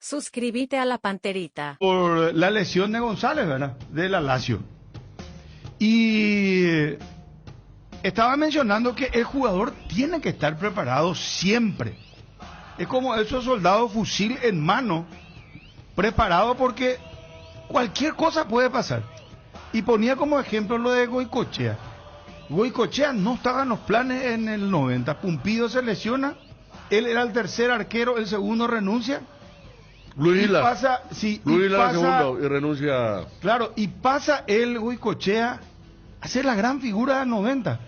Suscríbete a la Panterita. Por la lesión de González, ¿verdad? De la Lazio. Y estaba mencionando que el jugador tiene que estar preparado siempre. Es como esos soldados fusil en mano, preparado porque cualquier cosa puede pasar. Y ponía como ejemplo lo de Goicoechea. Goicoechea no estaba en los planes en el 90. Pumpido se lesiona, él era el tercer arquero, el segundo renuncia. Luis Isla. Pasa, sí, Luis y Isla pasa, segundo y renuncia. Claro, y pasa el Goicoechea a ser la gran figura del 90.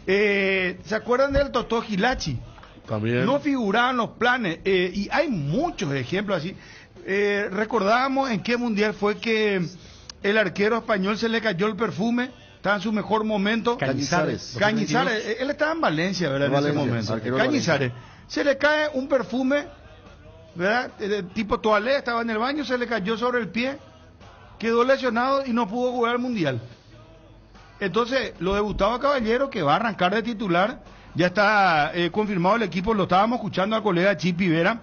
¿Se acuerdan del Totó Gilachi? También. No figuraban los planes, y hay muchos ejemplos así. Recordábamos en qué mundial fue que el arquero español se le cayó el perfume, estaba en su mejor momento. Cañizares. Él estaba en Valencia, ¿verdad? En ese momento. Cañizares. Se le cae un perfume, ¿verdad? Tipo toalé, estaba en el baño, se le cayó sobre el pie, quedó lesionado y no pudo jugar al mundial. Entonces, lo de Gustavo Caballero, que va a arrancar de titular, ya está confirmado el equipo, lo estábamos escuchando al colega Chipi Vera.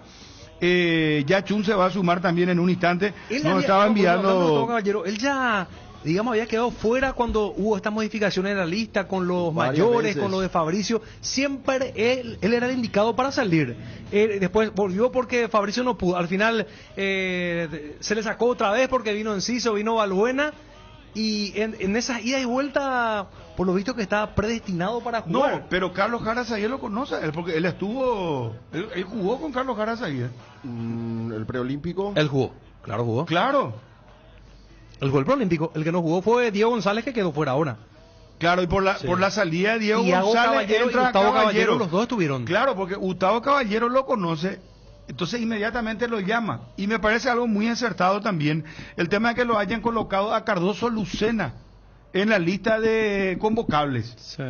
Ya Chun se va a sumar también en un instante. Nos estaba enviando. Caballero, él ya, digamos, había quedado fuera cuando hubo estas modificaciones en la lista con los mayores, veces. Con lo de Fabricio. Siempre él era el indicado para salir. Después volvió porque Fabricio no pudo. Al final se le sacó otra vez porque vino Enciso, vino Balbuena. Y en esas ida y vuelta, por lo visto que estaba predestinado para jugar. No, pero Carlos Jara Zaguier lo conoce, porque él jugó con Carlos Jara Zaguier. El preolímpico. Él jugó, claro jugó. Claro. Él jugó el preolímpico, el que no jugó fue Diego González, que quedó fuera ahora. Claro, y por la salida de Diego González Caballero entra y Gustavo Caballero, los dos estuvieron. Claro, porque Gustavo Caballero lo conoce. Entonces inmediatamente lo llama. Y me parece algo muy acertado también el tema de que lo hayan colocado a Cardoso Lucena en la lista de convocables. Sí.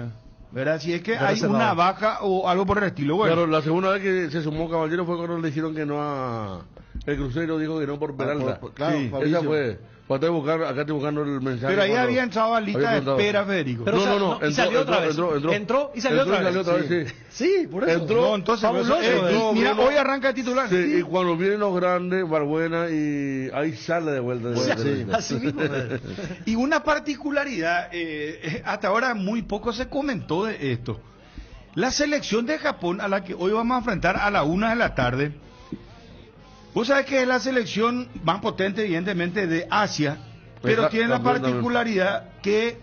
¿Verdad? Si es que hay una baja o algo por el estilo. Bueno. Claro, la segunda vez que se sumó Caballero fue cuando le dijeron que no a... El Cruzeiro dijo que no por Peralta. Claro, sí, Fabricio. Esa fue. Acá estoy buscando el mensaje. Pero ahí había entrado a lista de espera, Federico. Pero no, y salió otra vez. Entró y salió otra vez. Sí. Sí, por eso. Entró, no, entonces, fabuloso, mira, hoy arranca de titular. Sí, y cuando vienen los grandes, Balbuena, y ahí sale de vuelta. Así mismo. Y una particularidad, hasta ahora muy poco se comentó de esto. La selección de Japón, a la que hoy vamos a enfrentar a la 1 de la tarde, vos sabés que es la selección más potente, evidentemente, de Asia, pero tiene la particularidad que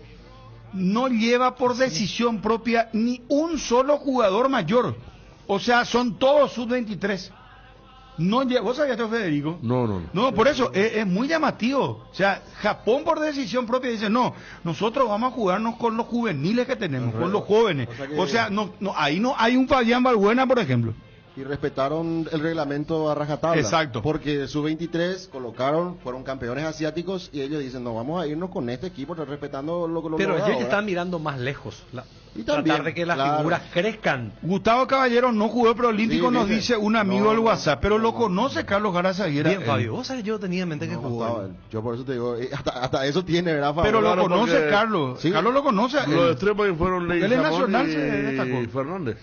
no lleva por decisión propia ni un solo jugador mayor. O sea, son todos sub-23. No, ¿vos sabías esto, Federico? No, por eso es muy llamativo. O sea, Japón por decisión propia dice, no, nosotros vamos a jugarnos con los juveniles que tenemos, con los jóvenes. O sea, ahí no hay un Fabián Balbuena, por ejemplo. Y respetaron el reglamento a rajatabla. Exacto. Porque sub-23 fueron campeones asiáticos y ellos dicen, no, vamos a irnos con este equipo respetando lo Pero ellos ahora. están mirando más lejos. Y también, tratar de que las figuras crezcan. Gustavo Caballero no jugó el preolímpico, nos dice un amigo del WhatsApp, pero lo conoce Carlos Jara Zaguier. Bien, Fabio, vos sabés, yo tenía en mente que jugó. Yo por eso te digo, hasta eso tiene, ¿verdad, Fabio? Pero Claro, lo conoce porque... Carlos. Sí. Carlos lo conoce. Los extremos fueron Ley Nacional y Fernández.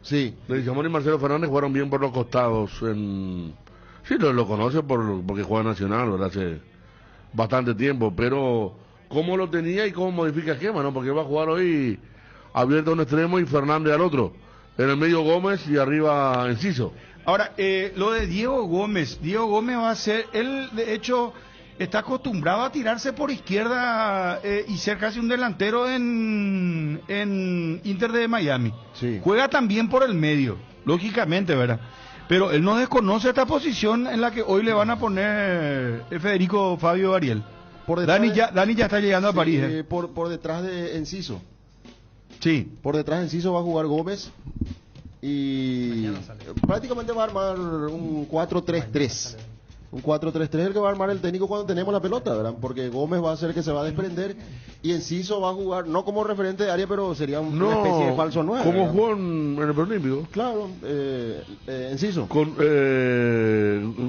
Sí. Leguizamón y Marcelo Fernández jugaron bien por los costados. Sí, lo conoce porque juega Nacional, ¿verdad? Hace bastante tiempo, pero cómo lo tenía y cómo modifica esquema, ¿no? Porque va a jugar hoy abierto a un extremo y Fernández al otro. En el medio Gómez y arriba Enciso. Ahora, lo de Diego Gómez va a ser, él de hecho está acostumbrado a tirarse por izquierda y ser casi un delantero en Inter de Miami. Sí. Juega también por el medio, lógicamente, ¿verdad? Pero él no desconoce esta posición en la que hoy le van a poner Federico Fabio Ariel. Dani ya está llegando a París. Por detrás de Enciso. Sí. Por detrás de Enciso va a jugar Gómez y prácticamente va a armar un 4-3-3. Un 4-3-3 es el que va a armar el técnico cuando tenemos la pelota, ¿verdad? Porque Gómez va a ser el que se va a desprender y Enciso va a jugar, no como referente de área, pero sería una especie de falso 9. ¿Cómo jugó en el preolímpico? Claro, Enciso. Con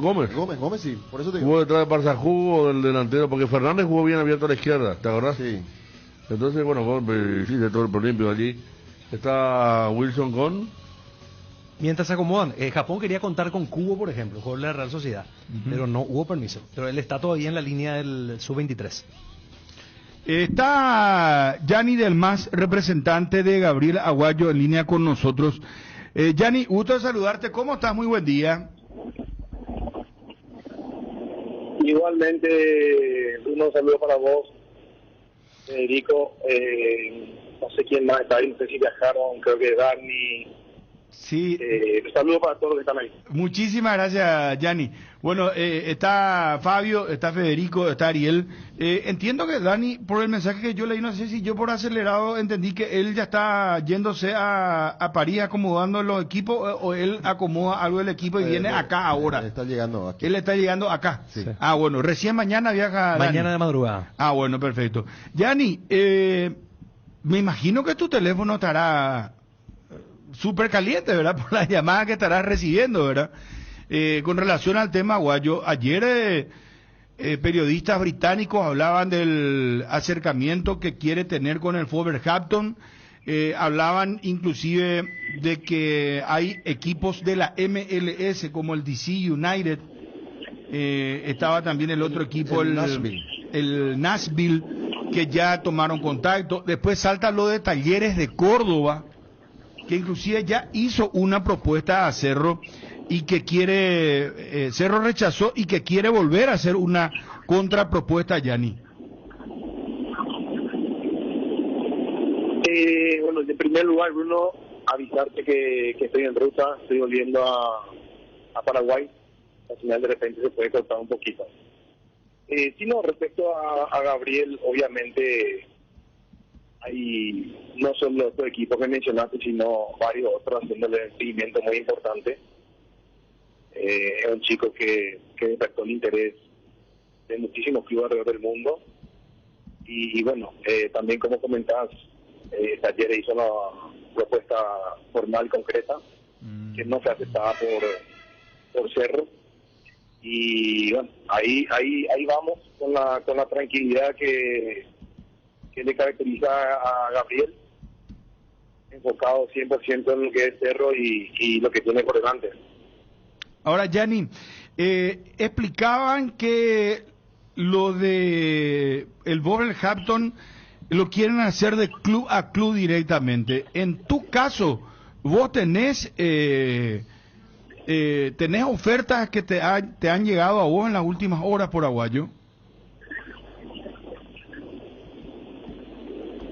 Gómez. Gómez sí, por eso te digo. Jugó detrás de Barzajú o del delantero, porque Fernández jugó bien abierto a la izquierda, ¿te acordás? Sí. Entonces, bueno, sí, de todo el preolímpico allí. Está Wilson con mientras se acomodan. Japón quería contar con Kubo, por ejemplo, jugador de la Real Sociedad, pero no hubo permiso. Pero él está todavía en la línea del sub-23. Está Yanni Del Mas, representante de Gabriel Aguayo, en línea con nosotros. Yanni, gusto de saludarte. ¿Cómo estás? Muy buen día. Igualmente, un saludo para vos, Federico. No sé quién más está ahí, no sé si viajaron, creo que Dani. Sí. Un saludo para todos los que están ahí. Muchísimas gracias, Yanni. Bueno, está Fabio, está Federico, está Ariel. Entiendo que Dani, por el mensaje que yo leí, no sé si yo por acelerado entendí que él ya está yéndose a París acomodando los equipos, o él acomoda algo del equipo y viene acá ahora. Él está llegando aquí. Él está llegando acá. Sí. Ah, bueno, recién mañana viaja Dani. Mañana de madrugada. Ah, bueno, perfecto. Yanni, me imagino que tu teléfono estará súper caliente, ¿verdad? Por la llamada que estarás recibiendo, ¿verdad? Con relación al tema Aguayo, ayer periodistas británicos hablaban del acercamiento que quiere tener con el Wolverhampton, hablaban inclusive de que hay equipos de la MLS como el DC United, estaba también el otro equipo, el Nashville, que ya tomaron contacto. Después salta lo de Talleres de Córdoba, que inclusive ya hizo una propuesta a Cerro y que quiere, Cerro rechazó y que quiere volver a hacer una contrapropuesta a Yanni. Bueno, en primer lugar, Bruno, avisarte que estoy en ruta, estoy volviendo a Paraguay. Al final de repente se puede cortar un poquito. Sino respecto a Gabriel, obviamente hay no solo estos equipos que mencionaste, sino varios otros haciéndole un seguimiento muy importante. Es un chico que despertó el interés de muchísimos clubes alrededor del mundo. Y bueno, también como comentabas, Talleres hizo una propuesta formal concreta que no fue aceptada por Cerro. Y bueno, ahí vamos con la tranquilidad que le caracteriza a Gabriel, enfocado 100% en lo que es Cerro y lo que tiene por delante. Ahora, Yanni, explicaban que lo de el Wolverhampton lo quieren hacer de club a club directamente. En tu caso, vos tenés ofertas que te han llegado a vos en las últimas horas por Aguayo.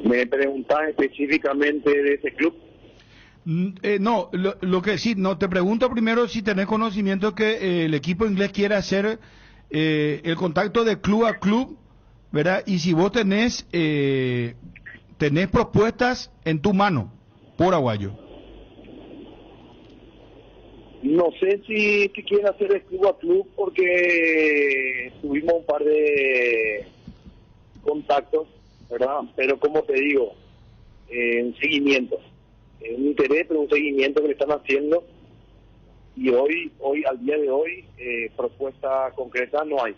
¿Me preguntás específicamente de ese club? No, lo que sí, no, te pregunto primero si tenés conocimiento que el equipo inglés quiere hacer el contacto de club a club, ¿verdad? Y si vos tenés propuestas en tu mano por Aguayo. No sé si quieren hacer de club a club porque tuvimos un par de contactos, ¿verdad? Pero como te digo, un seguimiento, un interés, pero un seguimiento que le están haciendo. Y hoy al día de hoy, propuesta concreta no hay.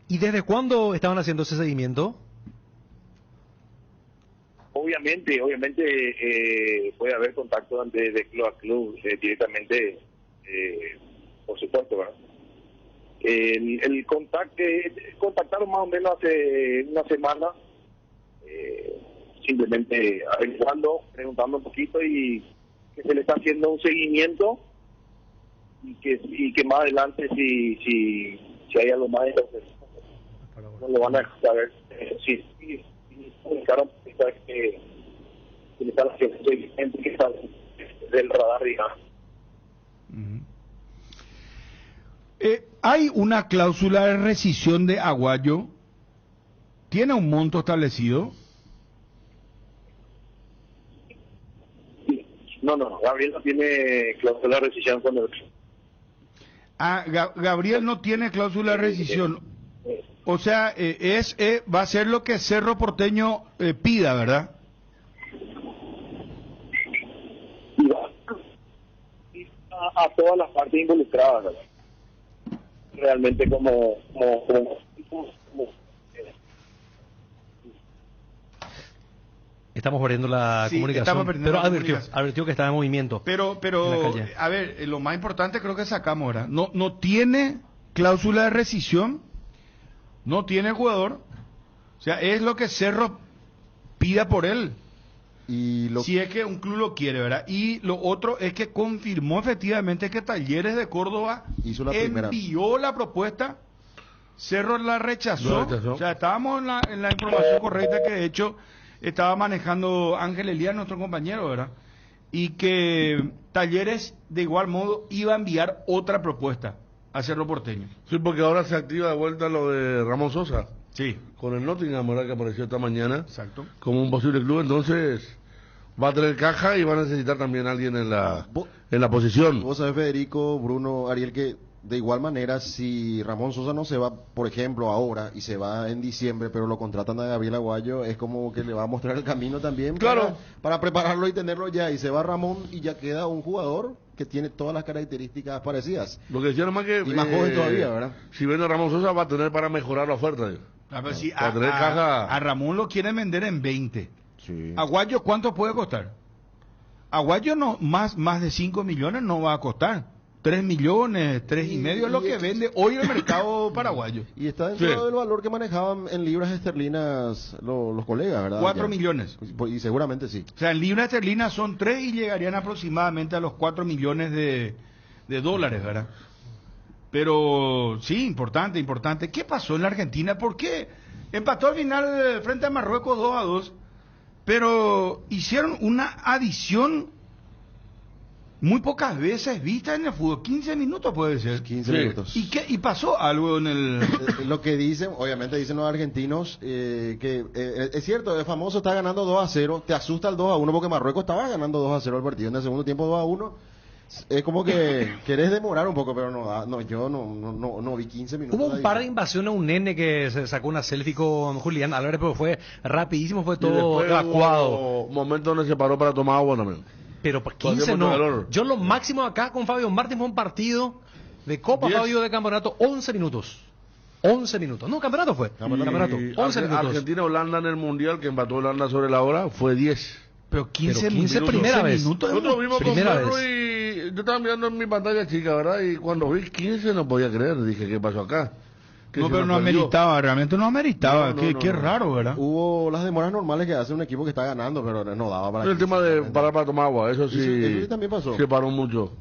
¿Y desde cuándo estaban haciendo ese seguimiento? Obviamente puede haber contacto de club a club directamente, por supuesto, ¿verdad? El contactaron más o menos hace una semana, simplemente averiguando, preguntando un poquito y que se le está haciendo un seguimiento y que más adelante si hay algo más, entonces no lo van a saber. Sí, comunicaron que le están haciendo un seguimiento que está del radar, digamos. ¿Hay una cláusula de rescisión de Aguayo? ¿Tiene un monto establecido? No, Gabriel no tiene cláusula de rescisión con el club. Gabriel no tiene cláusula de rescisión. O sea, va a ser lo que Cerro Porteño pida, ¿verdad? Y va a todas las partes involucradas, ¿verdad? Realmente como Estamos perdiendo la Sí, comunicación, estamos perdiendo pero la advirtió, comunicación. advirtió que está en movimiento. Pero en la calle. a ver, lo más importante creo que sacamos ahora. No tiene cláusula de rescisión, no tiene jugador. O sea, es lo que Cerro pida por él. Y lo Si es que un club lo quiere, ¿verdad? Y lo otro es que confirmó efectivamente que Talleres de Córdoba Hizo la primera. envió la propuesta, Cerro la rechazó. La rechazó. O sea, estábamos en la información correcta que de hecho estaba manejando Ángel Elías, nuestro compañero, ¿verdad? Y que Talleres de igual modo iba a enviar otra propuesta a Cerro Porteño. Sí, porque ahora se activa de vuelta lo de Ramón Sosa Sí, con el Nottingham, ¿verdad? Que apareció esta mañana exacto. como un posible club, entonces va a tener caja y va a necesitar también alguien en la posición. Vos sabés, Federico, Bruno, Ariel, que de igual manera, si Ramón Sosa no se va, por ejemplo, ahora y se va en diciembre, pero lo contratan a Gabriel Aguayo, es como que le va a mostrar el camino también Claro. para prepararlo y tenerlo ya. Y se va Ramón y ya queda un jugador que tiene todas las características parecidas. Lo que decía nomás que... Y más joven todavía, ¿verdad? Si viene Ramón Sosa va a tener para mejorar la oferta. A ver si Para tener caja. a Ramón lo quieren vender en 20. Sí. Aguayo, ¿cuánto puede costar? Aguayo no, más de 5 millones no va a costar. 3 millones, 3,5 es lo que vende hoy el mercado paraguayo. Y está dentro Sí. del valor que manejaban en libras esterlinas los colegas, ¿verdad? 4 Ya. millones. Y seguramente sí. O sea, en libras esterlinas son 3 y llegarían aproximadamente a los 4 millones de dólares, ¿verdad? Pero sí, importante, importante. ¿Qué pasó en la Argentina? ¿Por qué? Empató al final frente a Marruecos 2-2, pero hicieron una adición muy pocas veces vista en el fútbol. 15 minutos puede ser. 15 Sí. minutos. ¿Y pasó algo en el...? Lo que dicen, obviamente dicen los argentinos, que es cierto, es famoso, está ganando 2-0, te asusta el 2-1 porque Marruecos estaba ganando 2-0 el partido, en el segundo tiempo 2-1, es como que querés demorar un poco, pero yo no vi 15 minutos. Hubo un par de invasiones a un nene que se sacó una selfie con Julián Álvarez, pero fue rapidísimo, fue Y todo después evacuado. hubo momentos donde se paró para tomar agua también. Pero por Todavía 15 mucho no. calor. Yo lo máximo acá con Fabio Martín fue un partido de Copa 10. Fabio de campeonato, 11 minutos. 11 minutos. No, campeonato fue. Campeonato. Y 11 minutos. Argentina-Holanda en el Mundial, que empató Holanda sobre la hora, fue 10. Pero 15, Pero 15 minutos, primera vez. minutos es Nosotros vimos con Primera Ferro vez. y yo estaba mirando en mi pantalla chica, ¿verdad? Y cuando vi 15 no podía creer, dije, ¿qué pasó acá? Que No, se pero nos no perdió. ameritaba, realmente no ameritaba. No, qué no. raro, ¿verdad? Hubo las demoras normales que hace un equipo que está ganando, pero no daba para... El tema de parar para tomar agua, eso sí. Eso sí también pasó. Se paró mucho.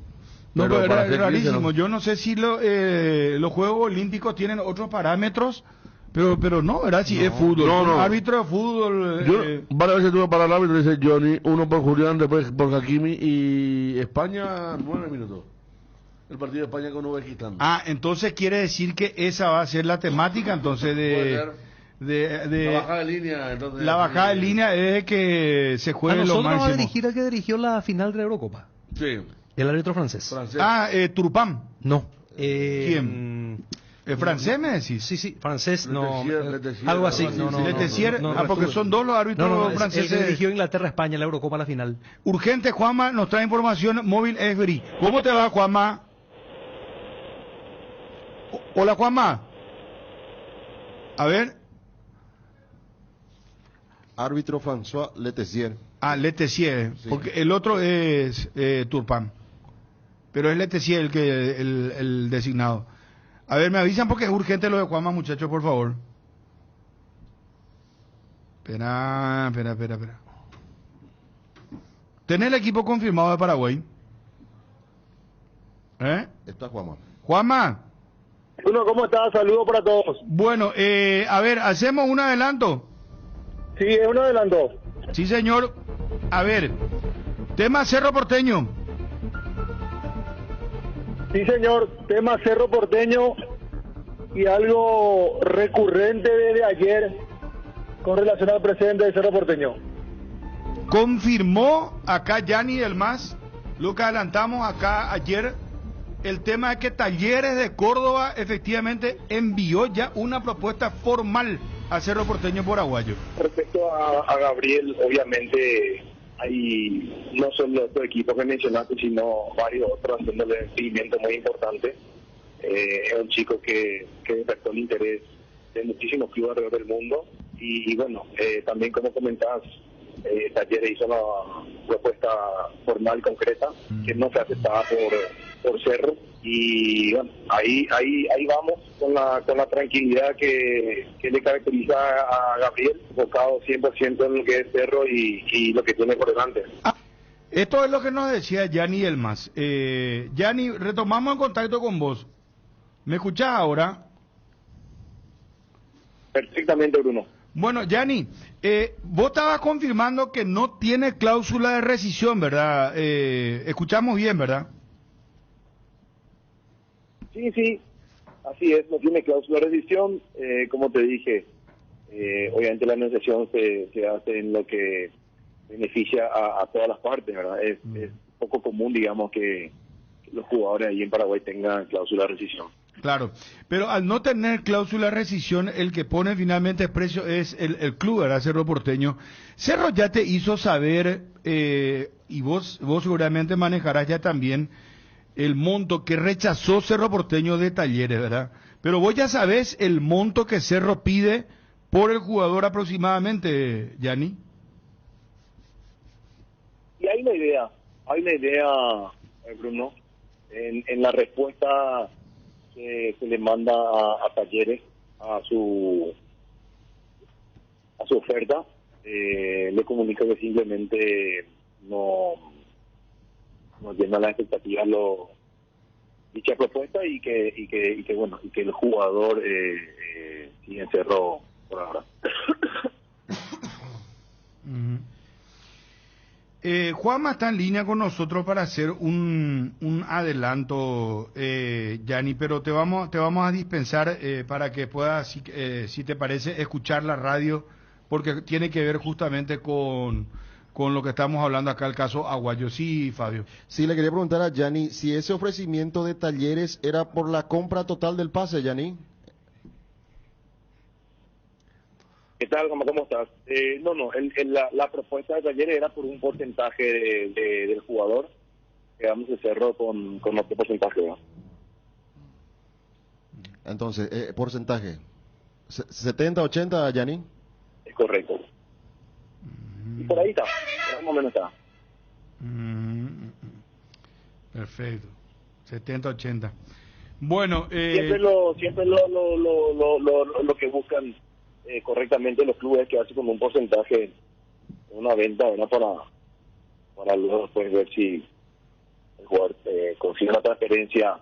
No, pero para era hacer 15, rarísimo. ¿no? Yo no sé si los Juegos Olímpicos tienen otros parámetros, pero no, ¿verdad? Si es fútbol. No, no. Un árbitro de fútbol... Yo varias veces tuve para el árbitro, dice Johnny, uno por Julián, después por Hakimi y España, 9 minutos. El partido de España con Uzbekistán. entonces quiere decir que esa va a ser la temática, entonces, Puede ser. de La bajada de línea, entonces. la bajada de línea es que se A juegue lo nosotros nos va a máximo. dirigir el que dirigió la final de la Eurocopa. Sí, El árbitro francés. francés. Turpam. No. ¿Quién? ¿El francés me decís? Sí, sí, francés, no. Letessier, algo así. algo así, No, sí. Letessier, no, porque son dos los árbitros No, es el franceses. que dirigió Inglaterra-España en la Eurocopa la final. Urgente, Juanma, nos trae información móvil Esbri. ¿Cómo te va, Juanma? Hola, Juanma. A ver. Árbitro François Letessier. Letessier, Sí. porque el otro es Turpam. Pero es Letessier el designado. A ver, me avisan porque es urgente lo de Juanma, muchachos, por favor. Espera. ¿Tenés el equipo confirmado de Paraguay? Está Juanma. Juanma. Bruno, ¿cómo estás? Saludos para todos. Bueno, a ver, hacemos un adelanto. Sí, es un adelanto. Sí, señor. A ver, tema Cerro Porteño. Sí, señor. Tema Cerro Porteño y algo recurrente desde ayer con relación al presidente de Cerro Porteño. Confirmó acá Yanni del MAS, lo que adelantamos acá ayer, el tema de que Talleres de Córdoba efectivamente envió ya una propuesta formal a Cerro Porteño por Aguayo. Respecto a Gabriel, obviamente hay no solo estos equipos que mencionaste, sino varios otros haciéndole un seguimiento muy importante. Es un chico que despertó el interés de muchísimos clubes alrededor del mundo y bueno, también como comentabas, Talleres hizo una propuesta formal concreta que no fue aceptada por Cerro, y bueno, ahí vamos con la tranquilidad que le caracteriza a Gabriel, enfocado 100% en lo que es Cerro y lo que tiene por delante. Esto es lo que nos decía Yanni Elmas. Yanni, retomamos el contacto con vos. ¿Me escuchás ahora? Perfectamente, Bruno. Bueno, Yanni, vos estabas confirmando que no tiene cláusula de rescisión, ¿verdad? Escuchamos bien, ¿verdad? Sí, así es, no tiene cláusula de rescisión. Como te dije, obviamente la negociación se hace en lo que beneficia a todas las partes, ¿verdad? Es poco común, digamos, que los jugadores ahí en Paraguay tengan cláusula de rescisión. Claro, pero al no tener cláusula de rescisión, el que pone finalmente el precio es el club, ¿verdad? Cerro Porteño. Cerro ya te hizo saber, y vos seguramente manejarás ya también el monto que rechazó Cerro Porteño de Talleres, ¿verdad? Pero vos ya sabés el monto que Cerro pide por el jugador aproximadamente, Yanni. Y hay una idea, Bruno, en la respuesta que se le manda a Talleres a su oferta, le comunica que simplemente no llena las expectativas dicha propuesta y que bueno, y que el jugador sigue en Cerro por ahora. Juanma está en línea con nosotros para hacer un adelanto, Yanni, pero te vamos a dispensar para que puedas, si te parece, escuchar la radio, porque tiene que ver justamente con lo que estamos hablando acá, el caso Aguayo. Sí, Fabio. Sí, le quería preguntar a Yanni si ese ofrecimiento de Talleres era por la compra total del pase, Yanni. ¿Qué tal? ¿Cómo estás? La propuesta de Talleres era por un porcentaje del jugador. Quedamos de Cerro con otro porcentaje, ¿no? Entonces, porcentaje. ¿70-80, Yanni? Es correcto. Y por ahí está, más o menos está. Perfecto. 70-80. Bueno, siempre lo que buscan correctamente los clubes, que hacen como un porcentaje, una venta, ¿verdad? Para luego después ver si el jugador consigue una transferencia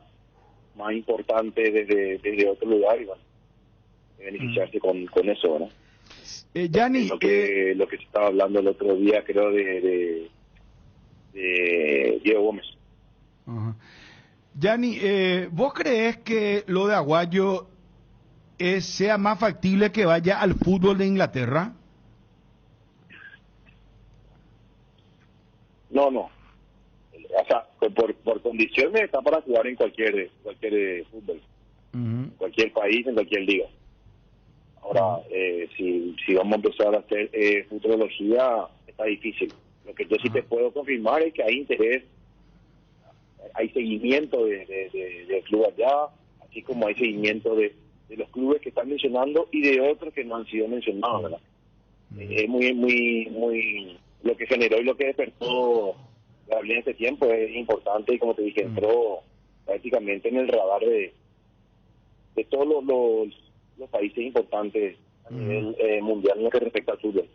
más importante desde otro lugar y bueno, beneficiarse con eso, ¿verdad? Yanni, lo que se estaba hablando el otro día, creo, de Diego Gómez. Yanni, ¿vos crees que lo de Aguayo sea más factible que vaya al fútbol de Inglaterra? No. O sea, por condiciones está para jugar en cualquier fútbol, en cualquier país, en cualquier liga. Ahora, si vamos a empezar a hacer futurología, está difícil. Lo que yo sí te puedo confirmar es que hay interés, hay seguimiento del club allá, así como hay seguimiento de los clubes que están mencionando y de otros que no han sido mencionados, ¿verdad? Es muy lo que generó y lo que despertó Gabriel en este tiempo es importante, y como te dije, entró prácticamente en el radar de todos los países importantes a nivel mundial en lo que respecta al fútbol.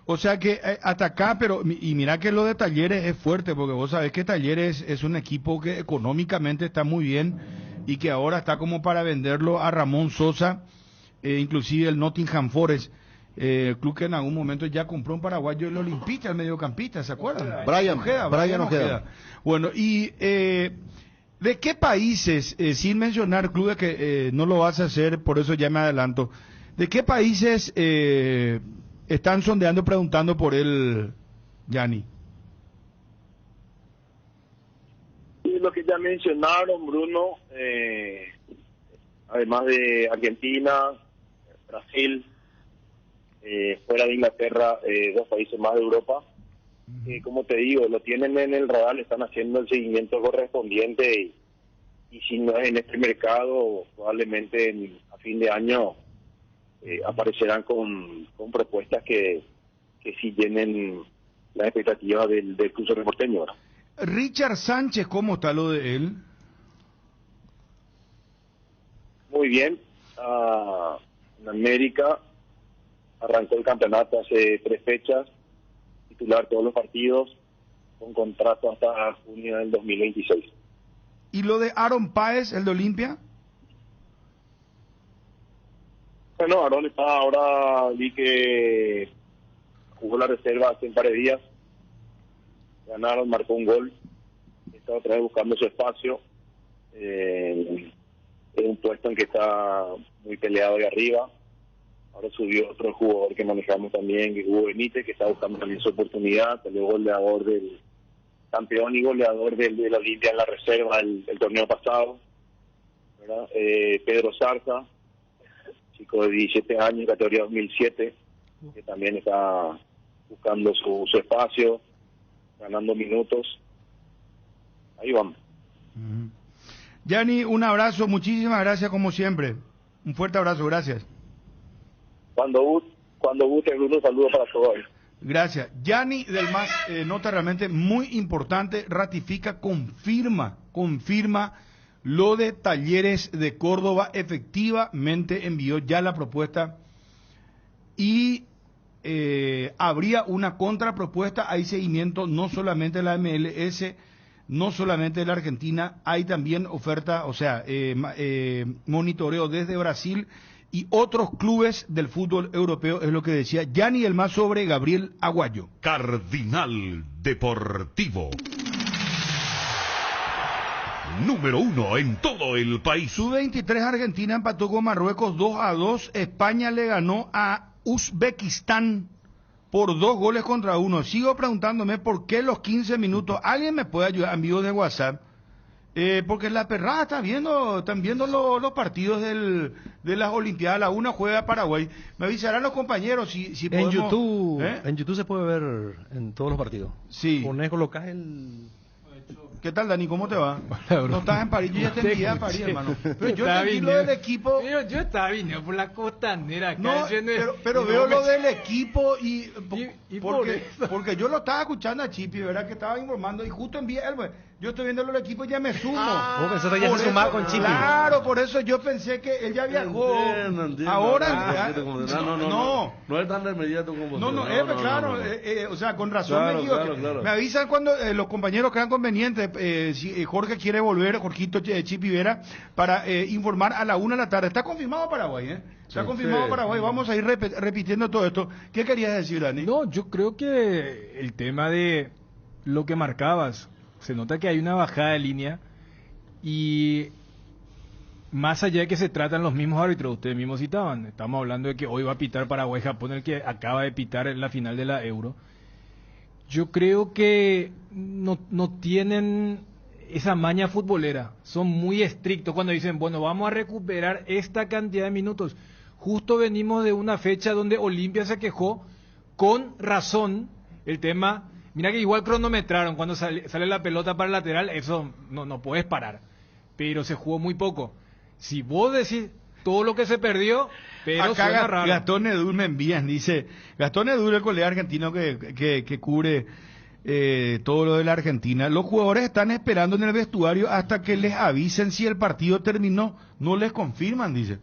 O sea que hasta acá, pero y mira que lo de Talleres es fuerte, porque vos sabés que Talleres es un equipo que económicamente está muy bien y que ahora está como para venderlo a Ramón Sosa, inclusive el Nottingham Forest, el club que en algún momento ya compró un paraguayo, el Olimpista, el mediocampista, ¿se acuerdan? Brian Ojeda. Bueno, y ¿de qué países, sin mencionar clubes que no lo vas a hacer, por eso ya me adelanto, de qué países están sondeando, preguntando por él, Yanni? Y lo que ya mencionaron, Bruno, además de Argentina, Brasil, fuera de Inglaterra, 2 países más de Europa, como te digo, lo tienen en el radar, le están haciendo el seguimiento correspondiente y si no es en este mercado, probablemente a fin de año aparecerán con propuestas que sí llenen las expectativas del cruce porteño ahora. Richard Sánchez, ¿cómo está lo de él? Muy bien. En América arrancó el campeonato hace 3 fechas, titular todos los partidos, con contrato hasta junio del 2026. ¿Y lo de Aaron Páez, el de Olimpia? Bueno, Aaron está ahora, vi que jugó la reserva hace un par de días, ganaron, marcó un gol, está otra vez buscando su espacio, es un puesto en que está muy peleado ahí arriba. Ahora subió otro jugador que manejamos también, que es Hugo Benítez, que está buscando también su oportunidad, salió goleador del campeón y goleador de la Olimpia en la reserva el torneo pasado, ¿verdad? Pedro Zarza, chico de 17 años, categoría 2007, que también está buscando su espacio, ganando minutos. Ahí vamos. Gianni, un abrazo, muchísimas gracias como siempre. Un fuerte abrazo, gracias. Cuando guste, Bruno, saludos para todos. Gracias. Gianni del MAS, nota realmente muy importante, ratifica, confirma lo de Talleres de Córdoba, efectivamente envió ya la propuesta y habría una contrapropuesta, hay seguimiento no solamente de la MLS, no solamente de la Argentina, hay también oferta, o sea, monitoreo desde Brasil y otros clubes del fútbol europeo, es lo que decía Gianni del MAS sobre Gabriel Aguayo. Cardinal Deportivo. Número 1 en todo el país. Sub-23 Argentina empató con Marruecos 2-2. España le ganó a Uzbekistán por 2-1. Sigo preguntándome por qué los 15 minutos. ¿Alguien me puede ayudar, amigos de WhatsApp? Porque la perrada están viendo los partidos de las Olimpiadas. La una juega Paraguay. Me avisarán los compañeros si podemos. En YouTube se puede ver en todos los partidos. Sí. Colocás el... ¿Qué tal, Dani? ¿Cómo te va? Hola, no estás en París, yo ya te envié a París, hermano. Pero yo entendí lo del equipo. Yo estaba viniendo por la costanera acá. No, pero veo lo del equipo y porque yo lo estaba escuchando a Chipi, ¿verdad? Que estaba informando y justo envié él, pues, yo estoy viendo lo del equipo y ya me sumo. Vos pensaste que ya se sumaba con Chipi. Claro, por eso yo pensé que él ya viajó. Entiendo. Ahora No es tan de inmediato como claro, o sea, con razón me equivoqué. Claro. Me avisan cuando los compañeros crean conveniente, si Jorge quiere volver, Jorgito Chipi Vera, para informar a la 1 de la tarde. Está confirmado Paraguay, Está confirmado Paraguay. Vamos a ir repitiendo todo esto. ¿Qué querías decir, Dani? No, yo creo que el tema de lo que marcabas, se nota que hay una bajada de línea y más allá de que se tratan los mismos árbitros, ustedes mismos citaban, estamos hablando de que hoy va a pitar Paraguay-Japón, el que acaba de pitar en la final de la Euro. Yo creo que no tienen esa maña futbolera, son muy estrictos cuando dicen, bueno, vamos a recuperar esta cantidad de minutos. Justo venimos de una fecha donde Olimpia se quejó con razón el tema. Mira que igual cronometraron cuando sale la pelota para el lateral, eso no puedes parar, pero se jugó muy poco. Si vos decís todo lo que se perdió, pero acá suena raro. Gastón Edul me envían, dice, Gastón Edul, el colega argentino que cubre todo lo de la Argentina, los jugadores están esperando en el vestuario hasta que les avisen si el partido terminó, no les confirman, dice.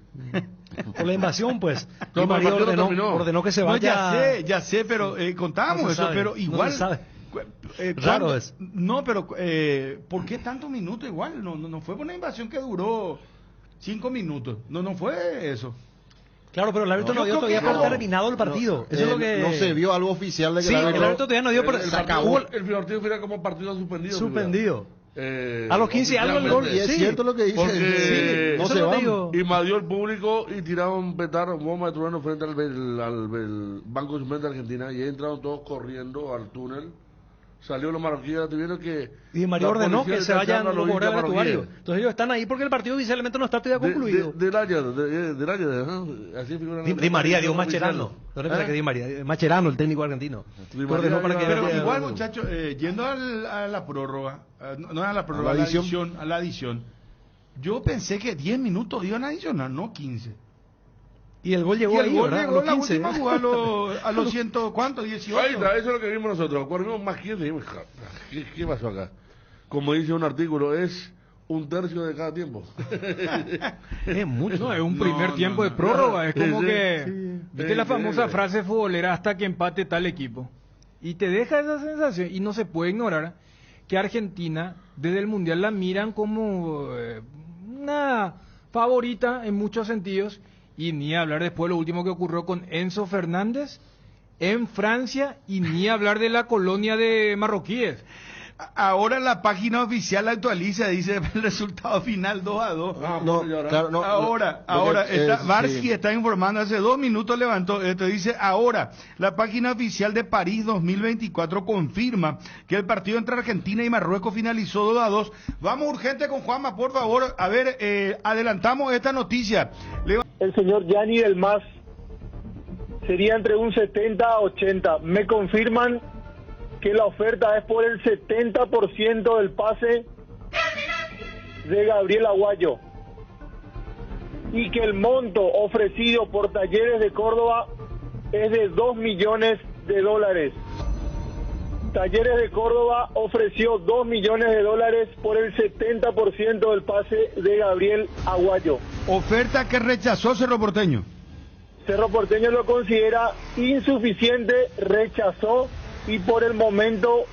Por la invasión, pues. No, Di María el partido ordenó que se No, vaya. ya sé, pero contábamos No se eso, sabe, pero igual. no se sabe. Raro es. No, pero ¿por qué tantos minutos igual? No fue una invasión que duró 5 minutos. No fue eso. Claro, pero el árbitro no dio todavía por terminado el partido. Eso es lo que... No se vio algo oficial de que Sí, el árbitro todavía no dio por... El partido final como partido suspendido. Suspendido. A los 15 algo el gol. Y es cierto lo que dice. Porque no eso se lo va. digo. invadió el público y tiraron petardo, bomba de trueno frente al Banco de Suplentes de Argentina y ahí entraron todos corriendo al túnel. Salió los marroquíes, tuvieron que... Y Di María la ordenó policía que se vayan detectando los a jugadores del marroquíes. vestuario. Entonces ellos están ahí porque el partido oficialmente no está todavía concluido. Del área, así figura. Di María, dio Macherano. No recuerda que Di María, Macherano, el técnico argentino. Ordenó para que... Pero igual, muchachos, yendo a la prórroga, no a la prórroga, a la adición, yo pensé que 10 minutos iban a adicionar, no 15. Y el gol Y llegó el ahí, gol ¿verdad? llegó A en la los 15. última jugada a los ciento, ¿cuánto? 18. Ahí está, eso es lo que vimos nosotros. Corrimos más 15 y dijimos, ¿qué pasó acá? Como dice un artículo, es un tercio de cada tiempo. Es mucho. No, es un primer tiempo de prórroga. Es como Sí, que, sí. viste la famosa frase futbolera, hasta que empate tal equipo. Y te deja esa sensación, y no se puede ignorar, que Argentina, desde el Mundial la miran como una favorita en muchos sentidos, y ni hablar después de lo último que ocurrió con Enzo Fernández en Francia, y ni hablar de la colonia de marroquíes. Ahora la página oficial actualiza, dice el resultado final 2-2. No, claro, no. Ahora, Porque Varsky sí. está informando, hace 2 minutos levantó esto, dice, ahora, la página oficial de París 2024 confirma que el partido entre Argentina y Marruecos finalizó 2-2. Vamos urgente con Juanma, por favor, a ver, adelantamos esta noticia. El señor Gianni del Mas sería entre un 70 a 80. Me confirman que la oferta es por el 70% del pase de Gabriel Aguayo y que el monto ofrecido por Talleres de Córdoba es de $2 millones. Talleres de Córdoba ofreció $2 millones por el 70% del pase de Gabriel Aguayo. Oferta que rechazó Cerro Porteño. Cerro Porteño lo considera insuficiente, rechazó y por el momento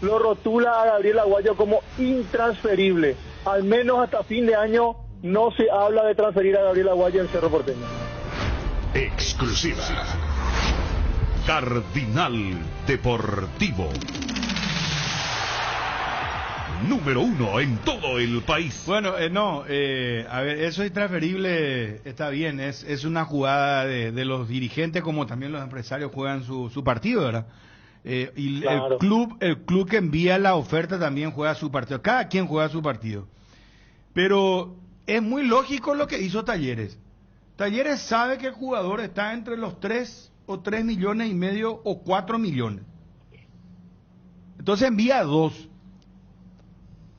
lo rotula a Gabriel Aguayo como intransferible. Al menos hasta fin de año no se habla de transferir a Gabriel Aguayo en Cerro Porteño. Exclusiva. Cardinal Deportivo. Número 1 en todo el país. Bueno, a ver, eso es transferible, está bien, es una jugada de los dirigentes como también los empresarios juegan su partido, ¿verdad? Y claro. el club que envía la oferta también juega su partido, cada quien juega su partido. Pero es muy lógico lo que hizo Talleres. Talleres sabe que el jugador está entre los 3 o 3 millones y medio o 4 millones. Entonces envía 2.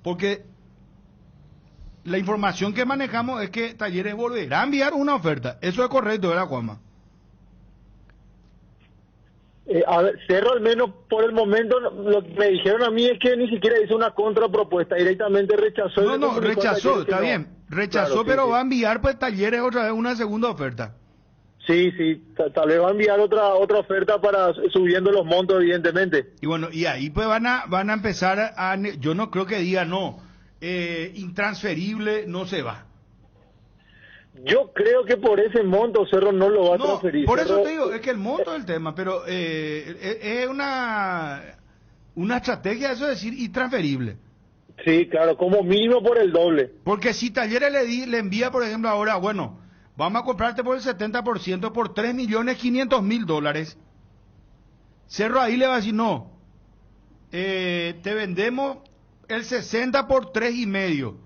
Porque la información que manejamos es que Talleres volverá a enviar una oferta. Eso es correcto, ¿verdad, Juanma? A ver, Cerro al menos por el momento lo que me dijeron a mí es que ni siquiera hizo una contrapropuesta, directamente rechazó. No, rechazó, está bien. Rechazó, claro, pero sí, va a enviar pues Talleres otra vez una segunda oferta. Sí, tal vez va a enviar otra oferta para subiendo los montos, evidentemente. Y bueno, y ahí pues van a empezar yo no creo que diga no, intransferible no se va. Yo creo que por ese monto Cerro no lo va a transferir. Por Cerro, eso te digo, es que el monto es el tema, pero es una estrategia, eso es decir, intransferible. Sí, claro, como mínimo por el doble. Porque si Talleres le envía, por ejemplo, ahora, bueno, vamos a comprarte por el 70% por $3.500.000. Cerro ahí le va a decir, no, te vendemos el 60 por 3.5.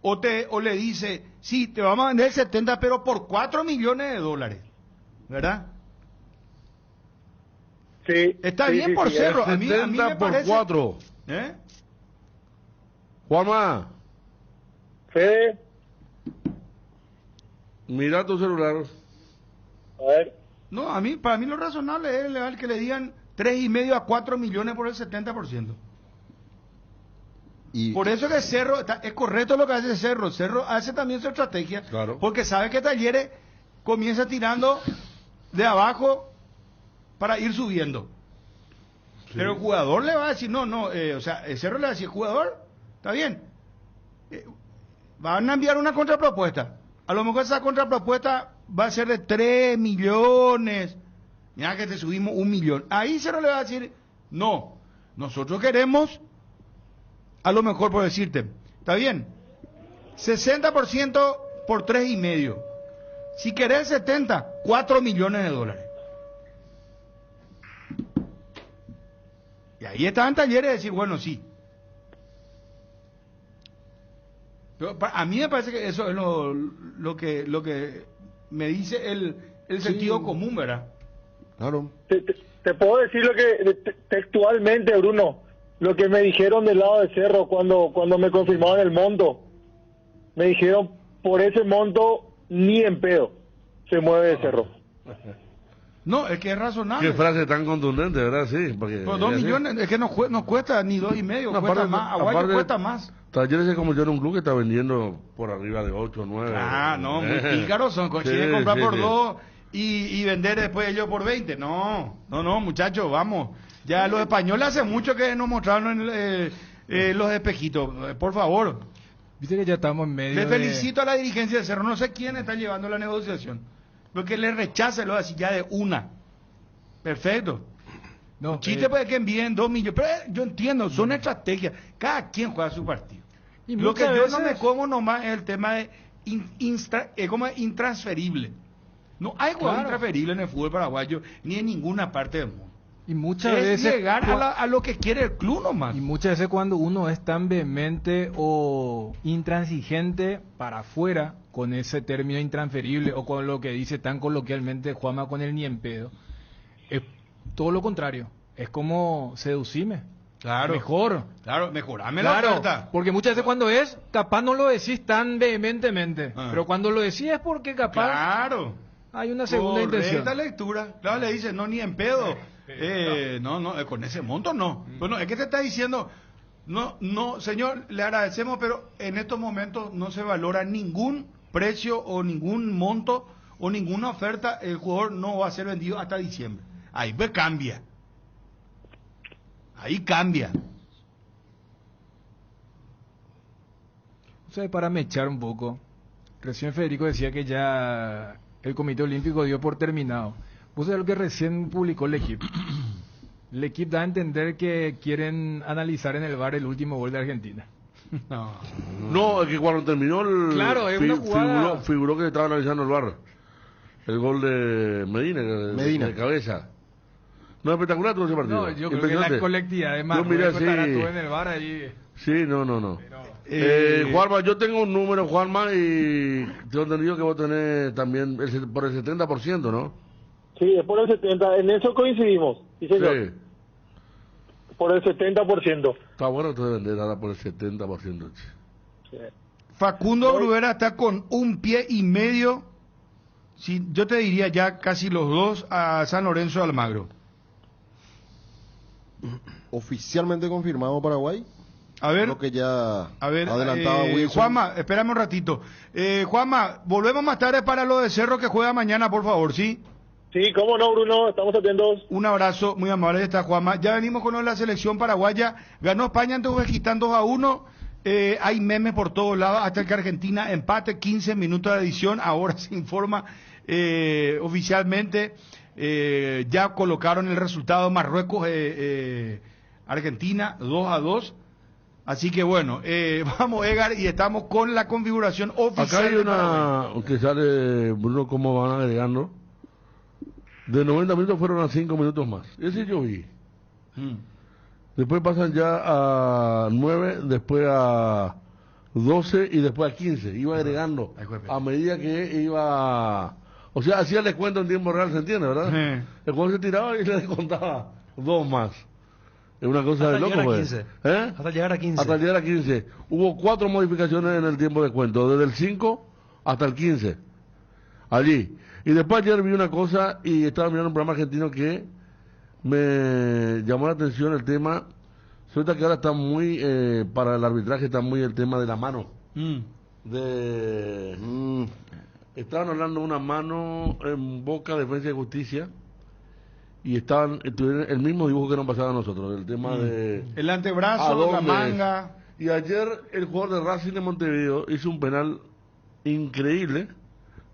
O le dice, sí, te vamos a vender el 70, pero por $4 millones. ¿Verdad? Sí. Está sí, bien sí, por sí, Cerro. A mí 70 me por parece... 4. ¿Eh? Juanma, Fede, mira tu celular. a ver. No, para mí lo razonable es legal que le digan 3.5 a 4 millones por el 70%. Y Por eso que Cerro, es correcto lo que hace Cerro. Cerro hace también su estrategia, Claro. porque sabe que Talleres comienza tirando de abajo para ir subiendo. Sí. Pero el jugador le va a decir, o sea, el Cerro le va a decir, jugador, está bien, van a enviar una contrapropuesta. A lo mejor esa contrapropuesta va a ser de 3 millones. Mira que te subimos 1 millón. Ahí Cerro le va a decir, no, nosotros queremos... A lo mejor por decirte, está bien, 60% por 3.5. Si querés 70, $4 millones. Y ahí estaban Talleres de decir, bueno, sí. Pero a mí me parece que eso es lo que me dice el sentido común, ¿verdad? claro. Te puedo decir lo que textualmente, Bruno, lo que me dijeron del lado de Cerro cuando me confirmaron el monto. Me dijeron, por ese monto, ni en pedo. se mueve de Cerro. No, es que es razonable. Qué frase tan contundente, ¿verdad? Sí, porque... Por 2 millones, es que no cuesta ni 2,5, No, cuesta aparte- más. Aguayo aparte- cuesta más. Talleres se convirtió en un club que está vendiendo por arriba de 8 o 9. Ah, no, muy pícaros son. Quieren comprar por 2 y vender después ellos por 20. No, muchachos, vamos. Ya los españoles hace mucho que nos mostraron los espejitos. Por favor. Viste que ya estamos en medio Le de... felicito a la dirigencia de Cerro. No sé quién está llevando la negociación. Porque le rechace lo así ya de una. Perfecto. No, Chiste puede que envíen 2 millones. Pero yo entiendo, son estrategias. Cada quien juega su partido. Y Lo que muchas yo veces- no me como nomás es el tema de como es intransferible. No hay jugador Claro. intransferible en el fútbol paraguayo ni en ninguna parte del mundo. Y muchas Es veces... llegar a lo que quiere el club nomás. Y muchas veces cuando uno es tan vehemente o intransigente para afuera con ese término intransferible o con lo que dice tan coloquialmente Juanma con el ni en pedo, es todo lo contrario. Es como seducime. Claro. Mejor. Claro, mejorame la Claro, oferta. porque muchas veces cuando es, capaz no lo decís tan vehementemente, Ah. pero cuando lo decís es porque capaz Claro. hay una segunda intención. Correcta lectura. Claro, le dice, no, ni en pedo. No, con ese monto no. Bueno, es que te está diciendo, no, señor, le agradecemos, pero en estos momentos no se valora ningún precio o ningún monto o ninguna oferta. El jugador no va a ser vendido hasta diciembre. Ahí pues cambia. Ahí cambia. O sea, para mechar un poco, recién Federico decía que ya el Comité Olímpico dio por terminado. Vos sabés lo que recién publicó el equipo. El equipo da a entender que quieren analizar en el VAR el último gol de Argentina. No, es que cuando terminó el... Claro, es una jugada- figuró que estaba analizando el VAR. El gol de Medina, Medina. de cabeza. No, espectacular todo ese partido. No, yo creo que Impresionante. la colectividad de Yo Marruecos miré estará así. todo en el VAR allí. Sí, no. Eh, Juanma, yo tengo un número, Juanma, y tengo entendido que vos tenés también por el 70%, ¿no? Sí, es por el 70%. En eso coincidimos. Sí, señor. Sí. Por el 70%. Está bueno esto de vender ahora por el 70%. che. Sí. Facundo Bruera está con 1,5 pies. Sí, yo te diría ya casi los dos a San Lorenzo de Almagro. Oficialmente confirmado Paraguay. A ver, Lo que ya adelantaba adelantaba Wilson. Juanma, espérame un ratito. Juanma, volvemos más tarde para lo de Cerro que juega mañana, por favor, ¿sí? Sí, cómo no, Bruno, estamos atentos. Un abrazo muy amable, está Juanma. Ya venimos con lo de la selección paraguaya. Ganó España ante Uzbekistán 2-1. Hay memes por todos lados, hasta que Argentina empate, 15 minutos de adición. Ahora se informa oficialmente. Ya colocaron el resultado Marruecos, Argentina 2-2. Así que bueno, vamos Edgar y estamos con la configuración oficial. Acá hay de Paraguay. una que sale, Bruno, cómo van agregando. De 90 minutos fueron a 5 minutos más. Ese yo vi. Después pasan ya a 9, después a 12 y después a 15. Iba agregando a medida que iba... O sea, hacía el descuento en tiempo real, ¿se entiende, verdad? El juego se tiraba y le descontaba 2 más. Es una cosa Hasta de loco, llegar a pues. 15. ¿Eh? Hasta llegar a 15. Hasta llegar a 15. Hubo 4 modificaciones en el tiempo de cuento, desde el 5 hasta el 15. Allí. Y después ayer vi una cosa y estaba mirando un programa argentino que me llamó la atención el tema. Suelta que ahora está muy, para el arbitraje está muy el tema de la mano. Estaban hablando de una mano en Boca, Defensa y Justicia. Y tuvieron el mismo dibujo que nos pasaba a nosotros, el tema de... El ¿A antebrazo, dónde? la manga. Y ayer el jugador de Racing de Montevideo hizo un penal increíble.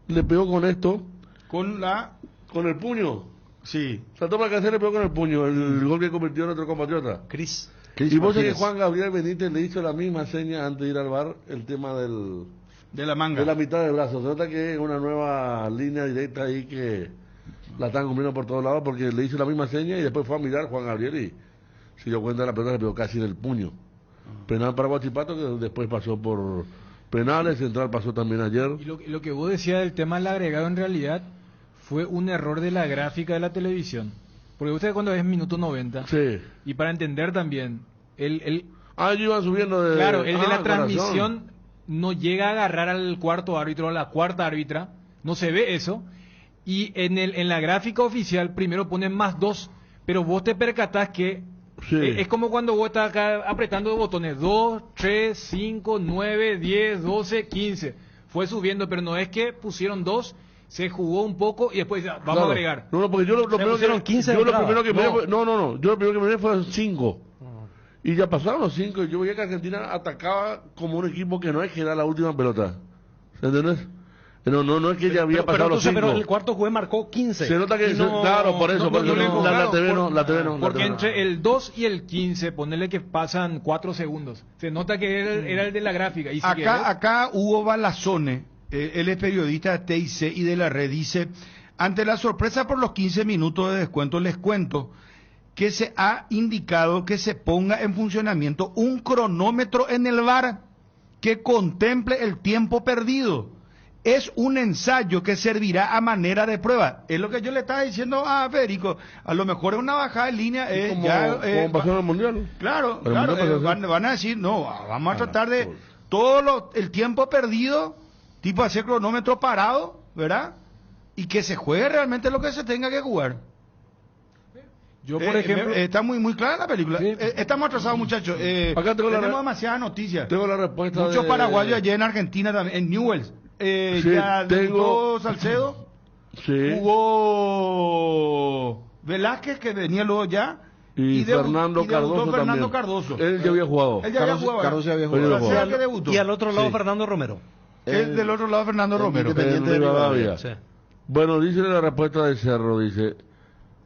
Le pegó con esto, Con la... con el puño. Sí. Saltó para que le pegó con el puño, el gol que convirtió en otro compatriota. Cris. Y vos sabés que Martínez. Juan Gabriel Benítez le hizo la misma seña antes de ir al bar, el tema De la manga. de la mitad del brazo. Se nota que es una nueva línea directa ahí que la están cumpliendo por todos lados porque le hizo la misma seña y después fue a mirar Juan Gabriel y se dio cuenta de la pelota, le pegó casi en el puño. Penal para Guachipato que después pasó por penales, Central pasó también ayer. Y lo que vos decías del tema del agregado en realidad fue un error de la gráfica de la televisión. Porque usted cuando es minuto 90, Sí. y para entender también, ellos iban subiendo de... claro, el de la con transmisión razón. no llega a agarrar al cuarto árbitro, a la cuarta árbitra, no se ve eso, y en la gráfica oficial primero ponen +2, pero vos te percatás que Sí. es como cuando vos estás acá apretando botones 2, 3, 5, 9, 10, 12, 15. Fue subiendo, pero no es que pusieron 2, se jugó un poco y después vamos Claro. a agregar. No, porque yo lo primero pusieron 15 yo lo entradas. primero que miré fue, no, yo lo primero que miré fue 5. Y ya pasaron los 5 y yo veía que Argentina atacaba como un equipo que no es que da la última pelota. ¿Entendés? No es que ya había pasado los 5. Pero el cuarto juez marcó 15. Se nota que, Y no- claro, por eso, no, no, la TV no, por- la TV no. Porque la TV no. entre el 2 y el 15, ponele que pasan 4 segundos. Se nota que era el de la gráfica. Y si querés- Acá Hugo Balazone, él es periodista de TIC y de la red, dice: ante la sorpresa por los 15 minutos de descuento, les cuento que se ha indicado que se ponga en funcionamiento un cronómetro en el VAR que contemple el tiempo perdido. Es un ensayo que servirá a manera de prueba. Es lo que yo le estaba diciendo a Federico. A lo mejor es una bajada de línea. Como pasó en el Mundial. Claro, Pero claro, no pasa van a decir, no, vamos a tratar de todo el tiempo perdido, tipo hacer cronómetro parado, ¿verdad? Y que se juegue realmente lo que se tenga que jugar. yo, por ejemplo, está muy clara la película. Sí. Estamos atrasados, muchachos. Acá tengo Tenemos demasiadas noticias. Tengo la respuesta Muchos de... paraguayos allá en Argentina también, en Newell's. Sí, Ya tengo- debutó Salcedo, Sí. jugó Velázquez, que venía luego ya. Y Fernando y debutó Cardoso Fernando también. Cardoso. Él ya había jugado. Él ya había jugado. Carlos ya había Oye, jugado. lo García que debutó. Y al otro lado Sí. Fernando Romero. Es del otro lado Fernando el Romero. Independiente de Rivadavia. Sí. Bueno, dice la respuesta de Cerro, dice: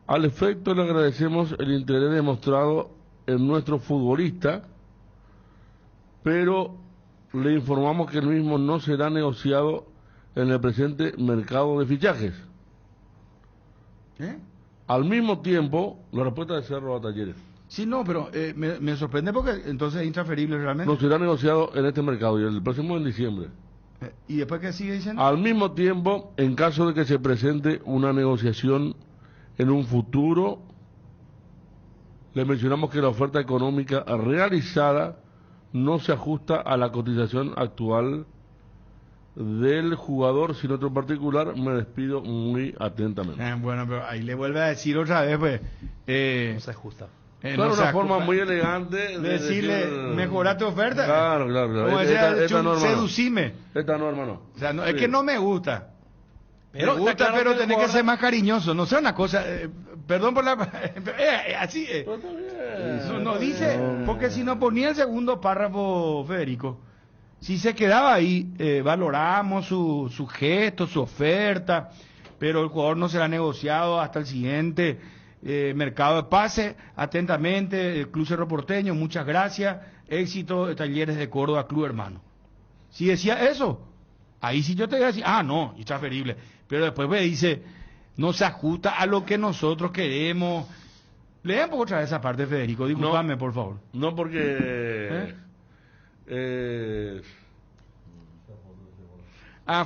al efecto le agradecemos el interés demostrado en nuestro futbolista, pero le informamos que el mismo no será negociado en el presente mercado de fichajes. ¿Eh? Al mismo tiempo, la respuesta de Cerro a Talleres: Sí, no, pero me sorprende porque entonces es intransferible realmente. no será negociado en este mercado y el próximo en diciembre. ¿Y después qué sigue diciendo? Al mismo tiempo, en caso de que se presente una negociación en un futuro, le mencionamos que la oferta económica realizada no se ajusta a la cotización actual del jugador, sino otro particular. Me despido muy atentamente. Bueno, pero ahí le vuelve a decir otra vez, pues. No se ajusta. Claro, no se una forma ajusta. muy elegante de decirle, mejora tu oferta. Claro. Como decía, Esta no, hermano. seducime. Esta no, hermano. O sea, no, es Sí. que no me gusta. Pero Me gusta, está claro pero que el tenés que jugador- ser más cariñoso. No sea una cosa. Perdón por la. Así. Pero está bien. No dice. Porque si no ponía el segundo párrafo, Federico. Si se quedaba ahí, valoramos su gesto, su oferta, pero el jugador no será negociado hasta el siguiente mercado de pase. Atentamente, el Club Cerro Porteño, muchas gracias. Éxito de Talleres de Córdoba, Club Hermano. Si decía eso, ahí sí yo te voy a decir, no, intransferible. Pero después me dice, no se ajusta a lo que nosotros queremos. Lea un poco otra vez esa parte, Federico, discúlpame, por favor. No, porque...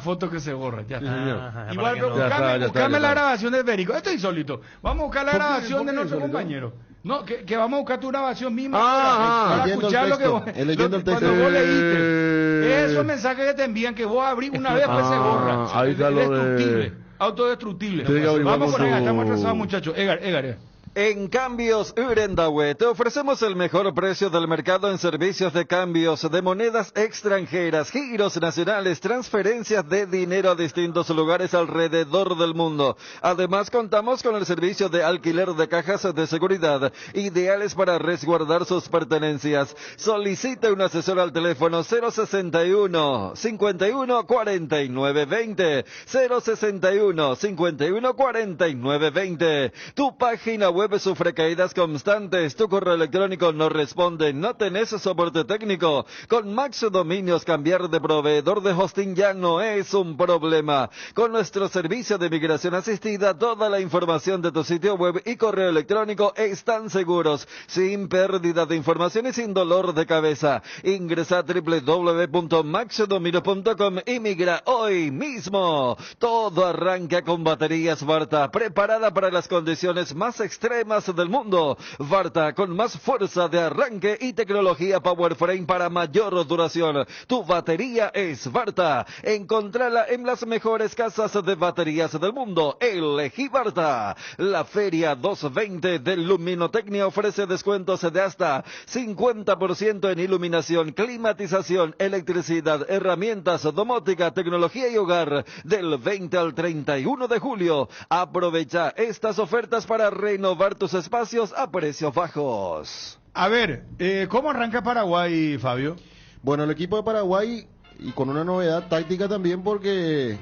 Foto que se borra, ya Sí, está. señor. Ajá, Igual, para que pero no- Ya está, buscame ya está. la grabación de Federico. Esto es insólito. Vamos a buscar la ¿Por qué? grabación ¿Por de qué nuestro insólito? compañero. No, que vamos a buscar tu grabación misma Ah, para leyendo el escuchar lo que texto, vos, leyendo el texto. cuando vos leíste. Esos mensajes que te envían que vos abrís una vez, después se borra. Ahí está lo de- Destructible, autodestructible. Tiene que averiguar Vamos con por acá, tu- estamos atrasados, muchachos. Edgar. En Cambios Urendahue te ofrecemos el mejor precio del mercado en servicios de cambios de monedas extranjeras, giros nacionales, transferencias de dinero a distintos lugares alrededor del mundo. Además, contamos con el servicio de alquiler de cajas de seguridad, ideales para resguardar sus pertenencias. Solicite un asesor al teléfono 061 51 49 20, 061 51 49 20. Tu página web sufre caídas constantes, tu correo electrónico no responde, no tenés soporte técnico. Con Max Dominios cambiar de proveedor de hosting ya no es un problema. Con nuestro servicio de migración asistida, toda la información de tu sitio web y correo electrónico están seguros, sin pérdida de información y sin dolor de cabeza. Ingresa a www.maxdominios.com y migra hoy mismo. Todo arranca con baterías Varta, preparada para las condiciones más extremas extremas del mundo. Varta, con más fuerza de arranque y tecnología Powerframe para mayor duración. Tu batería es Varta. Encontrala en las mejores casas de baterías del mundo. Elegí Varta. La Feria 220 del Luminotecnia ofrece descuentos de hasta 50% en iluminación, climatización, electricidad, herramientas, domótica, tecnología y hogar del 20 al 31 de julio. Aprovecha estas ofertas para renovar tus espacios a precios bajos. A ver, ¿cómo arranca Paraguay, Fabio? Bueno, el equipo de Paraguay, y con una novedad táctica también, porque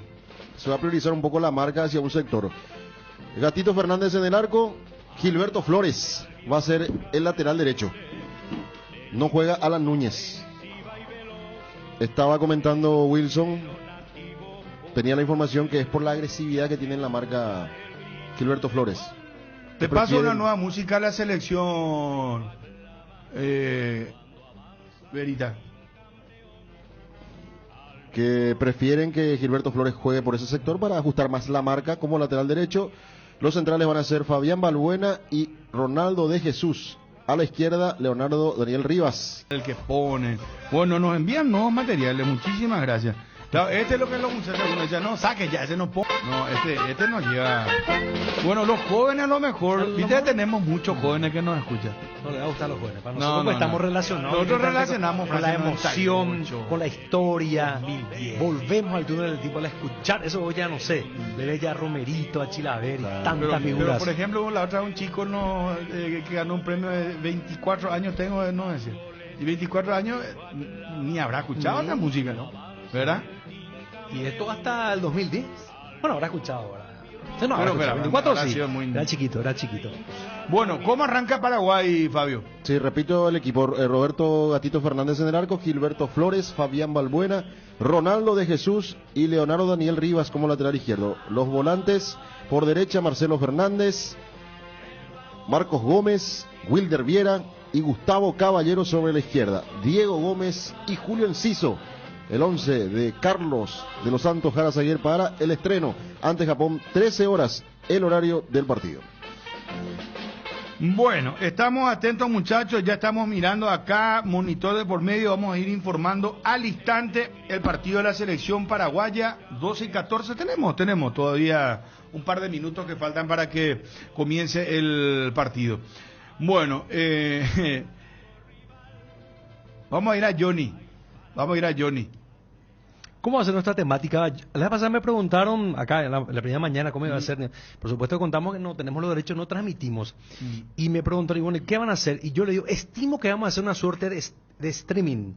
se va a priorizar un poco la marca hacia un sector. Gatito Fernández en el arco, Gilberto Flores va a ser el lateral derecho. No juega Alan Núñez. Estaba comentando Wilson, tenía la información que es por la agresividad que tiene en la marca Gilberto Flores. Te paso una nueva música a la selección, Verita. Que prefieren que Gilberto Flores juegue por ese sector para ajustar más la marca como lateral derecho. Los centrales van a ser Fabián Balbuena y Ronaldo de Jesús. A la izquierda, Leonardo Daniel Rivas. El que pone. Bueno, nos envían nuevos materiales, muchísimas gracias. Claro, este es lo que los muchachos uno dice, no, saque ya, ese no pone. No, este nos lleva. Bueno, los jóvenes a lo mejor, viste, tenemos muchos jóvenes que nos escuchan. No le va a gustar a los jóvenes, para nosotros estamos relacionados. Nosotros relacionamos con la emoción, con la historia. Volvemos al túnel del tipo al escuchar, eso ya no sé. Ver ya a Romerito, a Chilaver y tantas figuras. Pero por ejemplo, la otra un chico que ganó un premio de 24 años, tengo no decir. Y 24 años ni habrá escuchado esta música, ¿no? ¿Verdad? Y esto hasta el 2010. Bueno, habrá escuchado ahora. No, pero 24 sí. Era chiquito. Bueno, ¿cómo arranca Paraguay, Fabio? Sí, repito el equipo. Roberto Gatito Fernández en el arco, Gilberto Flores, Fabián Balbuena, Ronaldo de Jesús y Leonardo Daniel Rivas como lateral izquierdo. Los volantes, por derecha, Marcelo Fernández, Marcos Gómez, Wilder Viera y Gustavo Caballero sobre la izquierda. Diego Gómez y Julio Enciso. El 11 de Carlos de los Santos Jara Zaguer para el estreno ante Japón, 13 horas el horario del partido. Bueno, estamos atentos, muchachos, ya estamos mirando acá, monitor de por medio, vamos a ir informando al instante el partido de la selección paraguaya, 12 y 14, tenemos todavía un par de minutos que faltan para que comience el partido. Bueno, vamos a ir a Johnny. ¿Cómo va a ser nuestra temática? La vez pasada me preguntaron acá en la primera mañana cómo iba a ser. Por supuesto contamos que no tenemos los derechos, no transmitimos. Y me preguntaron, y bueno, ¿qué van a hacer? Y yo le digo, estimo que vamos a hacer una suerte de streaming.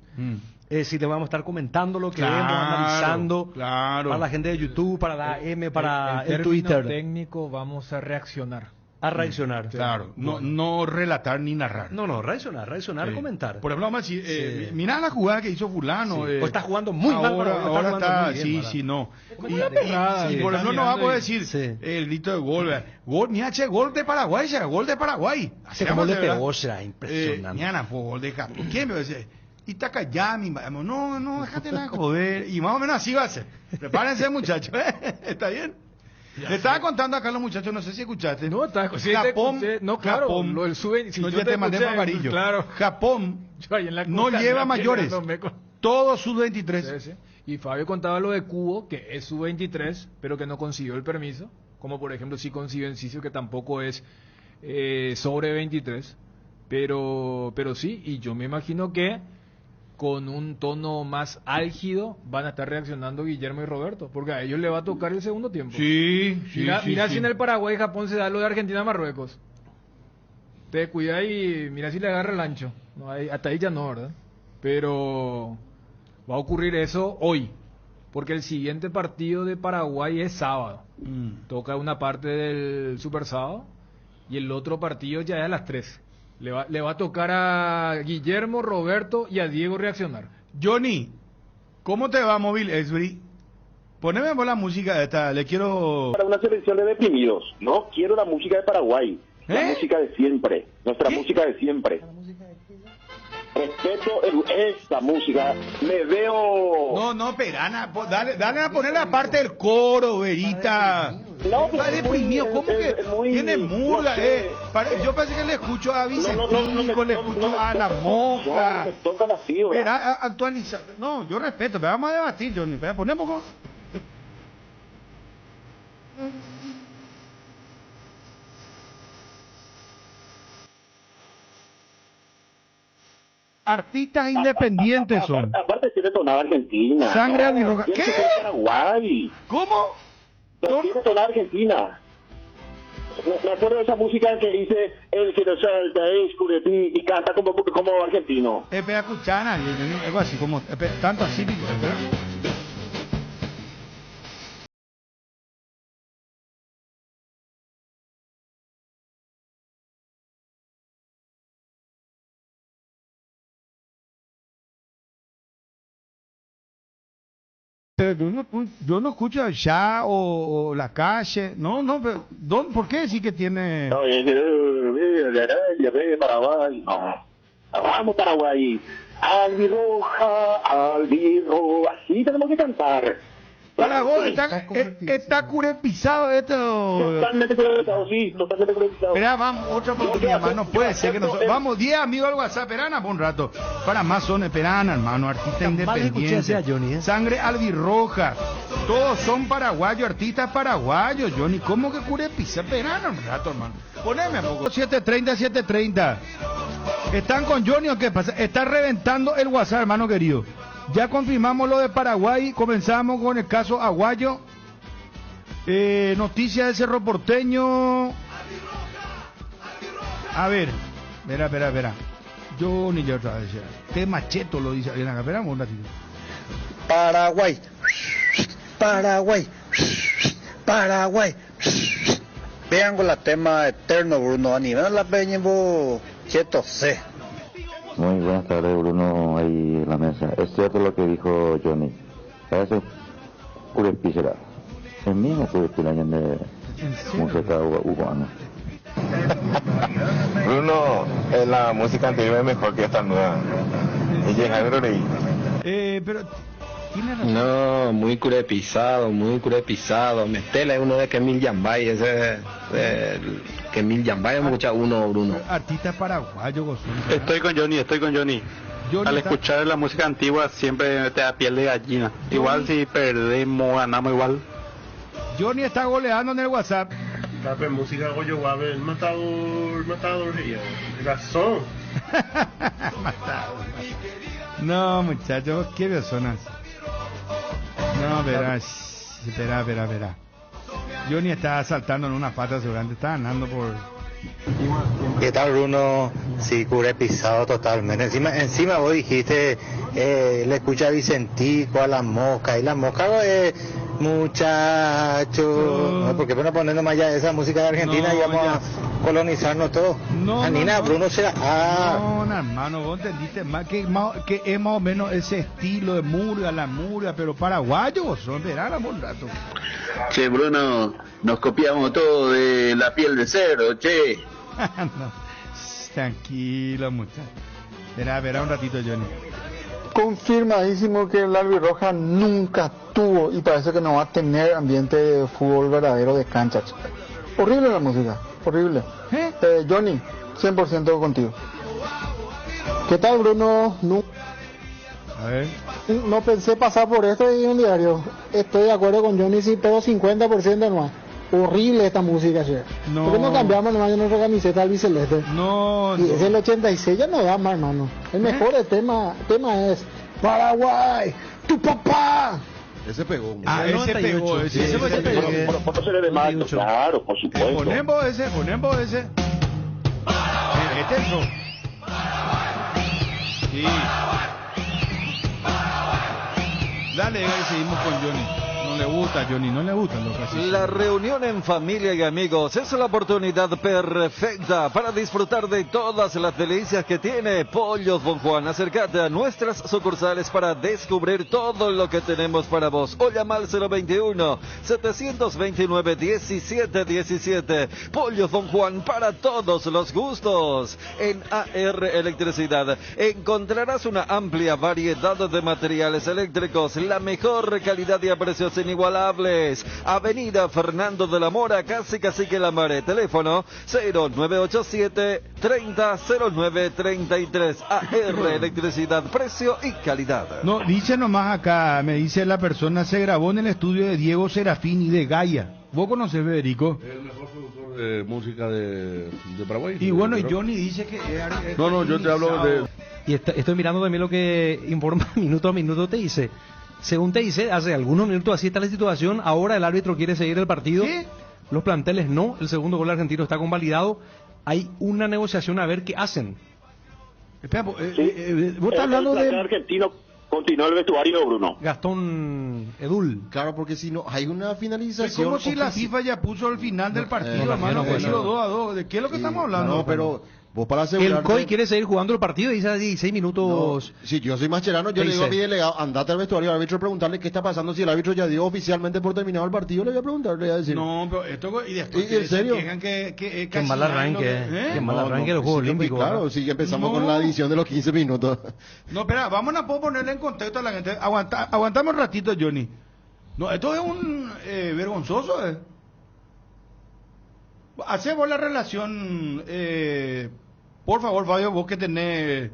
Es decir, le vamos a estar comentando lo que vemos, analizando. Claro. Para la gente de YouTube, para la AM, para el Twitter. Twitter. Técnico, vamos a reaccionar. A reaccionar. Claro, no relatar ni narrar. No, reaccionar, sí. Comentar. Por ejemplo, vamos a decir, mirá la jugada que hizo fulano. Pues está jugando muy mal. Ahora está, no. Y por ejemplo, no vamos a decir el grito de gol. Gol, ni H, gol de Paraguay, gol de Paraguay. Como le pegó, será impresionante. Mañana fue gol de Japón. ¿Quién me va a decir? Itakayami, no, déjate nada joder. Y más o menos así va a ser. Prepárense, muchachos. ¿Está bien? Le estaba contando acá a los muchachos, no sé si escuchaste. No, Japón, claro, Japón, lo del sube, si no, yo ya te mandé amarillo. Claro. Japón no lleva mayores, todos sub-23. Sí. Y Fabio contaba lo de Cubo, que es sub-23, pero que no consiguió el permiso. Como por ejemplo, sí consiguió Enciso, que tampoco es sobre 23. Pero sí, y yo me imagino que con un tono más álgido van a estar reaccionando Guillermo y Roberto, porque a ellos le va a tocar el segundo tiempo. Mira si en el Paraguay y Japón se da lo de Argentina a Marruecos. Te cuida y mira si le agarra el ancho. No, hasta ahí ya no, ¿verdad? Pero va a ocurrir eso hoy, porque el siguiente partido de Paraguay es sábado. Toca una parte del Super Sábado y el otro partido ya es a las 3. Le va a tocar a Guillermo, Roberto y a Diego reaccionar. Johnny, ¿cómo te va, Móvil Esbri? Poneme la música esta, le quiero... Para una selección de deprimidos, no quiero la música de Paraguay, la música de siempre, nuestra música de siempre. Respeto esta música, me veo... No, Perana, dale a poner la parte del coro, Verita. No, Está deprimido, ¿cómo que tiene murga? no sé. Yo parece que le escucho a Vicentico, le escucho a La Mosca. Me tocan así, ¿verdad? Espera, actualiza. No, yo respeto, pero vamos a debatir, Johnny. Espera, ponemos con... Artistas independientes son. Aparte tiene tonada argentina. Sangre albirroja. Tiene ¿Qué? que ser Paraguay. ¿Cómo? No tiene tonada argentina. Me acuerdo de esa música que dice el que no salta es curetí y canta como argentino. Espera, escuchar a nadie, algo así como... tanto así... ¿verdad? Yo no escucho ya o la calle, no, pero ¿por qué decir que tiene? No, de Paraguay. No. Vamos Paraguay. Albirroja, así tenemos que cantar. Paraguay está curepizado esto. Totalmente curepizado, sí, totalmente curepizado. Espera, vamos, otra oportunidad más, no puede ser que nosotros... Vamos, 10 amigos al WhatsApp, esperan por un rato. Para más son, esperan, hermano, artista independiente. Johnny, Sangre albirroja. Todos son paraguayos, artistas paraguayos, Johnny. ¿Cómo que curepiza? Esperan un rato, hermano. Poneme a poco. 730. ¿Están con Johnny o qué pasa? Está reventando el WhatsApp, hermano querido. Ya confirmamos lo de Paraguay, comenzamos con el caso Aguayo. Noticias de Cerro Porteño. A ver, espera. Johnny ya otra vez. Te macheto lo dice. Esperamos un ratito. Paraguay. Vean con la tema eterno, Bruno. A nivel de la peña, cheto C. Muy buenas tardes, Bruno, ahí en la mesa. Es cierto lo que dijo Johnny. Eso Curepi será. El mismo Curepi el año de música cubana. Bruno, la música anterior es mejor que esta nueva. Y llegaron ahí. Pero tiene razón. No, muy curepizado. Metele uno de Kemil Yambay, ese Kemil Yambay, hemos escuchado uno, Bruno. Artista paraguayo, Estoy con Johnny. Al escuchar la música antigua siempre te da piel de gallina. Igual si perdemos, ganamos igual. Johnny está goleando en el WhatsApp. La música Goyo Guave, el matador, razón. No, muchachos, qué personas. No, verás. Espera. Johnny está saltando en una pata seguramente, está ganando por... ¿Qué tal, Bruno? Sí, curepizado totalmente. Encima vos dijiste, le escucha a Vicentico, a La Mosca, y La Mosca muchacho. No, porque bueno, poniendo más allá esa música de Argentina y vamos a colonizarnos todos. Nina, Bruno será... No, hermano, vos entendiste más que es más o menos ese estilo de murga, la murga, pero paraguayos son, verán un rato. Che, Bruno, nos copiamos todo de La Piel de Cerdo, che. No, tranquilo, muchacho. Verá un ratito, Johnny. Confirmadísimo que el albirroja nunca tuvo y parece que no va a tener ambiente de fútbol verdadero de cancha. Horrible la música, horrible. Johnny, 100% contigo. ¿Qué tal, Bruno? A ver. No pensé pasar por esto en un diario. Estoy de acuerdo con Johnny, sí, pero 50% no. Horrible esta música, che. No. ¿Por qué no cambiamos nomás nuestra camiseta al biceleste? No. Y es el 86, ya no da más, hermano. El mejor tema es Paraguay, tu papá. Ese pegó. Ese pegó. Ese ¿Por se le demanda? Claro, por supuesto. Ponemos ese. Este es el... Sí. Dale, seguimos con Johnny. No le gusta, Johnny, no le gusta lo que hace. La reunión en familia y amigos es la oportunidad perfecta para disfrutar de todas las delicias que tiene Pollos Don Juan. Acércate a nuestras sucursales para descubrir todo lo que tenemos para vos. O llama al 021-729-1717. Pollos Don Juan para todos los gustos. En AR Electricidad encontrarás una amplia variedad de materiales eléctricos, la mejor calidad y a precios inigualables. Avenida Fernando de la Mora, casi Cacique Lambaré. Teléfono 0987 300933. AR Electricidad, precio y calidad. No, dice nomás acá, me dice la persona, se grabó en el estudio de Diego Serafini de Gaia. ¿Vos conocés, Federico? El mejor productor de música de Paraguay. Y bueno, y Johnny dice que... No, yo te hablo de... Y estoy mirando también lo que informa minuto a minuto te dice. Según te dice, hace algunos minutos así está la situación. Ahora el árbitro quiere seguir el partido. ¿Sí? Los planteles no. El segundo gol argentino está convalidado. Hay una negociación a ver qué hacen. Espera, vos El estás hablando plantel de... argentino continúa el vestuario, Bruno. Gastón Edul. Claro, porque si no, hay una Es finalización. como si la FIFA ya puso el final del partido, hermano, no, que ha sido no. 2-2. ¿De qué es lo que estamos hablando? No, pero vos para El asegurarte... COI quiere seguir jugando el partido y dice a 16 minutos. No, si yo soy mascherano, yo le digo a mi delegado, andate al vestuario al árbitro a preguntarle qué está pasando. Si el árbitro ya dio oficialmente por terminado el partido, le voy a preguntar, le voy a decir. No, pero esto... Y después ¿Y en serio? que Qué mal arranque, qué mal arranque del Juego Olímpico. Claro, sí, empezamos No. con la edición de los 15 minutos. No, espera, vamos a ponerle en contexto a la gente. Aguantame un ratito, Johnny. No, esto es un vergonzoso, Hacemos la relación, por favor, Fabio, vos que tenés...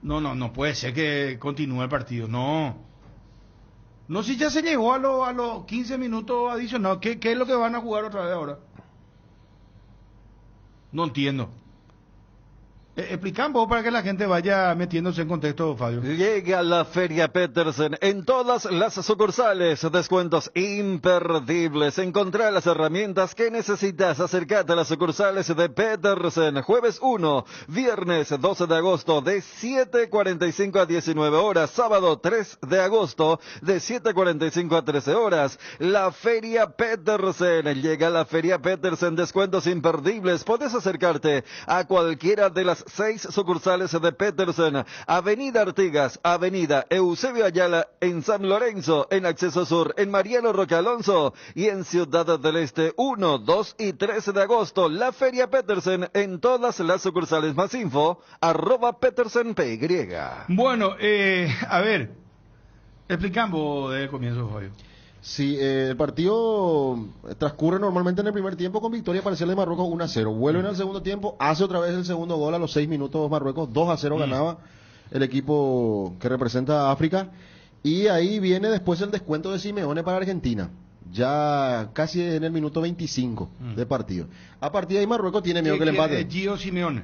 No puede ser que continúe el partido, no. No, si ya se llegó a los 15 minutos adicionados, ¿qué es lo que van a jugar otra vez ahora? No entiendo. Explican vos para que la gente vaya metiéndose en contexto, Fabio. Llega la Feria Petersen en todas las sucursales, descuentos imperdibles. Encontrá las herramientas que necesitas. Acercate a las sucursales de Petersen. Jueves 1, viernes 12 de agosto de 7:45 a 19 horas. Sábado 3 de agosto de 7:45 a 13 horas. La Feria Petersen. Llega la Feria Petersen, descuentos imperdibles. Podés acercarte a cualquiera de las 6 sucursales de Petersen, Avenida Artigas, Avenida Eusebio Ayala en San Lorenzo, en Acceso Sur, en Mariano Roque Alonso y en Ciudad del Este 1, 2 y 3 de agosto. La Feria Petersen en todas las sucursales. Más info, @PetersenPY. Bueno, a ver, explicamos desde el comienzo, Fabio. Sí, el partido transcurre normalmente en el primer tiempo con victoria parcial de Marruecos 1-0. Vuelve en el segundo tiempo, hace otra vez el segundo gol a los 6 minutos Marruecos, 2-0 ganaba el equipo que representa a África. Y ahí viene después el descuento de Simeone para Argentina, ya casi en el minuto 25 de partido. A partir de ahí Marruecos tiene miedo que le empate. Gio Simeone.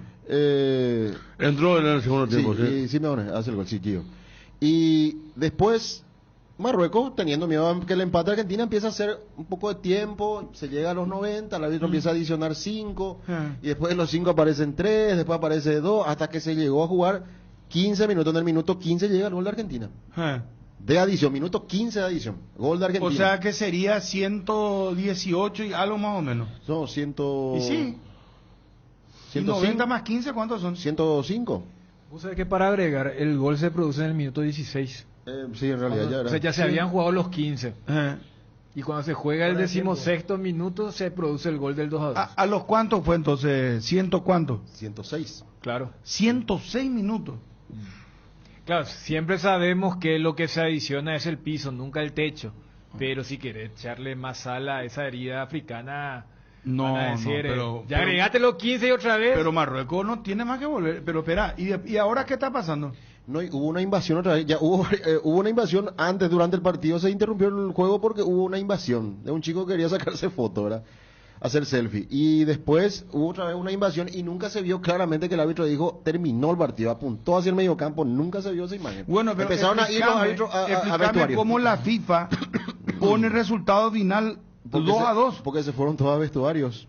Entró en el segundo tiempo, sí. Simeone hace el gol, sí, Gio. Y después... Marruecos, teniendo miedo a que el empate a Argentina, empieza a hacer un poco de tiempo, se llega a los 90, el árbitro empieza a adicionar 5, y después de los 5 aparecen 3, después aparece 2, hasta que se llegó a jugar 15 minutos. En el minuto 15 llega el gol de Argentina. De adición, minuto 15 de adición, gol de Argentina. O sea que sería 118 y algo más o menos. No, 100... ¿Y sí? 190 más 15, ¿cuántos son? 105. ¿Vos sabés que para agregar, el gol se produce en el minuto 16? Sí, en realidad ya era. O sea, ya se habían jugado los 15. Y cuando se juega el 16º minuto, se produce el gol del 2-2. ¿A los cuántos fue entonces? ¿Ciento cuánto? 106. Claro. 106 minutos. Claro, siempre sabemos que lo que se adiciona es el piso, nunca el techo. Pero si querés echarle más sal a esa herida africana... No, van a decir, pero... ya agregate los 15 y otra vez. Pero Marruecos no tiene más que volver. Pero espera, ¿y ahora qué está pasando? No, hubo una invasión otra vez, ya hubo una invasión antes, durante el partido se interrumpió el juego porque hubo una invasión de un chico que quería sacarse foto, ¿verdad? Hacer selfie. Y después hubo otra vez una invasión y nunca se vio claramente que el árbitro dijo, terminó el partido, apuntó hacia el mediocampo, nunca se vio esa imagen. Bueno, pero empezaron a ir los árbitros a vestuario. Cómo la FIFA pone resultado final 2-2. Porque se fueron todos a vestuarios.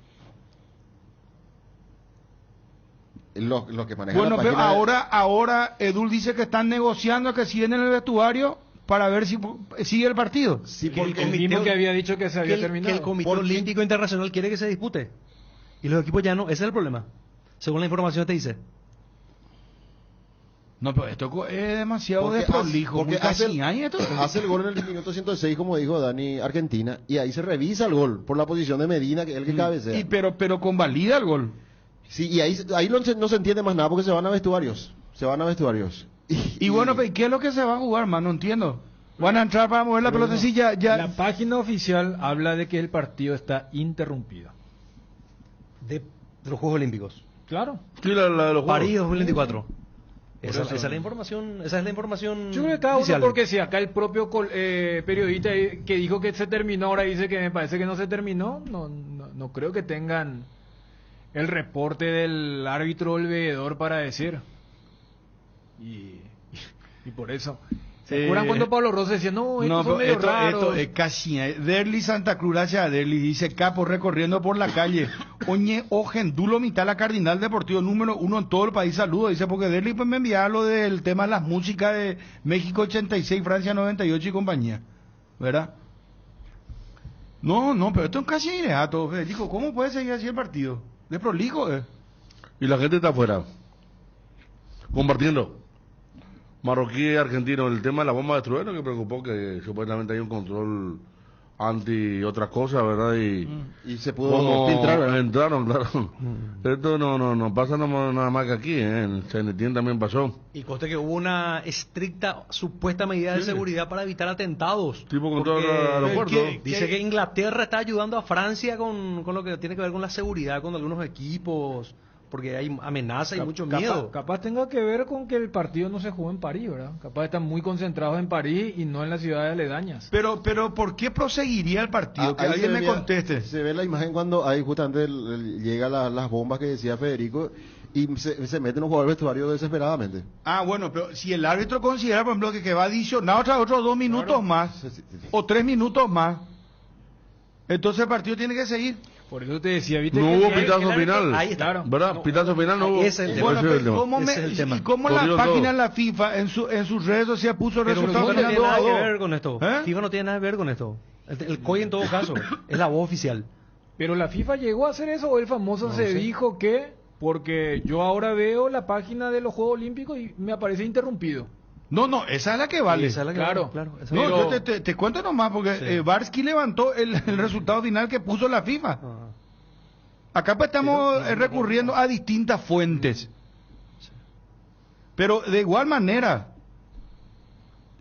Lo que maneja bueno, la pero página ahora Edul dice que están negociando que siguen en el vestuario para ver si sigue el partido. Sí, porque el mismo que había dicho que se había terminado. Que el Comité Olímpico Internacional quiere que se dispute. Y los equipos ya no, ese es el problema. Según la información que te dice. No, pero esto es demasiado Porque desprolijo. porque hace el gol en el minuto 106, como dijo Dani, Argentina, y ahí se revisa el gol por la posición de Medina, que es el que cabecea. Pero convalida el gol. Sí, y ahí no se entiende más nada porque se van a vestuarios. Y bueno, pero ¿qué es lo que se va a jugar, man? No entiendo. Van a entrar para mover la pelotecilla. Ya. La página oficial habla de que el partido está interrumpido. De los Juegos Olímpicos. Claro. Sí, la de los París Juegos. 2024. Esa eso. es la información. Esa es la información. Yo creo que cada oficial. uno, porque si acá el propio periodista que dijo que se terminó, ahora dice que me parece que no se terminó, no creo que tengan el reporte del árbitro o el veedor para decir. Y por eso. ¿Se acuerdan cuando Pablo Rosa decía, no, esto fue medio raro? Esto es casi. Derli Santa Cruz, gracias a Derli, dice Capo recorriendo por la calle. Oñe Ojendulo, mitad la Cardinal Deportivo número 1 en todo el país. Saludos, dice, porque Derli pues me enviaba lo del tema de las músicas de México 86, Francia 98 y compañía. ¿Verdad? No, pero esto es casi inmediato, Federico. ¿Cómo puede seguir así el partido? De prolijo, Y la gente está afuera. Compartiendo. Marroquí y argentino, el tema de la bomba de trueno que preocupó, que supuestamente hay un control anti otras cosas, ¿verdad? Y se pudo filtrar, ¿verdad? Entraron, claro. Esto no pasa nada más que aquí, en San Etienne también pasó. Y conste que hubo una estricta supuesta medida de seguridad para evitar atentados. Tipo con todo el aeropuerto. Dice que Inglaterra está ayudando a Francia con lo que tiene que ver con la seguridad, con algunos equipos, porque hay amenaza y mucho miedo. Capaz tenga que ver con que el partido no se jugó en París, ¿verdad? Capaz están muy concentrados en París y no en las ciudades aledañas. Pero ¿por qué proseguiría el partido? Que alguien me conteste. Se ve la imagen cuando hay justamente llega las bombas que decía Federico y se meten los jugadores del vestuario desesperadamente. Bueno, pero si el árbitro considera, por ejemplo, que va a adicionar otros 2 minutos más o 3 minutos más, entonces el partido tiene que seguir. Por eso te decía, ¿viste? No que hubo pitazo final. Ahí está. Claro. ¿Verdad? Pitazo final no hubo. Ese es el tema. Bueno, pero ¿cómo la Corrió página todo. de la FIFA en sus redes sociales puso el Pero resultado FIFA no final tiene nada 2-2? que ver con esto. FIFA no tiene nada que ver con esto. El COI en todo caso es la voz oficial. Pero la FIFA llegó a hacer eso, o el famoso se dijo que, porque yo ahora veo la página de los Juegos Olímpicos y me aparece interrumpido. No, esa es la que vale. Esa es la que Claro. vale, claro. No, yo te cuento nomás, porque Barsky levantó el resultado final que puso la FIFA. Acá pues estamos recurriendo a distintas fuentes. Pero de igual manera,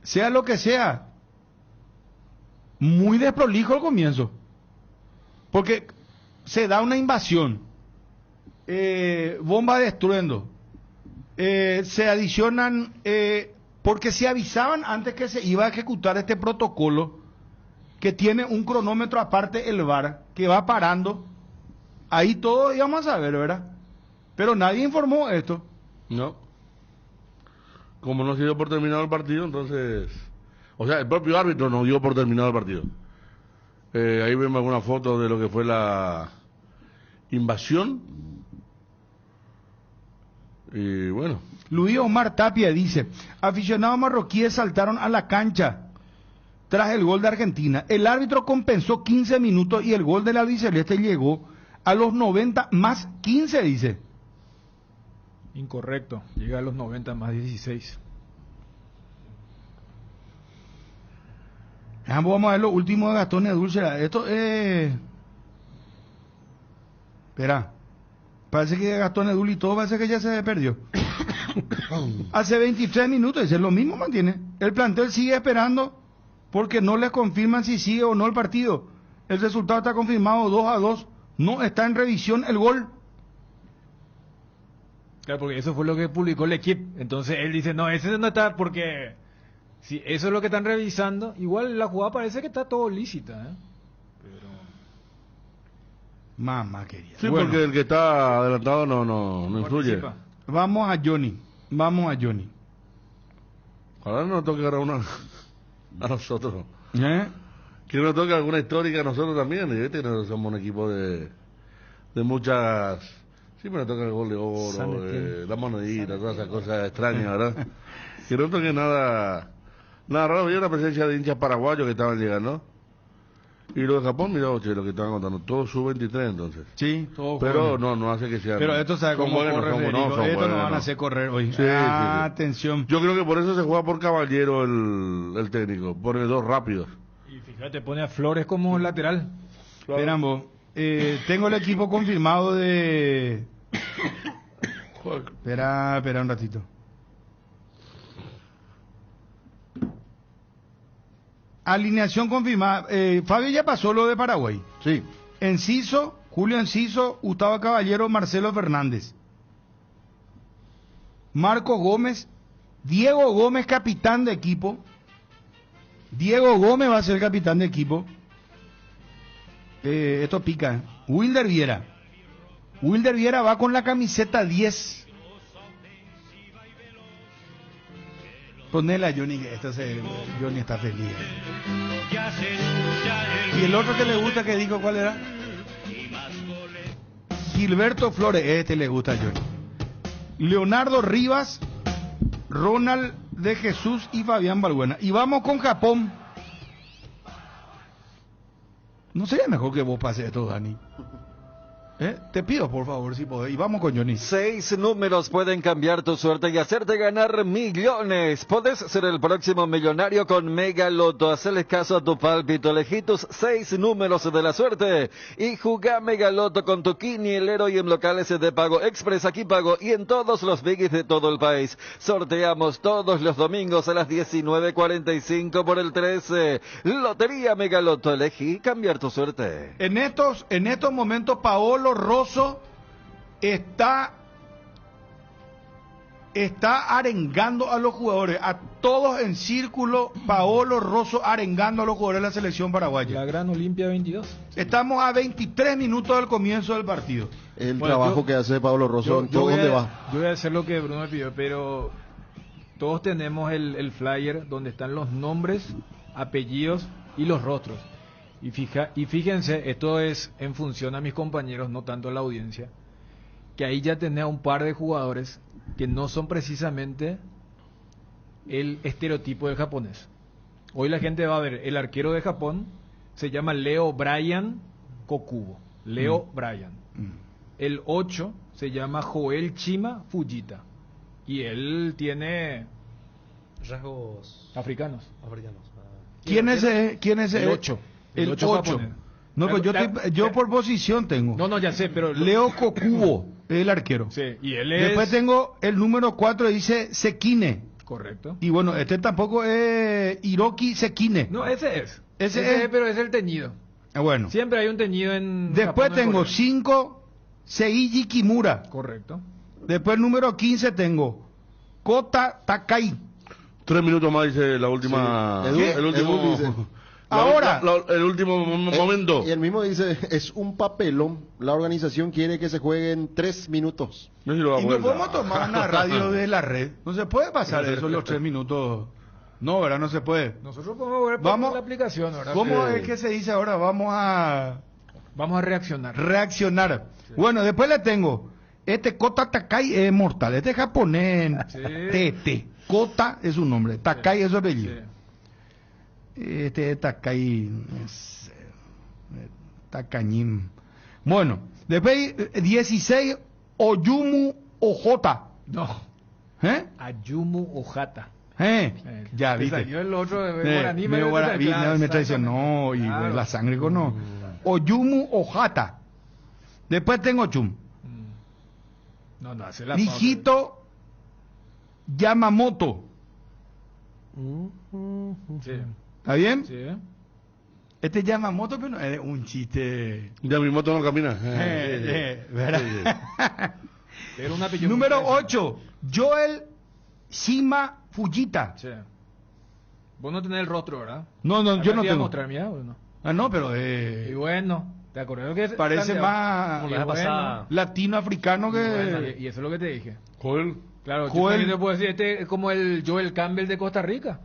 sea lo que sea, muy desprolijo al comienzo. Porque se da una invasión, bomba de estruendo, se adicionan, porque se avisaban antes que se iba a ejecutar este protocolo, que tiene un cronómetro aparte el VAR, que va parando. Ahí todos íbamos a saber, ¿verdad? Pero nadie informó esto. No. Como no se dio por terminado el partido, entonces... O sea, el propio árbitro no dio por terminado el partido. Ahí vemos alguna foto de lo que fue la invasión. Y bueno. Luis Omar Tapia dice, aficionados marroquíes saltaron a la cancha tras el gol de Argentina. El árbitro compensó 15 minutos y el gol del albiceleste llegó a los 90 más 15, dice. Incorrecto, llega a los 90 más 16. Vamos a ver lo último de Gastón Edúlcera. Esto es... Espera. Parece que Gastón Edul y todo parece que ya se perdió. Hace 23 minutos, dice, lo mismo mantiene. El plantel sigue esperando porque no les confirman si sigue o no el partido. El resultado está confirmado 2-2. No está en revisión el gol. Claro, porque eso fue lo que publicó el equipo. Entonces él dice, no, ese no está porque... Si eso es lo que están revisando, igual la jugada parece que está todo lícita, ¿eh? Pero... Mamá querida. Sí, Bueno, porque el que está adelantado no influye. vamos a Johnny. Ahora nos toca ahora una a nosotros. ¿Eh? Que nos toca alguna histórica a nosotros también. Y viste que nosotros somos un equipo de muchas... Siempre nos toca el gol de oro, la monedita, todas esas cosas extrañas, ¿verdad? Que no toque nada raro. Había una presencia de hinchas paraguayos que estaban llegando. Y lo de Japón, mira, lo que estaban contando, todo sub-23 entonces. Sí, todo pero no hace que sea. Pero esto sabe cómo corre, Federico. Esto no van a hacer correr hoy. Sí, atención. Yo creo que por eso se juega por caballero el técnico, pone dos rápidos. Y fíjate, pone a Flores como lateral. Claro. Esperan vos. Tengo el equipo confirmado de... Espera un ratito. Alineación confirmada. Fabio ya pasó lo de Paraguay. Sí. Enciso, Julio Enciso, Gustavo Caballero, Marcelo Fernández. Marcos Gómez, Diego Gómez, capitán de equipo. Diego Gómez va a ser capitán de equipo. Esto pica. Wilder Viera. Wilder Viera va con la camiseta 10. Ponela, Johnny, que Johnny está feliz. Y el otro que le gusta, que dijo, ¿cuál era? Gilberto Flores, este le gusta a Johnny. Leonardo Rivas, Ronald de Jesús y Fabián Balbuena. Y vamos con Japón. ¿No sería mejor que vos pases esto, Dani? Te pido, por favor, si podés. Y vamos con Johnny. 6 números pueden cambiar tu suerte y hacerte ganar millones. Podés ser el próximo millonario con Mega Loto. Hacele caso a tu pálpito. Elegí tus 6 números de la suerte y jugá Mega Loto con tu quinielero y en locales de pago express, aquí pago y en todos los biggies de todo el país. Sorteamos todos los domingos a las 19:45 por el 13. Lotería Mega Loto. Elegí cambiar tu suerte. En estos momentos, Paolo Rosso está arengando a los jugadores, a todos en círculo. Paolo Rosso arengando a los jugadores de la selección paraguaya. La Gran Olimpia 22. Estamos a 23 minutos del comienzo del partido. El trabajo que hace Paolo Rosso, ¿dónde va? Yo voy a hacer lo que Bruno me pidió, pero todos tenemos el flyer donde están los nombres, apellidos y los rostros. Y fíjense, esto es en función a mis compañeros, no tanto a la audiencia, que ahí ya tenés un par de jugadores que no son precisamente el estereotipo del japonés. Hoy la gente va a ver, el arquero de Japón se llama Leo Brian Kokubo. Leo Brian. El 8 se llama Joel Chima Fujita. Y él tiene rasgos africanos. ¿Quién es el 8? El 8. No, pues yo por posición tengo. No, ya sé, pero... Leo Kokubo, el arquero. Sí, y él Después tengo el número 4, dice Sekine. Correcto. Y bueno, este tampoco es Hiroki Sekine. No, ese es. Ese es, pero es el teñido. Bueno. Siempre hay un teñido en... Después Japón, tengo 5, Seiji Kimura. Correcto. Después número 15 tengo Kota Takai. 3 minutos más, dice la última... Sí. El último... Ahora, el último momento. Y el mismo dice, es un papelón. La organización quiere que se jueguen 3 minutos. y no podemos tomar una radio de la red. No se puede pasar eso los 3 minutos. No, ¿verdad? No se puede. Nosotros podemos ver por la aplicación, ¿verdad? ¿Cómo es que se dice ahora? Vamos a reaccionar. Sí. Bueno, después le tengo. Este Kota Takai es mortal. Este es japonés. Sí. Tete. Kota es su nombre. Takai es su apellido. Sí. Este Takai es Takañim. Bueno, después 16 Oyumu Ojota. No. Ayumu Ojata. Ya viste. Salió el otro de Guaraní, me traicionó y la sangre con no. Oyumu Ojata. Después tengo Chum. No, hace la Mijito Yamamoto. Sí. ¿Está bien? Sí. Este Yamamoto, pero no es un chiste. Yamamoto no camina. ¿Verdad? Pero un apellido. Número 8, Joel Shima Fujita. Sí. Vos no tenés el rostro, ¿verdad? No, yo no tengo. Mostrar, mira, no. No, pero y bueno, ¿te acuerdas que parece más latinoafricano que... Bueno, y eso es lo que te dije. Joel. Claro, Joel. Yo puedo decir, este es como el Joel Campbell de Costa Rica.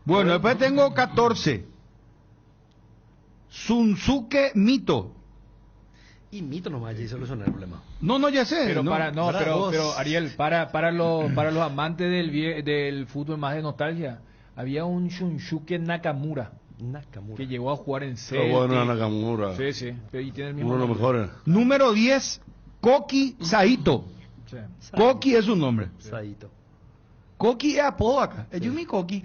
Bueno, después tengo 14. Sunsuke Mito. Y Mito nomás, ya solucionó el problema. No, ya sé. Pero pero Ariel, para los amantes del fútbol más de nostalgia, había un Shunsuke Nakamura. Que llegó a jugar en Celtic. Bueno, Nakamura. Sí. Y tiene el mismo uno de los mejores. Número 10, Koki Saito. Sí. Koki es su nombre. Saito. Koki es apodo acá. Es Yumi Koki.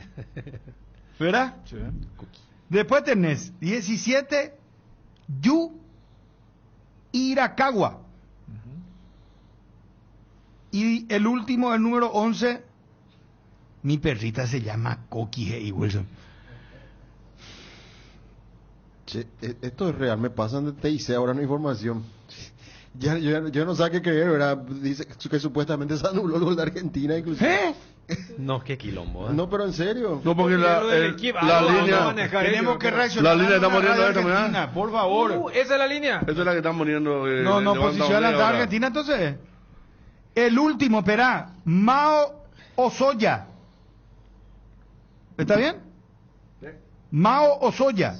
¿Verdad? Sí. Después tenés 17, Yu Irakawa. Y el último, el número 11, mi perrita se llama Koki Hey Wilson. Che, esto es real, me pasan de TIC ahora una información. Yo no sé qué creer, ¿verdad? Dice que supuestamente se anuló el gol de Argentina, inclusive. No, qué quilombo. No, pero en serio. No, porque la línea... Tenemos que reaccionar. La línea está poniendo esta, Argentina, por favor. ¿Esa es la línea? Esa es la que están poniendo. No, posición a la Argentina, entonces. El último, espera. Mao Osoya. ¿Está bien? Mao Osoya.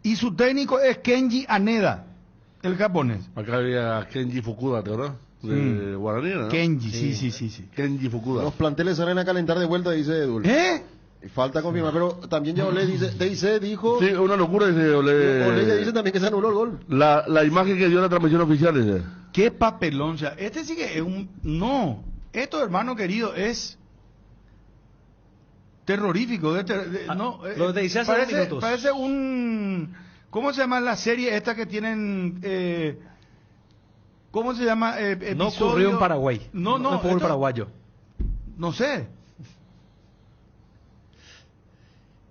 Y su técnico es Kenji Haneda, el japonés. Acá había Kenji Fukuda, ¿verdad? De Guaraní, ¿no? Kenji, sí. Kenji Fukuda. Los planteles salen a calentar de vuelta, dice Edul. Y falta confirmar, pero también ya Olé dice, TIC dijo... Sí, una locura, dice Olé. Olé ya dice también que se anuló el gol. La imagen que dio la transmisión oficial, dice. Qué papelón, o sea, este sí que es un... No, esto, hermano querido, es... terrorífico. Lo de hace minutos. Parece un... ¿Cómo se llama la serie esta que tienen... ¿Cómo se llama? No ocurrió en Paraguay. No, fue el paraguayo. No sé.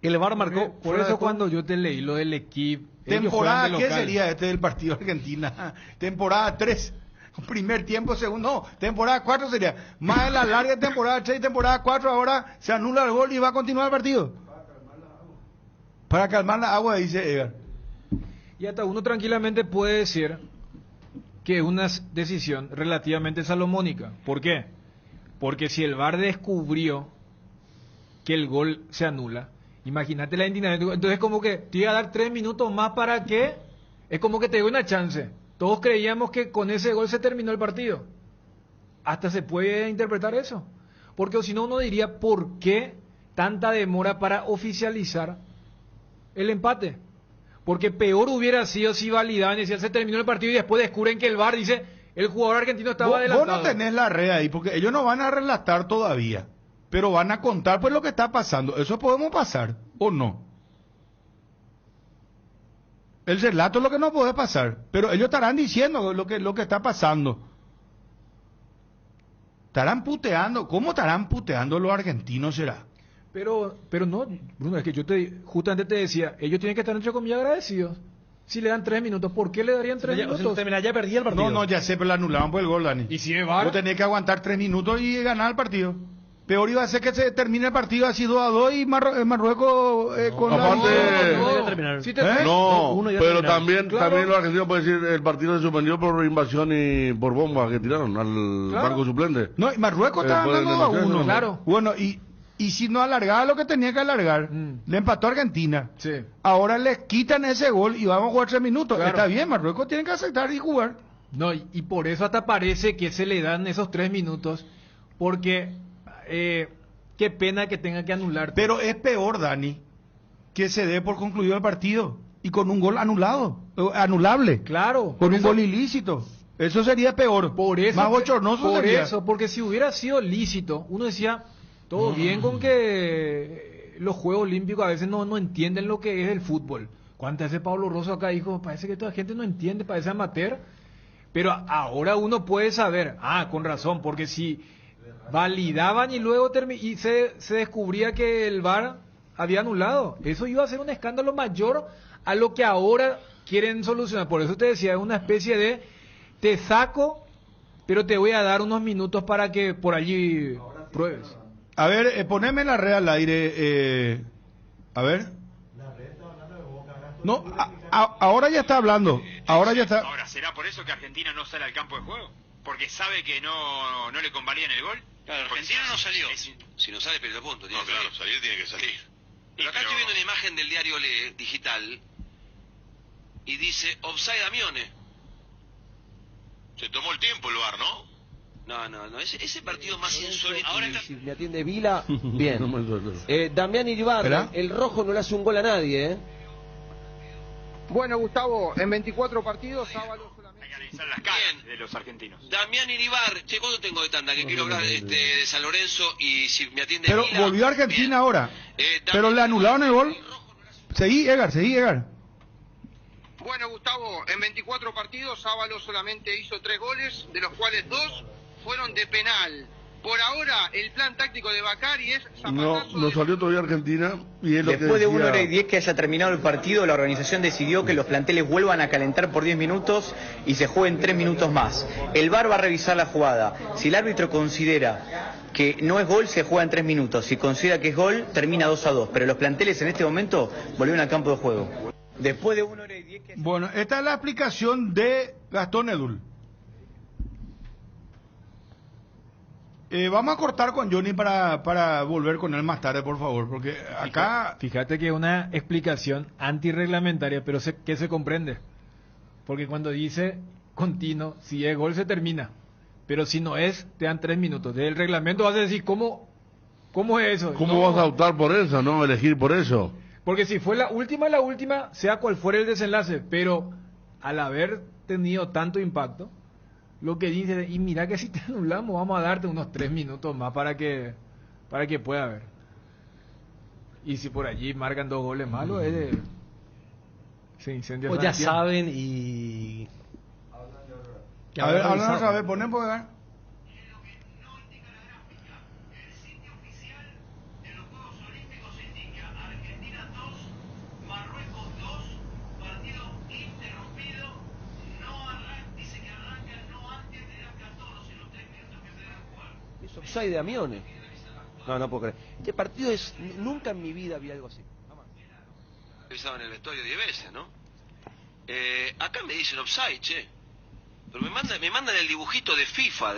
El VAR marcó. Por eso cuando yo te leí lo del equipo... ¿Temporada qué sería este del partido de Argentina? Temporada 3. Primer tiempo, segundo. No, temporada 4 sería. Más de la larga temporada 3 y temporada 4, ahora se anula el gol y va a continuar el partido. Para calmar la agua, dice Edgar. Y hasta uno tranquilamente puede decir que es una decisión relativamente salomónica. ¿Por qué? Porque si el VAR descubrió que el gol se anula, imagínate la indignamiento. Entonces como que te iba a dar 3 minutos más para que... Es como que te dio una chance. Todos creíamos que con ese gol se terminó el partido. Hasta se puede interpretar eso. Porque si no uno diría, ¿por qué tanta demora para oficializar el empate? Porque peor hubiera sido si validaban y decían se terminó el partido y después descubren que el VAR dice el jugador argentino estaba adelantado. Vos no tenés la red ahí, porque ellos no van a relatar todavía, pero van a contar pues lo que está pasando. Eso podemos pasar, ¿o no? El relato es lo que no puede pasar, pero ellos estarán diciendo lo que está pasando. Estarán puteando. ¿Cómo estarán puteando los argentinos será? Pero no, Bruno, es que yo justamente te decía, ellos tienen que estar entre comillas agradecidos. Si le dan 3 minutos, ¿por qué le darían 3 minutos? Ya perdí el partido. No, ya sé, pero le anulaban por el gol, Dani. Y si es VAR, vos tenés que aguantar 3 minutos y ganar el partido. Peor iba a ser que se termine el partido así 2-2 y Marruecos con aparte, pero también los argentinos pueden decir el partido se suspendió por invasión y por bombas que tiraron al banco suplente. No, y Marruecos estaba ganando 2-1. Claro. Bueno, y si no alargaba lo que tenía que alargar, le empató a Argentina. Sí. Ahora les quitan ese gol y vamos a jugar 3 minutos. Claro. Está bien, Marruecos tiene que aceptar y jugar. No, y por eso hasta parece que se le dan esos 3 minutos, porque qué pena que tenga que anular. Pero es peor, Dani, que se dé por concluido el partido y con un gol anulable. Claro. Con un gol ilícito. Eso sería peor. Por eso, más bochornoso sería. Porque si hubiera sido lícito, uno decía, todo bien con que los Juegos Olímpicos a veces no entienden lo que es el fútbol. ¿Cuántas veces Pablo Rosso acá dijo, parece que toda la gente no entiende, parece amateur? Pero ahora uno puede saber, con razón, porque si validaban y luego se descubría que el VAR había anulado, eso iba a ser un escándalo mayor a lo que ahora quieren solucionar. Por eso te decía, es una especie de te saco, pero te voy a dar unos minutos para que por allí pruebes. A ver, poneme la red al aire, a ver. No, ahora ya está hablando. Ahora ya está. Ahora, ¿será por eso que Argentina no sale al campo de juego? ¿Porque sabe que no le convalían el gol? Claro, Argentina no salió. Si no sale, pierde punto. No, claro, salir tiene que salir. Pero acá estoy viendo una imagen del diario Le digital y dice offside Amione. Se tomó el tiempo el VAR, ¿no? No, ese partido más insólito. Ahora si me atiende Vila, bien. Damián Iribarren, el rojo no le hace un gol a nadie, Bueno, Gustavo, en 24 partidos, Ábalos solamente... Hay que analizar las caras de los argentinos. Damián Iribarren, ¿cuánto tengo de tanda? Que quiero hablar de San Lorenzo y si me atiende Pero Vila, volvió a Argentina bien. Ahora. Pero le anularon el gol. Seguí, Edgar. Bueno, Gustavo, en 24 partidos, Ábalos solamente hizo 3 goles, de los cuales 2 fueron de penal. Por ahora, el plan táctico de Bacari es... No salió todavía Argentina y es lo Después que de decía... 1 hora y 10 que haya terminado el partido, la organización decidió que los planteles vuelvan a calentar por 10 minutos y se jueguen 3 minutos más. El VAR va a revisar la jugada. Si el árbitro considera que no es gol, se juega en 3 minutos. Si considera que es gol, termina 2-2. Pero los planteles en este momento volvieron al campo de juego. Después de 1 hora y 10 que... Bueno, esta es la explicación de Gastón Edul. Vamos a cortar con Johnny para volver con él más tarde, por favor, porque acá... Fíjate que es una explicación antirreglamentaria, pero que se comprende. Porque cuando dice continuo, si es gol se termina, pero si no es, te dan 3 minutos. Del reglamento vas a decir, ¿cómo es eso? ¿Cómo vas a optar por eso, no? Elegir por eso. Porque si fue la última, sea cual fuera el desenlace, pero al haber tenido tanto impacto, lo que dice, y mira que si te anulamos, vamos a darte unos 3 minutos más para que pueda haber. Y si por allí marcan 2 goles malos, se incendia. Pues ya saben y... A ver, hablan otra vez, ponen por acá. Offside de Amione. No puedo creer. Este partido es... Nunca en mi vida vi algo así. Revisado en el vestuario 10 veces, ¿no? Acá me dicen offside, che. Pero me mandan el dibujito de FIFA,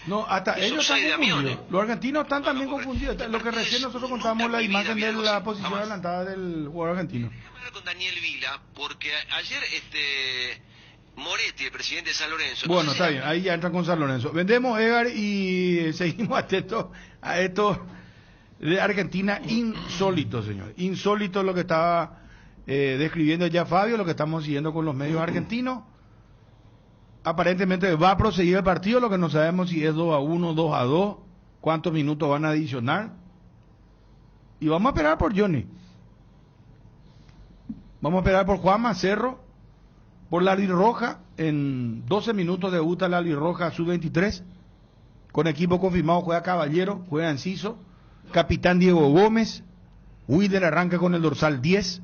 No, hasta ellos están confundidos. Los argentinos están también confundidos. Lo que recién nosotros contamos la imagen de la posición adelantada del jugador argentino. Voy a hablar con Daniel Vila, porque ayer Moretti, el presidente de San Lorenzo... Bueno, está bien, ahí ya entran con San Lorenzo. Vendemos, Edgar, y seguimos a esto de Argentina insólito, señor. Insólito lo que estaba describiendo ya Fabio, lo que estamos siguiendo con los medios argentinos. Aparentemente va a proseguir el partido, lo que no sabemos si es 2-1, 2-2, cuántos minutos van a adicionar. Y vamos a esperar por Johnny. Vamos a esperar por Juanma Cerro, por la Roja. En 12 minutos debuta la Roja sub-23. Con equipo confirmado juega Caballero, juega Enciso, capitán Diego Gómez, Wider arranca con el dorsal 10.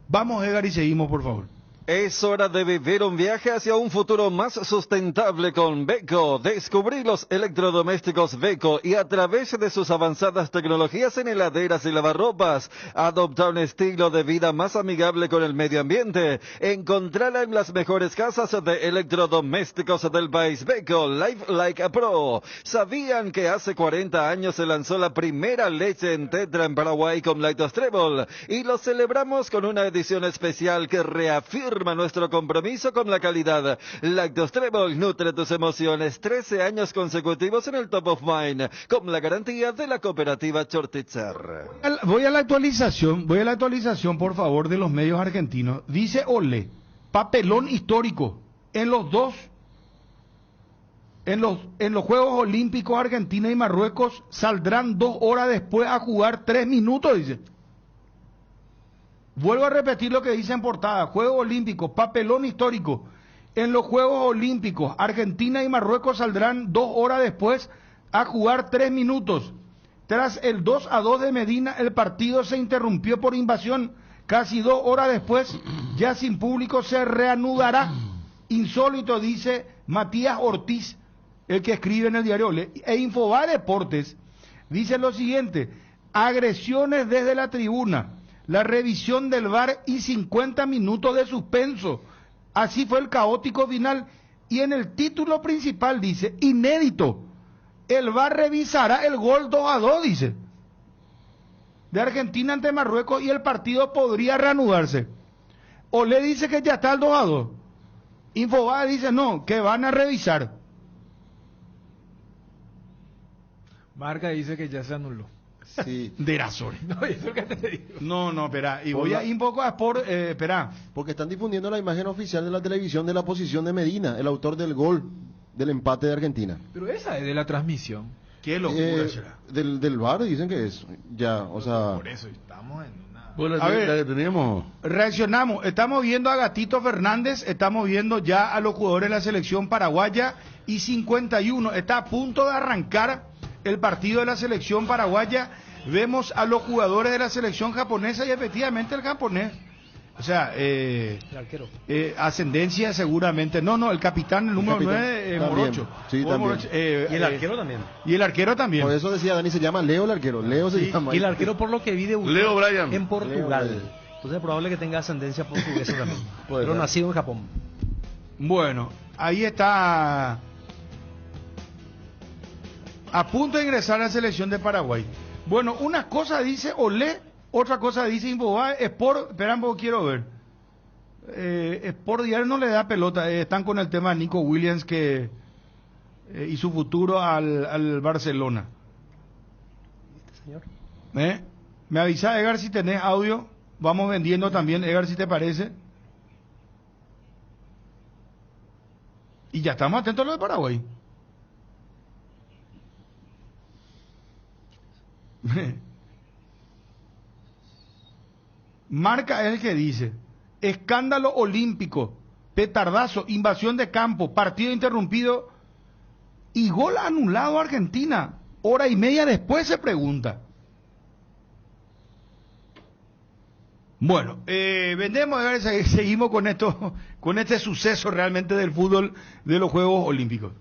Vamos, Edgar, y seguimos, por favor. Es hora de vivir un viaje hacia un futuro más sustentable con Beko. Descubrí los electrodomésticos Beko y a través de sus avanzadas tecnologías en heladeras y lavarropas, adopta un estilo de vida más amigable con el medio ambiente. Encontrala en las mejores casas de electrodomésticos del país. Beko, Life Like a Pro. ¿Sabían que hace 40 años se lanzó la primera leche en tetra en Paraguay con Lactos Trébol? Y lo celebramos con una edición especial que reafirma nuestro compromiso con la calidad. Lactos Trébol nutre tus emociones. 13 años consecutivos en el Top of Mind, con la garantía de la cooperativa Chortitzer. Voy a la actualización, por favor, de los medios argentinos. Dice Ole, papelón histórico en los Juegos Olímpicos. Argentina y Marruecos saldrán 2 horas después a jugar 3 minutos, dice. Vuelvo a repetir lo que dice en portada. Juegos Olímpicos, papelón histórico. En los Juegos Olímpicos, Argentina y Marruecos saldrán 2 horas después a jugar 3 minutos. Tras el 2-2 de Medina, el partido se interrumpió por invasión. Casi 2 horas después, ya sin público, se reanudará. Insólito, dice Matías Ortiz, el que escribe en el diario Le. E Infobae Deportes dice lo siguiente: agresiones desde la tribuna, la revisión del VAR y 50 minutos de suspenso. Así fue el caótico final. Y en el título principal dice, inédito, el VAR revisará el gol 2-2, dice, de Argentina ante Marruecos, y el partido podría reanudarse. Ole dice que ya está el 2-2. Infobae dice no, que van a revisar. Marca dice que ya se anuló. Sí. De Razores. No, eso que te digo. No, espera. Y voy a ir un poco a Sport, espera. Porque están difundiendo la imagen oficial de la televisión de la posición de Medina, el autor del gol del empate de Argentina. Pero esa es de la transmisión. Qué locura será. Del VAR dicen que es. Ya, o sea. Por eso estamos en una... Bueno, A ver, la que teníamos. Reaccionamos. Estamos viendo a Gatito Fernández, estamos viendo ya a los jugadores de la selección paraguaya y 51. Está a punto de arrancar el partido de la selección paraguaya. Vemos a los jugadores de la selección japonesa y efectivamente el japonés. O sea, El arquero. ascendencia seguramente. No, el capitán, el número 9, Morocho. Sí, también. Morocho, Y el arquero también. Y el arquero también. Por eso decía Dani, se llama Leo el arquero. Leo se llama. Y el arquero, por lo que vi, debutó Leo Bryan. en Portugal. Leo Bryan. Entonces es probable que tenga ascendencia portuguesa también. Puede Pero ser. nacido en Japón. Bueno, ahí está a punto de ingresar a la selección de Paraguay. Bueno, una cosa dice Olé, otra cosa dice Infobae. Sport, espera un poco, quiero ver. Sport Diario no le da pelota. Están con el tema de Nico Williams que y su futuro al Barcelona. Señor. Me avisa, Edgar, si tenés audio. Vamos vendiendo también, Edgar, si te parece. Y ya estamos atentos a lo de Paraguay. Marca es el que dice: escándalo olímpico, petardazo, invasión de campo, partido interrumpido y gol anulado a Argentina. Hora y media después se pregunta. Bueno, vendemos, seguimos con esto, con este suceso realmente del fútbol de los Juegos Olímpicos.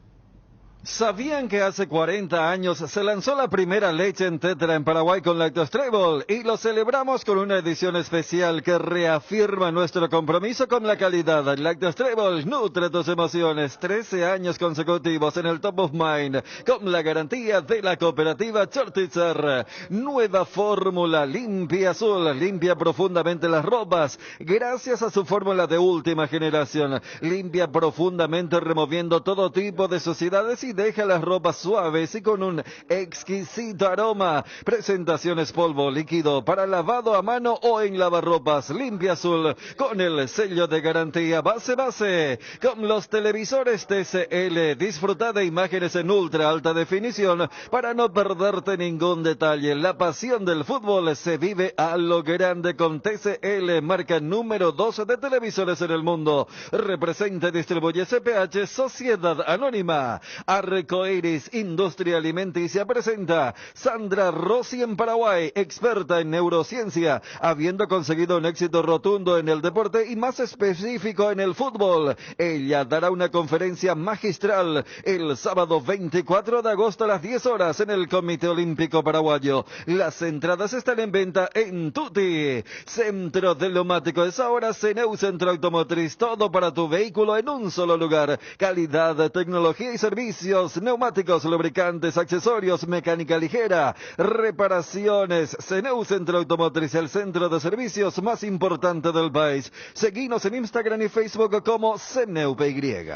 ¿Sabían que hace 40 años se lanzó la primera leche en tetra en Paraguay con Lactostrebol? Y lo celebramos con una edición especial que reafirma nuestro compromiso con la calidad. Lactostrebol nutre tus emociones. 13 años consecutivos en el Top of Mind con la garantía de la cooperativa Chortitzer. Nueva fórmula limpia azul, limpia profundamente las ropas gracias a su fórmula de última generación. Limpia profundamente removiendo todo tipo de suciedades y deja las ropas suaves y con un exquisito aroma. Presentaciones polvo líquido para lavado a mano o en lavarropas. Limpia azul con el sello de garantía base. Con los televisores TCL disfruta de imágenes en ultra alta definición para no perderte ningún detalle. La pasión del fútbol se vive a lo grande con TCL, marca número 12 de televisores en el mundo. Representa y distribuye CPH Sociedad Anónima. Arcoiris Industria Alimenticia presenta Sandra Rossi en Paraguay, experta en neurociencia, habiendo conseguido un éxito rotundo en el deporte y más específico en el fútbol. Ella dará una conferencia magistral el sábado 24 de agosto a las 10 horas en el Comité Olímpico Paraguayo. Las entradas están en venta en Tuti. Centro de Neumático es ahora CNEU Centro Automotriz, todo para tu vehículo en un solo lugar. Calidad, tecnología y servicios, neumáticos, lubricantes, accesorios, mecánica ligera, reparaciones. CNEU Centro Automotriz, el centro de servicios más importante del país. Seguinos en Instagram y Facebook como CNEUPY.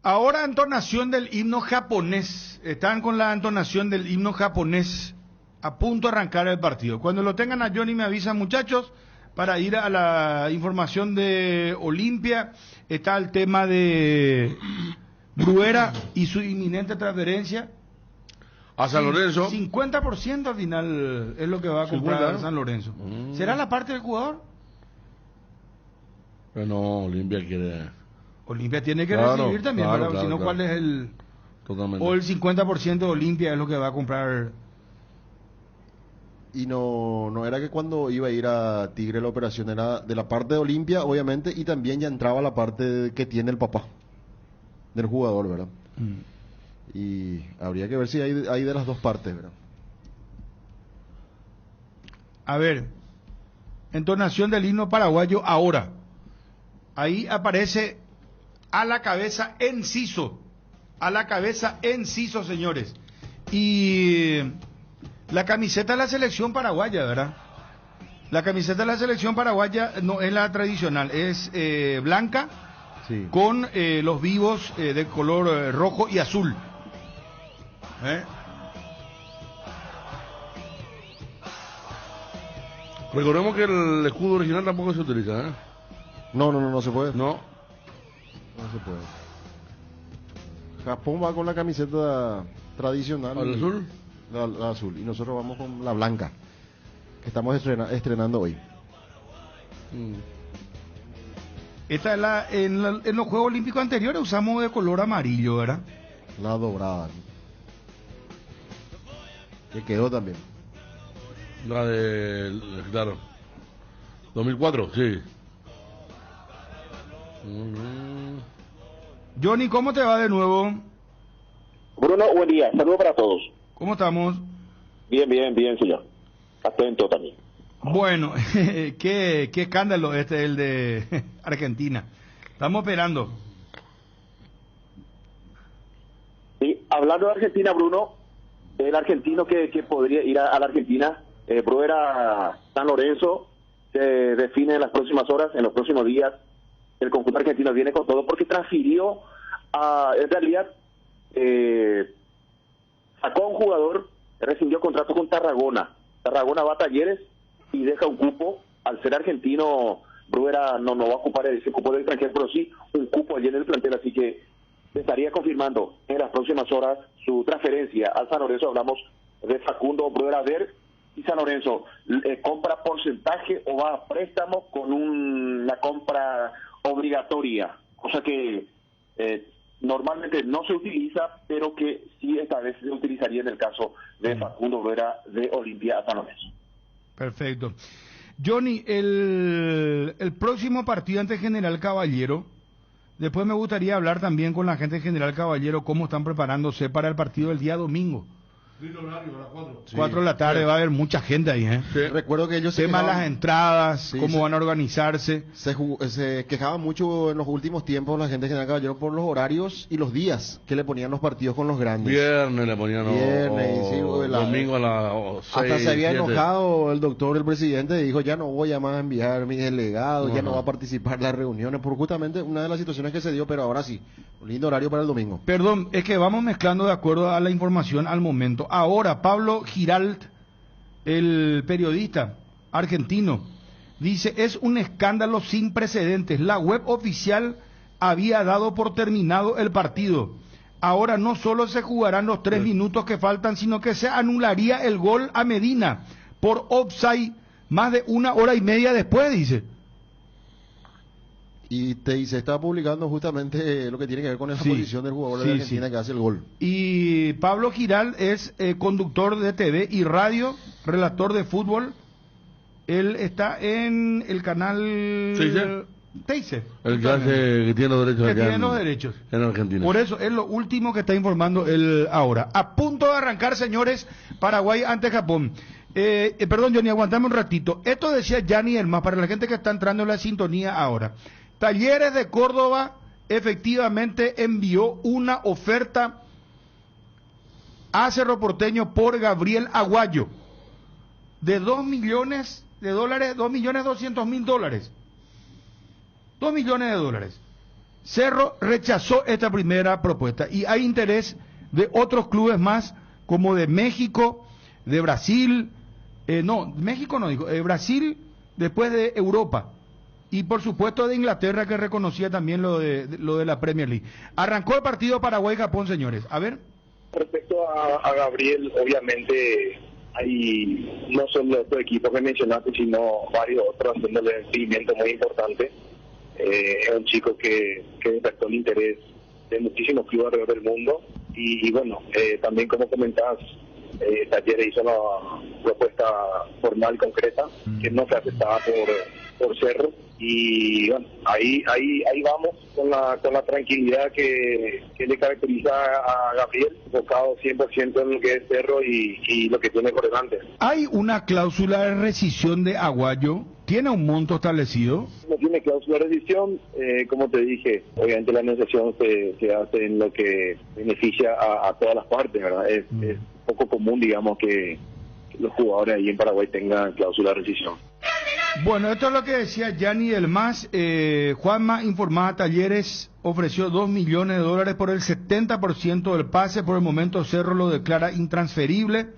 Ahora entonación del himno japonés. Están con la entonación del himno japonés a punto de arrancar el partido. Cuando lo tengan a Johnny me avisan, muchachos, para ir a la información de Olimpia. Está el tema de Bruera y su inminente transferencia a San Lorenzo. 50% al final es lo que va a comprar 50. San Lorenzo. ¿Será la parte del jugador? Pero no, Olimpia quiere. Olimpia tiene que Claro, recibir también, claro, ¿verdad? claro, Si no, claro. ¿cuál es el...? Totalmente. O el 50% de Olimpia es lo que va a comprar. Y no era que cuando iba a ir a Tigre la operación era de la parte de Olimpia, obviamente, y también ya entraba la parte que tiene el papá del jugador, ¿verdad? Y habría que ver si hay de las dos partes, ¿verdad? A ver, entonación del himno paraguayo ahora. Ahí aparece a la cabeza Enciso. A la cabeza Enciso, señores. Y la camiseta de la selección paraguaya, ¿verdad? La camiseta de la selección paraguaya no es la tradicional, es blanca, sí, con los vivos de color rojo y azul. Recordemos que el escudo original tampoco se utiliza, ¿eh? No se puede. No. No se puede. Japón va con la camiseta tradicional. ¿El azul? La azul. Y nosotros vamos con la blanca, que estamos estrenando hoy. Esta es en los Juegos Olímpicos anteriores usamos de color amarillo, ¿verdad? La dorada. Que quedó también. La de... Claro. 2004, sí. Johnny, ¿cómo te va de nuevo? Bruno, buen día. Saludos para todos. ¿Cómo estamos? Bien, señor. Atento también. Bueno, qué escándalo el de Argentina. Estamos esperando. Sí, hablando de Argentina, Bruno, el argentino que podría ir a la Argentina, Bruera San Lorenzo, se define en las próximas horas, en los próximos días. El conjunto argentino viene con todo porque transfirió en realidad, sacó a un jugador, rescindió contrato con Tarragona. Tarragona va a Talleres y deja un cupo. Al ser argentino, Bruera no va a ocupar ese cupo del extranjero, pero sí un cupo allí en el plantel, así que se estaría confirmando en las próximas horas su transferencia al San Lorenzo. Hablamos de Facundo Bruera Ver, y San Lorenzo compra porcentaje o va a préstamo con una compra obligatoria, cosa que normalmente no se utiliza, pero que sí esta vez se utilizaría en el caso de Facundo Bruera de Olimpia a San Lorenzo. Perfecto. Johnny, el próximo partido ante General Caballero, después me gustaría hablar también con la gente de General Caballero cómo están preparándose para el partido del día domingo. 4 de la tarde, va a haber mucha gente ahí, ¿eh? Sí. Recuerdo que ellos temas las entradas, cómo van a organizarse. Se quejaban mucho en los últimos tiempos la gente de General Caballero por los horarios y los días que le ponían los partidos con los grandes. Viernes le ponían domingo a las 6, hasta se había 7. enojado el doctor, el presidente, dijo ya no voy a más enviar mis delegados, ya no va a participar en las reuniones, por justamente una de las situaciones que se dio, pero ahora sí, un lindo horario para el domingo. Perdón, es que vamos mezclando de acuerdo a la información al momento. Ahora, Pablo Giralt, el periodista argentino, dice, es un escándalo sin precedentes. La web oficial había dado por terminado el partido. Ahora no solo se jugarán los 3 minutos que faltan, sino que se anularía el gol a Medina por offside más de 1 hora y media después, dice. Y se está publicando justamente lo que tiene que ver con esa posición del jugador de Argentina que hace el gol. Y Pablo Giral es conductor de TV y radio, relator de fútbol. Él está en el canal Teise. El que tiene los derechos. Que tiene los derechos. En Argentina. Por eso es lo último que está informando él ahora. A punto de arrancar, señores, Paraguay ante Japón. Perdón, Johnny, aguantame un ratito. Esto decía Gianni Elmas, para la gente que está entrando en la sintonía ahora. Talleres de Córdoba efectivamente envió una oferta a Cerro Porteño por Gabriel Aguayo de $2 millones, $2.200.000. $2 millones. Cerro rechazó esta primera propuesta y hay interés de otros clubes más, como de México, de Brasil, Brasil, después de Europa. Y por supuesto de Inglaterra, que reconocía también lo de la Premier League. Arrancó el partido Paraguay-Japón, señores. A ver. Respecto a Gabriel, obviamente hay no solo estos equipos que mencionaste, sino varios otros haciéndole un seguimiento muy importante. Es un chico que despertó el interés de muchísimos clubes alrededor del mundo. Y bueno, también como comentabas, Talleres hizo una propuesta formal concreta que no fue aceptada por Cerro, y bueno, ahí vamos con la tranquilidad que le caracteriza a Gabriel, enfocado 100% en lo que es Cerro y lo que tiene por delante. ¿Hay una cláusula de rescisión de Aguayo? ¿Tiene un monto establecido? No tiene cláusula de rescisión, como te dije, obviamente la negociación se hace en lo que beneficia a todas las partes, ¿verdad? Es poco común, digamos, que los jugadores ahí en Paraguay tengan cláusula de rescisión. Bueno, esto es lo que decía Gianni Elmas. Juanma informaba, Talleres ofreció $2 millones por el 70% del pase. Por el momento Cerro lo declara intransferible.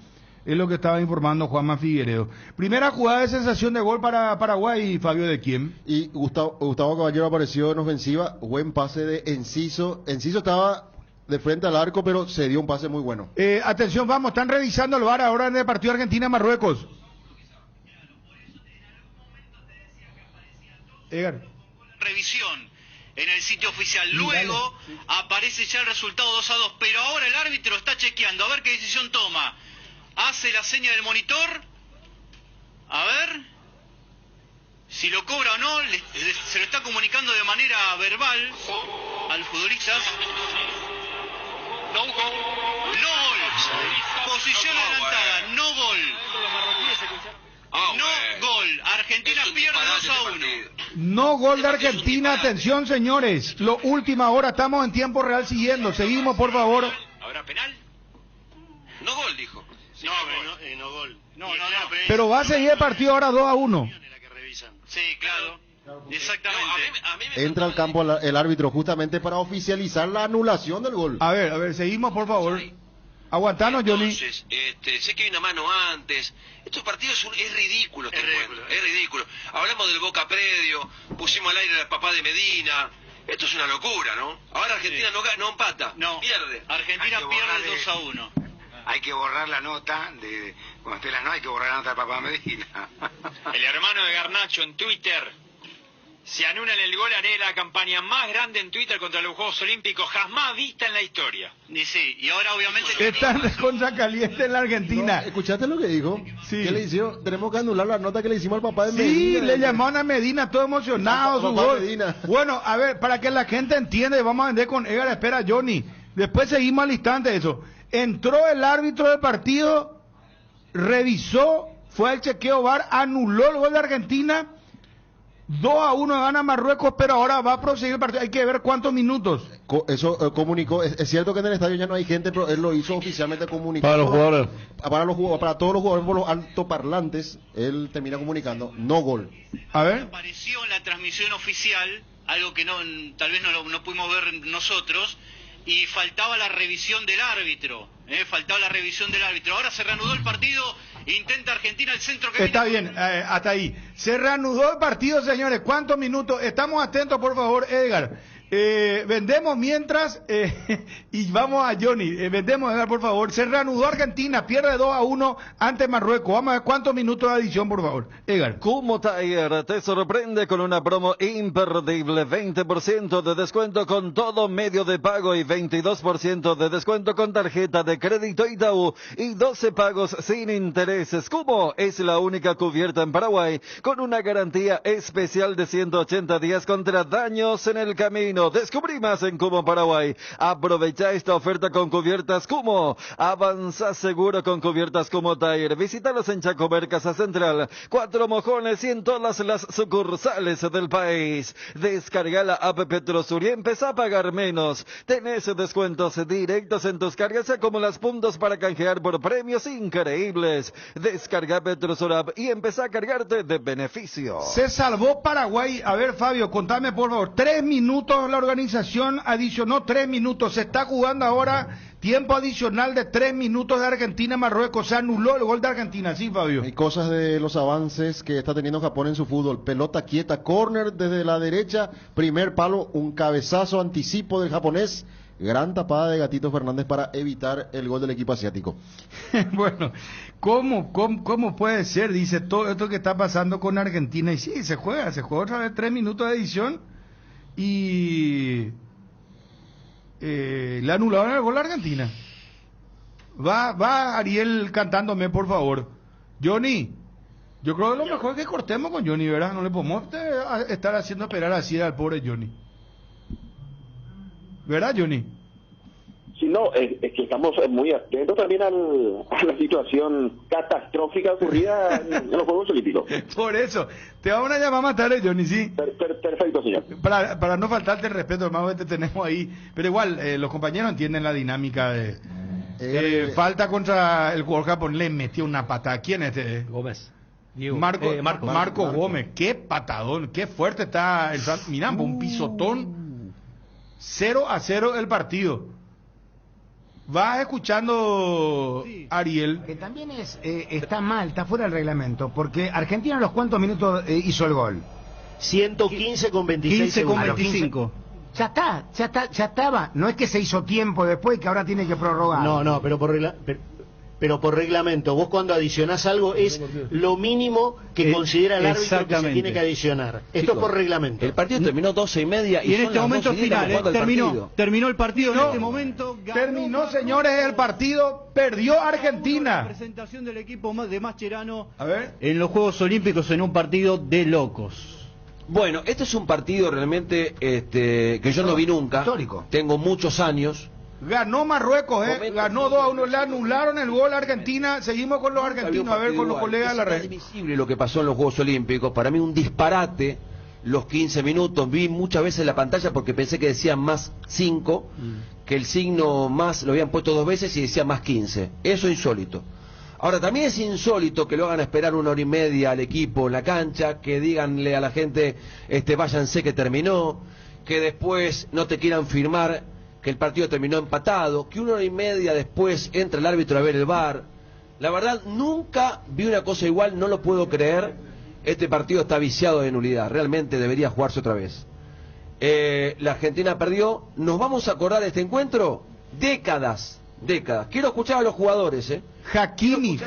Es lo que estaba informando Juanma Figueredo. Primera jugada de sensación de gol para Paraguay, Fabio, ¿de quién? Y Gustavo Caballero apareció en ofensiva. Buen pase de Enciso. Enciso estaba de frente al arco, pero se dio un pase muy bueno. Atención, vamos, están revisando el VAR ahora en el partido Argentina-Marruecos. Edgar. Revisión en el sitio oficial. Luego aparece ya el resultado 2-2, pero ahora el árbitro está chequeando a ver qué decisión toma. Hace la seña del monitor. A ver si lo cobra o no. Se lo está comunicando de manera verbal al futbolista. No gol. No gol. Posición adelantada. No gol. No gol. Argentina pierde 2-1. No gol de Argentina. Atención, señores. Lo última hora. Estamos en tiempo real siguiendo. Seguimos, por favor. ¿Habrá penal? No gol, dijo. No gol. No. Pero va a seguir el partido ahora 2-1. Sí, claro. Exactamente. Entra al campo el árbitro justamente para oficializar la anulación del gol. A ver, seguimos, por favor. Aguantanos, Johnny. Entonces, sé que hay una mano antes. Estos partidos es ridículo, es ridículo. Hablamos del Boca Predio, pusimos al aire al papá de Medina. Esto es una locura, ¿no? Ahora Argentina no empata, pierde. Argentina pierde 2-1. Hay que borrar la nota de cuando esté la nota, hay que borrar la nota del papá Medina. El hermano de Garnacho en Twitter: si anulan el gol, haré la campaña más grande en Twitter contra los Juegos Olímpicos jamás vista en la historia. Y sí, y ahora obviamente... Están contra caliente en la Argentina. No, ¿escuchaste lo que dijo? Sí. ¿Qué le hicieron? Tenemos que anular la nota que le hicimos al papá de Medina. Sí, le llamaron a Medina, todo emocionado, su gol. Medina. Bueno, a ver, para que la gente entienda, y vamos a vender con Edgar, espera, Johnny. Después seguimos al instante de eso. Entró el árbitro del partido, revisó, fue al chequeo VAR, anuló el gol de Argentina. 2-1 gana Marruecos, pero ahora va a proseguir el partido. Hay que ver cuántos minutos. Eso comunicó. Es cierto que en el estadio ya no hay gente, pero él lo hizo oficialmente comunicando. Para los jugadores. Para todos los jugadores, por los altoparlantes, él termina comunicando no gol. A ver. Apareció en la transmisión oficial, algo que tal vez no pudimos ver nosotros, y faltaba la revisión del árbitro. Ahora se reanudó el partido. Intenta Argentina el centro que está bien, hasta ahí. Se reanudó el partido, señores. ¿Cuántos minutos? Estamos atentos, por favor, Edgar. Vendemos mientras y vamos a Johnny. Vendemos, Edgar, por favor. Se reanudó Argentina, pierde 2-1 ante Marruecos. Vamos a ver cuántos minutos de adición, por favor. Edgar. Kumo Tire te sorprende con una promo imperdible. 20% de descuento con todo medio de pago y 22% de descuento con tarjeta de crédito Itaú y 12 pagos sin intereses. Kumo es la única cubierta en Paraguay con una garantía especial de 180 días contra daños en el camino. Descubrí más en Kumo Paraguay. Aprovecha esta oferta con cubiertas Kumo. Avanza seguro con cubiertas Kumo Tire. Visítalos en Chacomer, Casa Central, Cuatro Mojones y en todas las sucursales del país. Descarga la app Petrosur y empezá a pagar menos. Tenés descuentos directos en tus cargas y acumulas puntos para canjear por premios increíbles. Descarga Petrosur app y empezá a cargarte de beneficios. Se salvó Paraguay. A ver, Fabio, contame por favor. 3 minutos. La organización adicionó 3 minutos. Se está jugando ahora tiempo adicional de 3 minutos de Argentina-Marruecos. Se anuló el gol de Argentina, sí, Fabio. Hay cosas de los avances que está teniendo Japón en su fútbol. Pelota quieta, córner desde la derecha, primer palo, un cabezazo, anticipo del japonés. Gran tapada de Gatito Fernández para evitar el gol del equipo asiático. Bueno, ¿cómo puede ser? Dice todo esto que está pasando con Argentina. Y sí, se juega otra vez 3 minutos de edición. Y le anularon el gol a Argentina. Va Ariel cantándome, por favor. Johnny, yo creo que lo mejor es que cortemos con Johnny, ¿verdad? No le podemos estar haciendo esperar así al pobre Johnny. ¿Verdad, Johnny? Sí, no, es que estamos muy atentos también a la situación catastrófica ocurrida en los Juegos Olímpicos. Por eso, te vamos a llamar más tarde, Johnny, ¿sí? Perfecto, señor. Para no faltarte el respeto, hermano, que te tenemos ahí. Pero igual, los compañeros entienden la dinámica de... falta contra el jugador japonés, le metió una patada. ¿Quién es este? Gómez. Marco Gómez. Qué patadón, qué fuerte está el mirá, un pisotón. 0-0 el partido. Vas escuchando, sí, Ariel. Que también está mal, está fuera del reglamento, porque Argentina a los cuántos minutos hizo el gol. 115 con 26 15 con 25. Ya estaba. No es que se hizo tiempo después que ahora tiene que prorrogar. No, pero por reglamento, vos cuando adicionás algo es lo mínimo que considera el árbitro que se tiene que adicionar. Esto es por reglamento. El partido terminó 12:30 y en este momento final, terminó el partido en este momento. Terminó, señores, el partido, perdió Argentina. Presentación del equipo de Mascherano en los Juegos Olímpicos en un partido de locos. Bueno, este es un partido realmente que yo no vi nunca. Histórico. Tengo muchos años. Ganó Marruecos, ganó 2-1, le anularon el gol a Argentina. Seguimos con los argentinos, a ver con los colegas de la red. Es inadmisible lo que pasó en los Juegos Olímpicos. Para mí un disparate los 15 minutos. Vi muchas veces la pantalla porque pensé que decían más 5, que el signo más lo habían puesto 2 veces y decía más 15. Eso es insólito. Ahora, también es insólito que lo hagan esperar 1 hora y media al equipo en la cancha, que díganle a la gente, váyanse que terminó, que después no te quieran firmar que el partido terminó empatado, que 1 hora y media después entra el árbitro a ver el VAR. La verdad, nunca vi una cosa igual, no lo puedo creer. Este partido está viciado de nulidad, realmente debería jugarse otra vez. La Argentina perdió, ¿nos vamos a acordar de este encuentro? Décadas. Quiero escuchar a los jugadores, Hakimi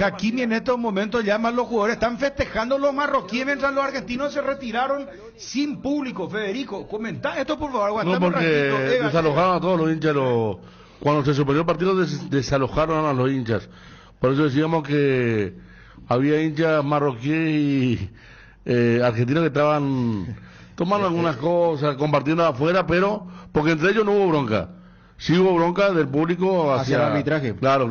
en estos momentos llama a los jugadores, están festejando los marroquíes mientras los argentinos se retiraron sin público. Federico, comenta esto por favor. No, porque desalojaron a todos los hinchas, cuando se suspendió el partido desalojaron a los hinchas. Por eso decíamos que había hinchas marroquíes y argentinos que estaban tomando algunas cosas, compartiendo afuera, pero porque entre ellos no hubo bronca. Sí hubo bronca del público hacia el arbitraje. Claro.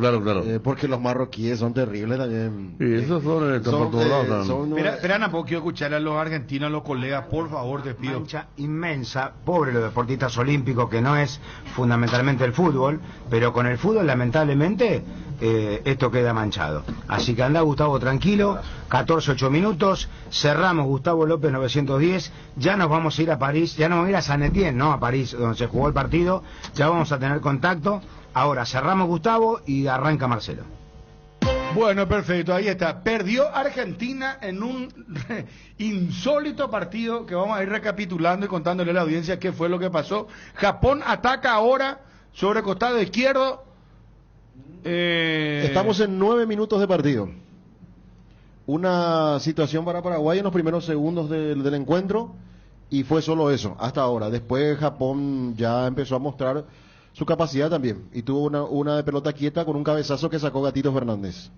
Porque los marroquíes son terribles también. Y esos son por todos lados. Espera, no quiero escuchar a los argentinos, a los colegas, por favor, te pido. Mancha inmensa, pobre los deportistas olímpicos, que no es fundamentalmente el fútbol, pero con el fútbol, lamentablemente, esto queda manchado. Así que anda, Gustavo, tranquilo, 14-8 minutos, cerramos Gustavo López 910, ya nos vamos a ir a París, ya no vamos a ir a San Etienne, no a París, donde se jugó el partido, ya vamos a tener contacto. Ahora cerramos Gustavo y arranca Marcelo. Bueno, perfecto, ahí está. Perdió Argentina en un insólito partido que vamos a ir recapitulando y contándole a la audiencia qué fue lo que pasó. Japón ataca ahora sobre costado izquierdo. Estamos en 9 minutos de partido. Una situación para Paraguay en los primeros segundos del encuentro y fue solo eso, hasta ahora. Después Japón ya empezó a mostrar su capacidad también y tuvo una de pelota quieta con un cabezazo que sacó Gatito Fernández.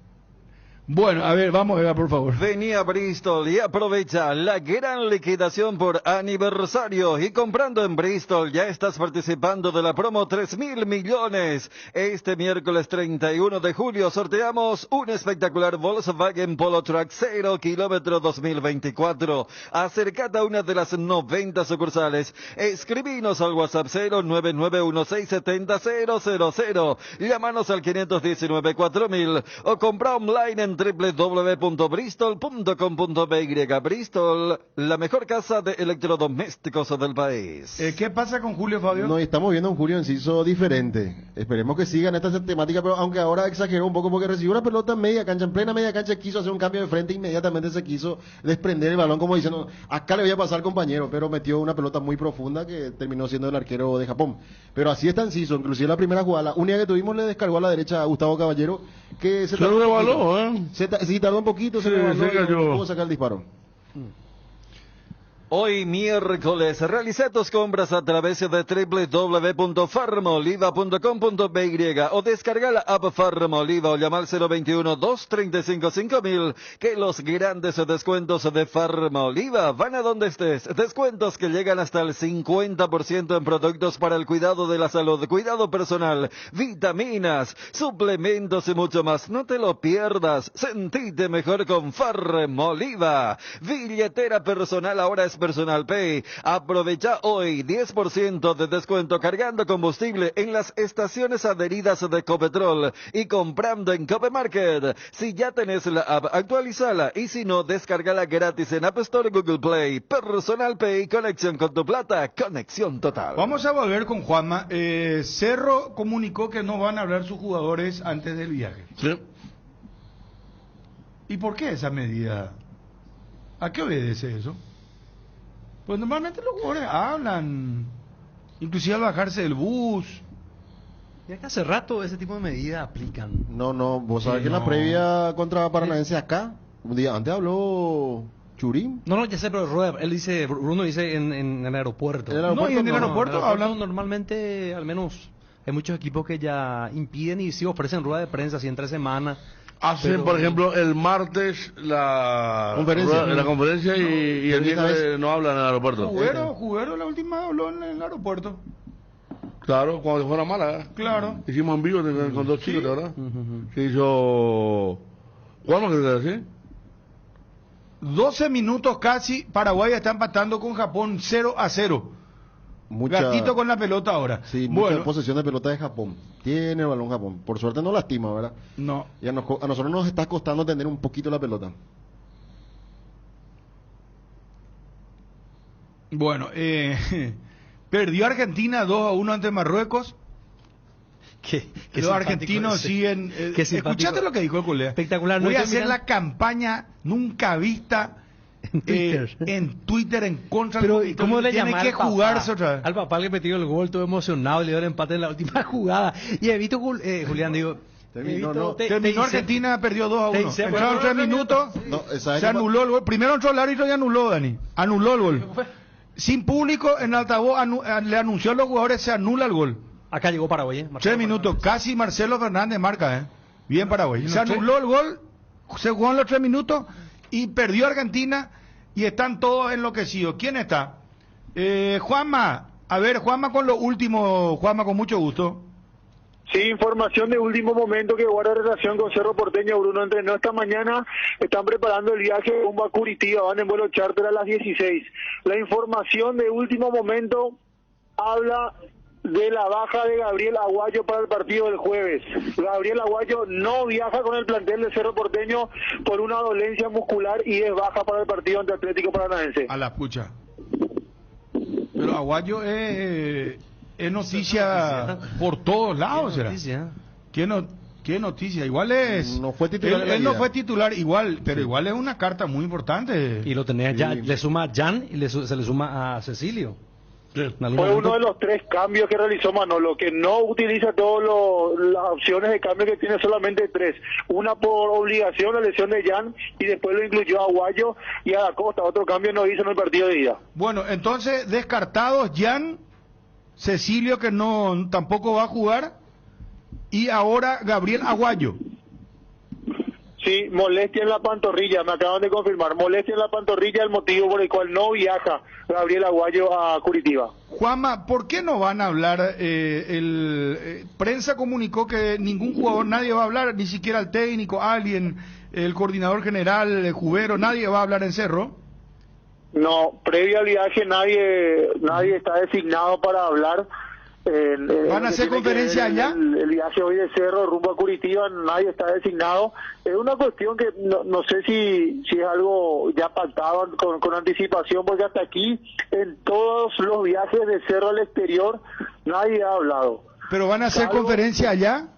Bueno, a ver, vamos, Eva, por favor. Venía a Bristol y aprovecha la gran liquidación por aniversario. Y comprando en Bristol ya estás participando de la promo 3.000 millones. Este miércoles 31 de julio sorteamos un espectacular Volkswagen Polo Truck 0 kilómetro 2024. Acércate a una de las 90 sucursales. Escribinos al WhatsApp 099167000. Llámanos al 519-4000 o compra online en www.bristol.com.py. Bristol, la mejor casa de electrodomésticos del país. ¿Qué pasa con Julio, Fabio? No, estamos viendo un Julio Enciso diferente. Esperemos que sigan esta temática, pero aunque ahora exageró un poco porque recibió una pelota en media cancha, en plena media cancha, quiso hacer un cambio de frente, inmediatamente se quiso desprender el balón como diciendo, acá le voy a pasar compañero, pero metió una pelota muy profunda que terminó siendo el arquero de Japón. Pero así está Enciso, inclusive la primera jugada, la única que tuvimos, le descargó a la derecha a Gustavo Caballero, que se rebaló, sí, tardó un poquito, se rebaló y no pudo sacar el disparo. Hoy miércoles, realiza tus compras a través de www.farmoliva.com.py o descarga la app Farmoliva o llama al 021-235-5000, que los grandes descuentos de Farmoliva van a donde estés. Descuentos que llegan hasta el 50% en productos para el cuidado de la salud, cuidado personal, vitaminas, suplementos y mucho más. No te lo pierdas, sentite mejor con Farmoliva. Billetera personal ahora es Personal Pay. Aprovecha hoy 10% de descuento cargando combustible en las estaciones adheridas de Copetrol y comprando en Copemarket. Si ya tenés la app, actualizala, y si no, descargala gratis en App Store y Google Play. Personal Pay, conexión con tu plata, conexión total. Vamos a volver con Juanma. Cerro comunicó que no van a hablar sus jugadores antes del viaje. Sí. ¿Y por qué esa medida? ¿A qué obedece eso? Pues normalmente los jugadores hablan inclusive al bajarse del bus. Ya que hace rato ese tipo de medidas aplican. No, vos sabés que en la previa contra Paranaense acá, un día antes habló Churín. No, ya sé, pero Rueda, Bruno dice en el aeropuerto. En el aeropuerto hablan normalmente, al menos, hay muchos equipos que ya impiden y sí ofrecen rueda de prensa así entre semana. Hacen, por ejemplo, el martes la conferencia y el miércoles no hablan en el aeropuerto. Juguero la última habló en el aeropuerto. Claro, cuando se fuera Málaga. Claro. Hicimos en vivo con dos chicos, ¿verdad? Se hizo... ¿Cuándo que se hace? 12 minutos casi, Paraguay está empatando con Japón 0-0. Gatito con la pelota ahora. Sí, mucha posesión de pelota de Japón. Tiene el balón Japón. Por suerte no lastima, ¿verdad? No. Y a nosotros nos está costando tener un poquito la pelota. Bueno, perdió Argentina 2-1 ante Marruecos. Los argentinos siguen... escuchate lo que dijo el colega. Espectacular. Voy a hacer la campaña nunca vista en Twitter en contra. Pero ¿cómo le tiene que jugarse otra vez? Al papá le metió el gol, todo emocionado, le dio el empate en la última jugada. Y he visto, Julián, digo... Terminó Argentina, perdió 2-1. Entraron 3 minutos, se anuló el gol. Primero entró el árbitro y anuló, Dani. Anuló el gol. Sin público, en altavoz le anunció a los jugadores, se anula el gol. Acá llegó Paraguay, 3 minutos, casi Marcelo Fernández marca, Bien Paraguay. Se anuló el gol, se jugó en los 3 minutos y perdió Argentina y están todos enloquecidos. ¿Quién está? Juanma, a ver, Juanma con lo último, Juanma con mucho gusto. Sí, información de último momento que guarda relación con Cerro Porteño. Bruno entrenó esta mañana, están preparando el viaje rumbo a Curitiba, van en vuelo charter a las 16. La información de último momento habla de la baja de Gabriel Aguayo para el partido del jueves. Gabriel Aguayo no viaja con el plantel de Cerro Porteño por una dolencia muscular y es baja para el partido ante Atlético Paranaense. A la pucha. Pero Aguayo es noticia por todos lados, ¿será? ¿Qué noticia? Igual es... No fue titular. Él no fue titular igual, pero igual es una carta muy importante. Y lo tenía ya, le suma a Jan y se le suma a Cecilio. Fue uno de los 3 cambios que realizó Manolo, que no utiliza todas las opciones de cambio, que tiene solamente 3. Una por obligación, la lesión de Jan, y después lo incluyó a Aguayo y a Acosta. Otro cambio no hizo en el partido de ida. Bueno, entonces descartados Jan, Cecilio que no tampoco va a jugar, y ahora Gabriel Aguayo. Sí, molestia en la pantorrilla, me acaban de confirmar. Molestia en la pantorrilla, el motivo por el cual no viaja Gabriel Aguayo a Curitiba. Juanma, ¿por qué no van a hablar? Prensa comunicó que ningún jugador, nadie va a hablar, ni siquiera el técnico, alguien, el coordinador general, el Jubero, nadie va a hablar en Cerro. No, previo al viaje nadie está designado para hablar. ¿Van a hacer conferencia allá? El viaje hoy de Cerro rumbo a Curitiba, nadie está designado. Es una cuestión que no sé si es algo ya pactado con anticipación, porque hasta aquí, en todos los viajes de Cerro al exterior, nadie ha hablado. ¿Pero van a hacer conferencia allá?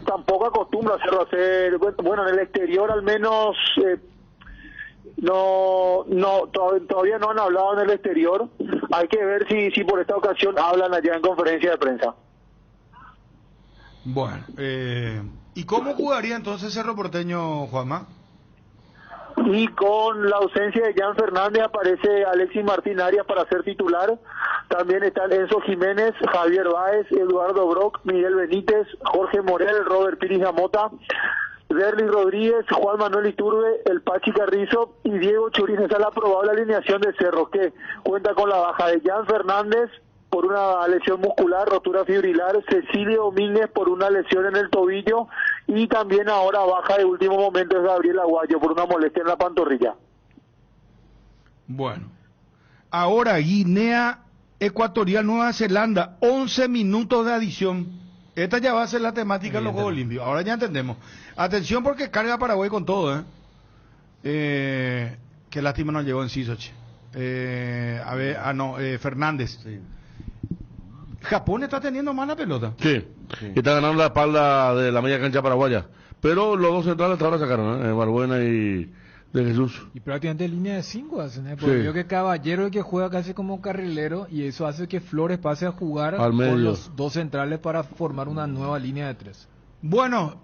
Tampoco acostumbro a hacer, bueno, en el exterior al menos... todavía no han hablado en el exterior. Hay que ver si por esta ocasión hablan allá en conferencia de prensa. Bueno, ¿y cómo jugaría entonces Cerro Porteño, Juanma? Y con la ausencia de Jan Fernández aparece Alexis Martín Arias para ser titular. También están Enzo Jiménez, Javier Báez, Eduardo Brock, Miguel Benítez, Jorge Morel, Robert Pires Amota, Derlis Rodríguez, Juan Manuel Iturbe, el Pachi Carrizo y Diego Churín. Esa es la probable alineación de Cerro, que cuenta con la baja de Jan Fernández por una lesión muscular, rotura fibrilar, Cecilio Domínguez por una lesión en el tobillo, y también ahora baja de último momento es Gabriel Aguayo por una molestia en la pantorrilla. Bueno, ahora Guinea Ecuatorial, Nueva Zelanda, 11 minutos de adición. Esta ya va a ser la temática de los Juegos Olímpicos. Ahora ya entendemos. Atención porque carga Paraguay con todo, Qué lástima no llegó en Sisoche. Fernández. Sí. Japón está teniendo mala pelota. Sí. Está ganando la espalda de la media cancha paraguaya. Pero los dos centrales hasta ahora sacaron, Barbuena y de Jesús. Y prácticamente línea de 5 hacen, porque Sí. veo que Caballero es el que juega casi como carrilero y eso hace que Flores pase a jugar Al medio. con los dos centrales para formar una nueva línea de 3. Bueno,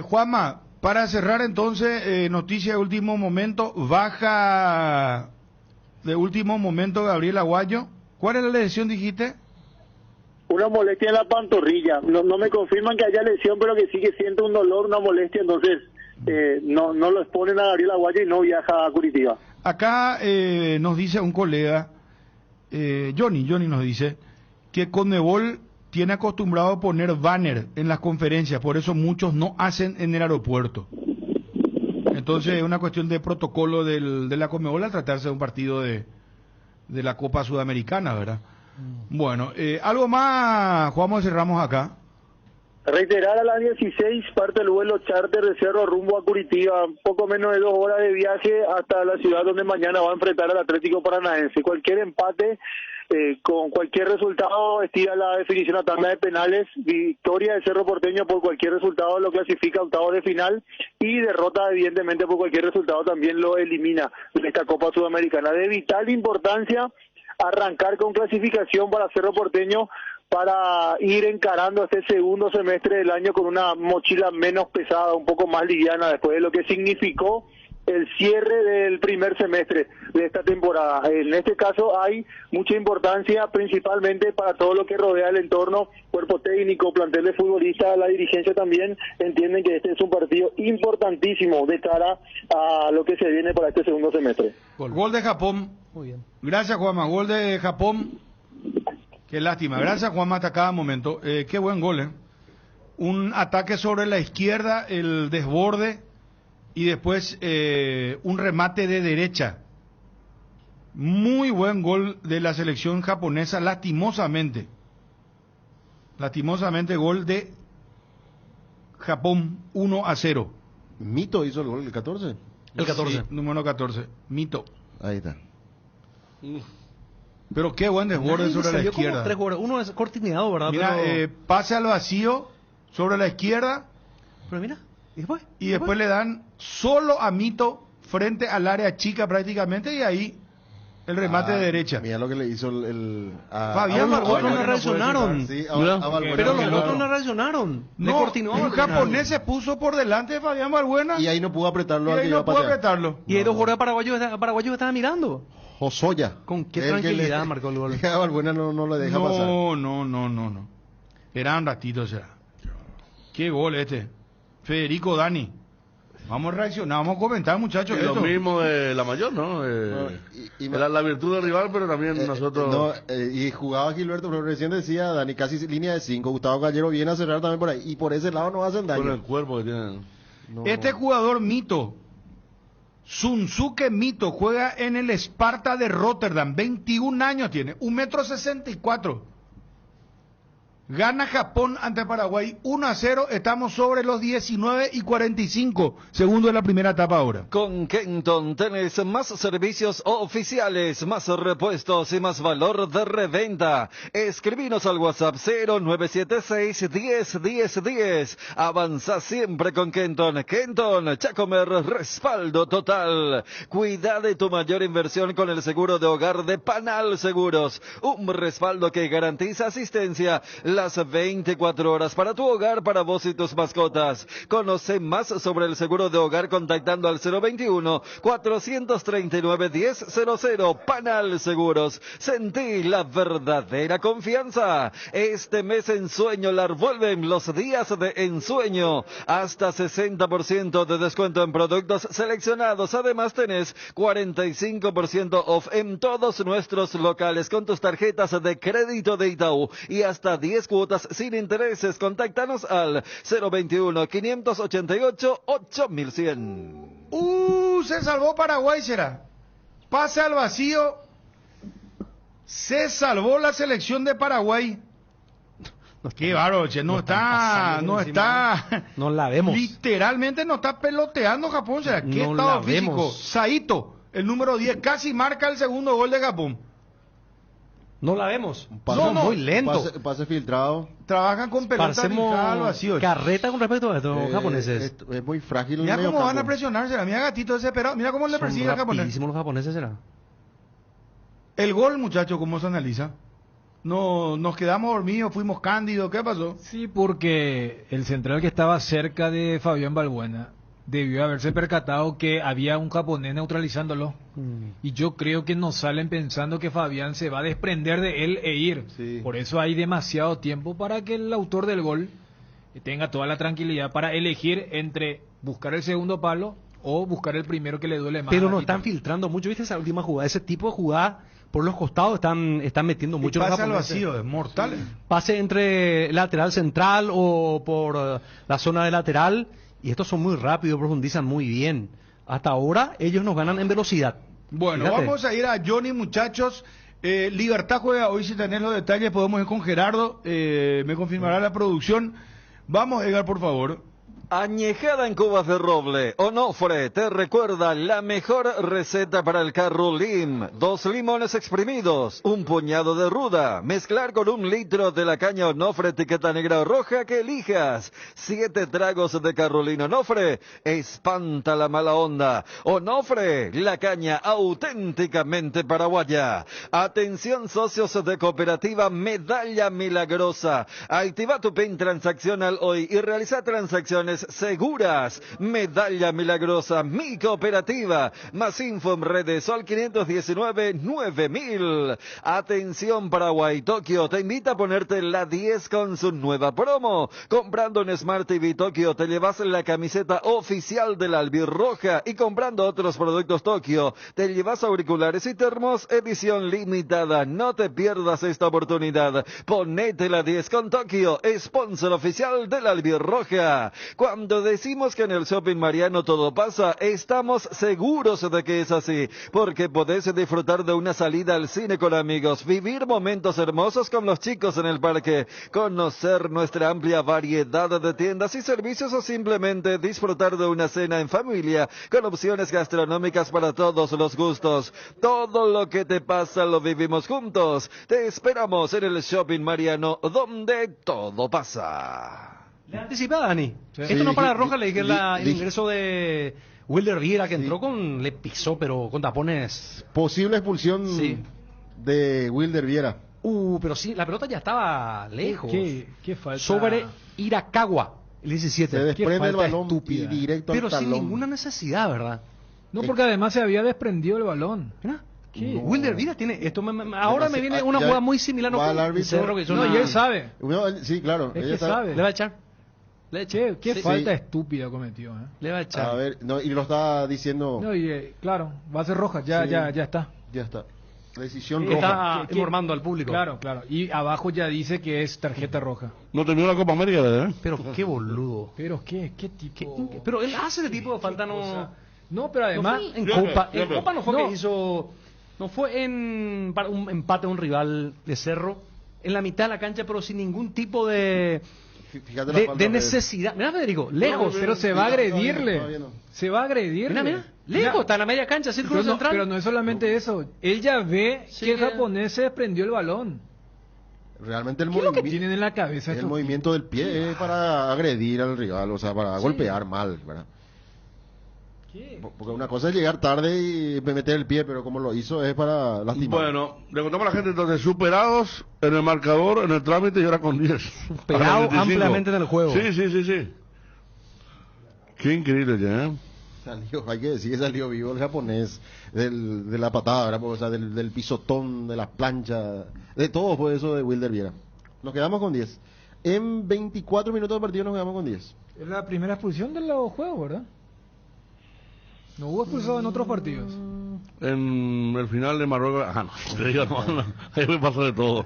Juanma, para cerrar entonces, noticia de último momento, baja de último momento Gabriel Aguayo. ¿Cuál es la lesión, dijiste? Una molestia en la pantorrilla. No me confirman que haya lesión, pero que sí que siente un dolor, una molestia, entonces no lo exponen a Gabriel Aguayo y no viaja a Curitiba. Acá nos dice un colega, Johnny nos dice, que Conmebol tiene acostumbrado a poner banner en las conferencias, por eso muchos no hacen en el aeropuerto. Entonces es una cuestión de protocolo de la Conmebol al tratarse de un partido de la Copa Sudamericana, ¿verdad? Bueno, algo más, Juanjo, cerramos acá. Reiterar a las 16 parte el vuelo charter de Cerro rumbo a Curitiba, poco menos de 2 horas de viaje hasta la ciudad donde mañana va a enfrentar al Atlético Paranaense. Cualquier empate, con cualquier resultado, estira la definición a tanda de penales. Victoria de Cerro Porteño por cualquier resultado lo clasifica a octavos de final y derrota evidentemente por cualquier resultado también lo elimina de esta Copa Sudamericana. De vital importancia arrancar con clasificación para Cerro Porteño para ir encarando este segundo semestre del año con una mochila menos pesada, un poco más liviana después de lo que significó el cierre del primer semestre de esta temporada. En este caso hay mucha importancia principalmente para todo lo que rodea el entorno, cuerpo técnico, plantel de futbolistas, la dirigencia también entienden que este es un partido importantísimo de cara a lo que se viene para este segundo semestre. Gol de Japón. Muy bien. Gracias, Juanma. Gol de Japón. Qué lástima. Gracias, Juanma, hasta cada momento. Qué buen gol, ¿eh? Un ataque sobre la izquierda, el desborde y después un remate de derecha. Muy buen gol de la selección japonesa, lastimosamente. Lastimosamente, gol de Japón 1-0. Mito hizo el gol, el 14. El 14. Sí, número 14. Mito. Ahí está. Pero qué buen desborde sobre la izquierda. Como 3 jugadores. Uno es cortineado, ¿verdad? Mira, pero... pase al vacío sobre la izquierda. Pero mira, y después le dan solo a Mito frente al área chica prácticamente y ahí el remate de derecha. Mira lo que le hizo Fabián Balbuena. No reaccionaron. Sí, pero los otros no reaccionaron. No, un japonés se puso por delante de Fabián Balbuena. Y ahí no pudo apretarlo. Y hay dos jugadores paraguayos estaban mirando. Josoya. Con qué tranquilidad marcó el gol. Balbuena no lo deja pasar. No. Era un ratito, o sea. Qué gol este. Federico Dani. Vamos a reaccionar, vamos a comentar, muchachos. Lo mismo de la mayor, ¿no? Era la virtud del rival, pero también nosotros... y jugaba Gilberto, pero recién decía Dani, casi línea de 5. Gustavo Gallero viene a cerrar también por ahí. Y por ese lado no hacen daño. Con el cuerpo que tienen. Jugador Mito, Sunsuke Mito, juega en el Sparta de Rotterdam. 21 años tiene, 1,64 m. Gana Japón ante Paraguay 1-0, estamos sobre los 19:45 segundos de la primera etapa ahora. Con Kenton tenés más servicios oficiales, más repuestos y más valor de reventa. Escribinos al WhatsApp 0976-101010. Avanza siempre con Kenton. Kenton, Chacomer, respaldo total. Cuida de tu mayor inversión con el seguro de hogar de Panal Seguros. Un respaldo que garantiza asistencia las 24 horas para tu hogar, para vos y tus mascotas. Conoce más sobre el seguro de hogar contactando al 021-439-1000. Panal Seguros. Sentí la verdadera confianza. Este mes Ensueño vuelven los días de ensueño. Hasta 60% de descuento en productos seleccionados. Además tenés 45% off en todos nuestros locales con tus tarjetas de crédito de Itaú y hasta 10 cuotas sin intereses. Contáctanos al 021-588-8100. Se salvó Paraguay, será. Pase al vacío. Se salvó la selección de Paraguay. Qué bárbaro, no está. No la vemos. Literalmente no está peloteando Japón, será. Qué estado físico. Saito, el número 10, casi marca el segundo gol de Japón. No la vemos. Muy lento. Pase filtrado. Trabajan con pelota fijada o así. Carreta con respecto a estos japoneses. Es muy frágil. Mira cómo van a presionarse. Mira Gatito desesperado. Mira cómo le persigue al japonés. Los japoneses será. El gol, muchacho, ¿cómo se analiza? No, nos quedamos dormidos, fuimos cándidos. ¿Qué pasó? Sí, porque el central que estaba cerca de Fabián Balbuena debió haberse percatado que había un japonés neutralizándolo. Y yo creo que no salen pensando que Fabián se va a desprender de él e ir. Sí. Por eso hay demasiado tiempo para que el autor del gol tenga toda la tranquilidad para elegir entre buscar el segundo palo o buscar el primero que le duele más. Pero no están filtrando mucho, ¿viste esa última jugada? Ese tipo de jugada por los costados están metiendo mucho. Pase al vacío, es mortal. Pase entre lateral central o por la zona de lateral. Y estos son muy rápidos, profundizan muy bien. Hasta ahora ellos nos ganan en velocidad. Bueno, fíjate. Vamos a ir a Johnny, muchachos. Libertad juega hoy, si tenés los detalles, podemos ir con Gerardo. Me confirmará la producción. Vamos, Edgar, por favor. Añejada en cubas de roble, Onofre te recuerda la mejor receta para el carrulín. 2 limones exprimidos, un puñado de ruda, mezclar con 1 litro de la caña Onofre etiqueta negra o roja que elijas. 7 tragos de carrulín Onofre, espanta la mala onda. Onofre, la caña auténticamente paraguaya. Atención socios de cooperativa Medalla Milagrosa. Activa tu PIN transaccional hoy y realiza transacciones seguras. Medalla Milagrosa, mi cooperativa. Más info en redes, Sol 519-9000. Atención Paraguay, Tokio te invita a ponerte la 10 con su nueva promo. Comprando en Smart TV Tokio te llevas la camiseta oficial de la Albirroja y comprando otros productos Tokio te llevas auriculares y termos edición limitada. No te pierdas esta oportunidad. Ponete la 10 con Tokio, sponsor oficial de la Albirroja. Cuando decimos que en el Shopping Mariano todo pasa, estamos seguros de que es así, porque podés disfrutar de una salida al cine con amigos, vivir momentos hermosos con los chicos en el parque, conocer nuestra amplia variedad de tiendas y servicios o simplemente disfrutar de una cena en familia con opciones gastronómicas para todos los gustos. Todo lo que te pasa lo vivimos juntos. Te esperamos en el Shopping Mariano, donde todo pasa. ¿Le anticipé, Dani? Sí. Esto no para Roja, le dije el ingreso de Wilder Viera, que entró le pisó, pero con tapones. Posible expulsión de Wilder Viera. Pero sí, la pelota ya estaba lejos. ¿Qué falta? Sobre Iracagua, el 17. Se desprende el balón estúpida. Directo pero al talón. Sin ninguna necesidad, ¿verdad? No, porque además se había desprendido el balón. ¿Qué? No. Wilder Viera tiene esto. Ahora me viene una jugada muy similar. No, y él sabe. Sí, claro. Es que sabe. Le va a echar. Qué falta estúpida cometió. Le va a echar. A ver, y lo está diciendo. No, y claro, va a ser roja, ya está. Ya está. Decisión roja. Está informando al público. Claro. Y abajo ya dice que es tarjeta roja. No terminó la Copa América, ¿verdad? Pero qué boludo. Pero qué tipo. Pero él hace ese tipo de falta, no. No, pero además. En Copa no fue que hizo. No fue para un empate a un rival de Cerro. En la mitad de la cancha, pero sin ningún tipo de necesidad. Mira, Federico, lejos. Pero se va a agredirle. Se va a agredirle. Mira. Lejos, está en la media cancha, círculo central. Pero no es solamente eso. Él ya ve que el japonés se desprendió el balón. Realmente el movimiento. ¿Qué es lo que tienen en la cabeza? El movimiento del pie es para agredir al rival, o sea, para golpear mal, ¿verdad? Porque una cosa es llegar tarde y meter el pie, pero como lo hizo es para lastimar. Bueno, le contamos a la gente entonces, superados en el marcador, en el trámite y ahora con 10. Superado ampliamente en el juego. Sí. Qué increíble ya, ¿eh? Hay que decir que salió vivo el japonés de la patada, ¿verdad? O sea, del pisotón, de las planchas, de todo fue eso de Wilder Viera. Nos quedamos con 10. En 24 minutos de partido nos quedamos con 10. Es la primera expulsión de los juegos, ¿verdad? ¿No hubo expulsado en otros partidos? En el final de Marruecos... ahí me pasó de todo.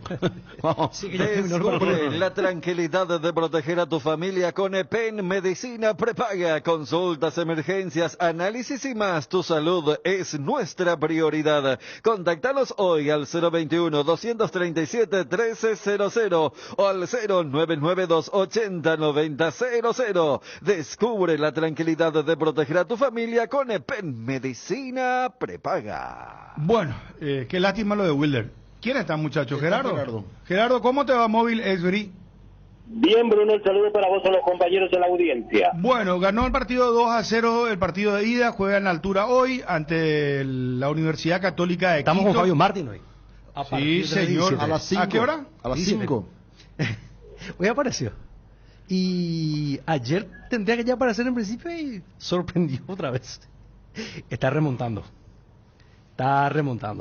Descubre la tranquilidad de proteger a tu familia con EPEN Medicina Prepaga. Consultas, emergencias, análisis y más. Tu salud es nuestra prioridad. Contáctanos hoy al 021-237-1300 o al 099-280-9000. Descubre la tranquilidad de proteger a tu familia con EPEN Medicina Prepaga. Bueno, qué lástima lo de Wilder. ¿Quién está, muchachos? Gerardo. Gerardo, ¿cómo te va Móvil Esbri? Bien, Bruno, el saludo para vos a los compañeros de la audiencia. Bueno, ganó el partido 2-0, el partido de ida, juega en la altura hoy ante la Universidad Católica de Quito. Estamos con Fabio Martín hoy. Sí, señor. A las 5. ¿A qué hora? A las 5. Hoy apareció. Y ayer tendría que ya aparecer en principio y sorprendió otra vez. Está remontando.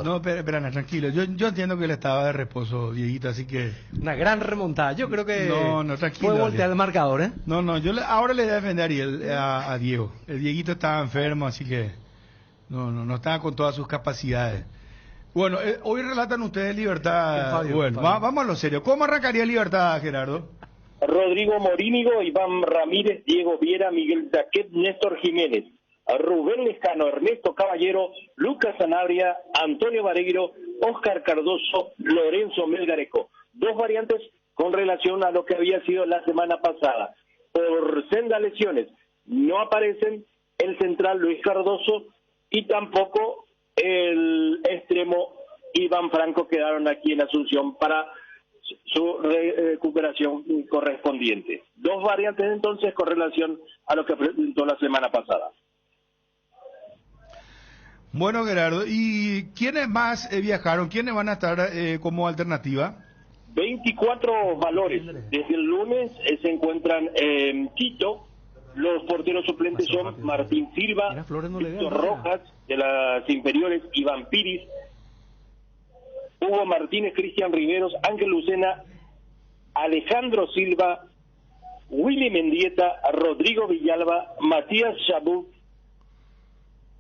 No, espera, tranquilo. Yo entiendo que él estaba de reposo, Dieguito, así que... Una gran remontada. Yo creo que no, tranquilo, fue voltear el marcador, ¿eh? No, ahora le voy a defender a Diego. El Dieguito estaba enfermo, así que no estaba con todas sus capacidades. Bueno, hoy relatan ustedes Libertad. Bueno, vamos a lo serio. ¿Cómo arrancaría Libertad, Gerardo? Rodrigo Morínigo, Iván Ramírez, Diego Viera, Miguel Daquet, Néstor Jiménez, Rubén Lescano, Ernesto Caballero, Lucas Sanabria, Antonio Vareiro, Óscar Cardoso, Lorenzo Melgarejo. Dos variantes con relación a lo que había sido la semana pasada. Por sendas lesiones no aparecen el central Luis Cardoso y tampoco el extremo Iván Franco quedaron aquí en Asunción para su recuperación correspondiente. Dos variantes entonces con relación a lo que presentó la semana pasada. Bueno, Gerardo, ¿y quiénes más viajaron? ¿Quiénes van a estar como alternativa? 24 valores. Desde el lunes se encuentran en Quito. Los porteros suplentes son Martín Silva, Víctor Rojas, de las inferiores, Iván Piris, Hugo Martínez, Cristian Riveros, Ángel Lucena, Alejandro Silva, Willy Mendieta, Rodrigo Villalba, Matías Chabú,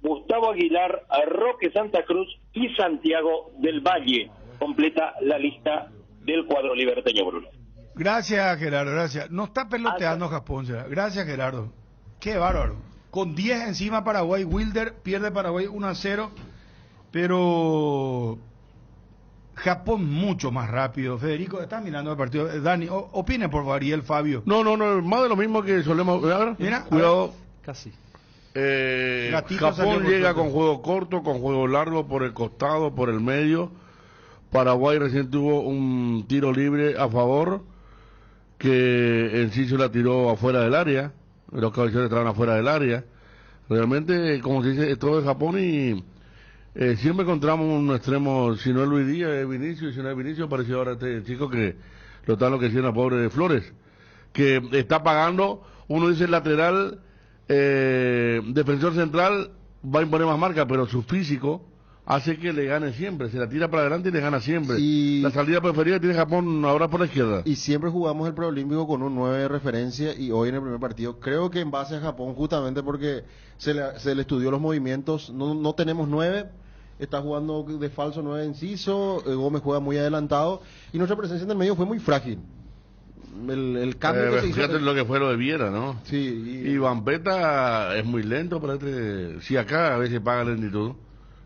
Gustavo Aguilar, Roque Santa Cruz y Santiago del Valle. Completa la lista del cuadro liberteño, Bruno. Gracias, Gerardo, gracias. No está peloteando Japón, ¿será? Gracias, Gerardo. Qué bárbaro. Con 10 encima Paraguay, Wilder pierde Paraguay 1-0, pero Japón mucho más rápido. Federico, está mirando el partido. Dani, opine por favor, y el Fabio. No, más de lo mismo que solemos... A ver, mira, cuidado. Casi. Japón llega con juego corto, con juego largo por el costado, por el medio. Paraguay recién tuvo un tiro libre a favor, que en sí se la tiró afuera del área. Los caballeros estaban afuera del área. Realmente, como se dice, es todo de Japón y siempre encontramos un extremo, si no es Luis Díaz, es Vinicio, y si no es Vinicio, apareció ahora este chico que lo está enloqueciendo a pobre Flores, que está pagando, uno dice lateral, defensor central, va a imponer más marca, pero su físico hace que le gane siempre, se la tira para adelante y le gana siempre. La salida preferida tiene Japón ahora por la izquierda. Y siempre jugamos el preolímpico con un 9 de referencia y hoy en el primer partido, creo que en base a Japón, justamente porque se le estudió los movimientos, no tenemos 9, está jugando de falso 9 inciso, Gómez juega muy adelantado y nuestra presencia en el medio fue muy frágil. El cambio que se hizo... Fíjate lo que fue lo de Viera, ¿no? Sí. Y Vampeta es muy lento, si acá a veces paga lentitud.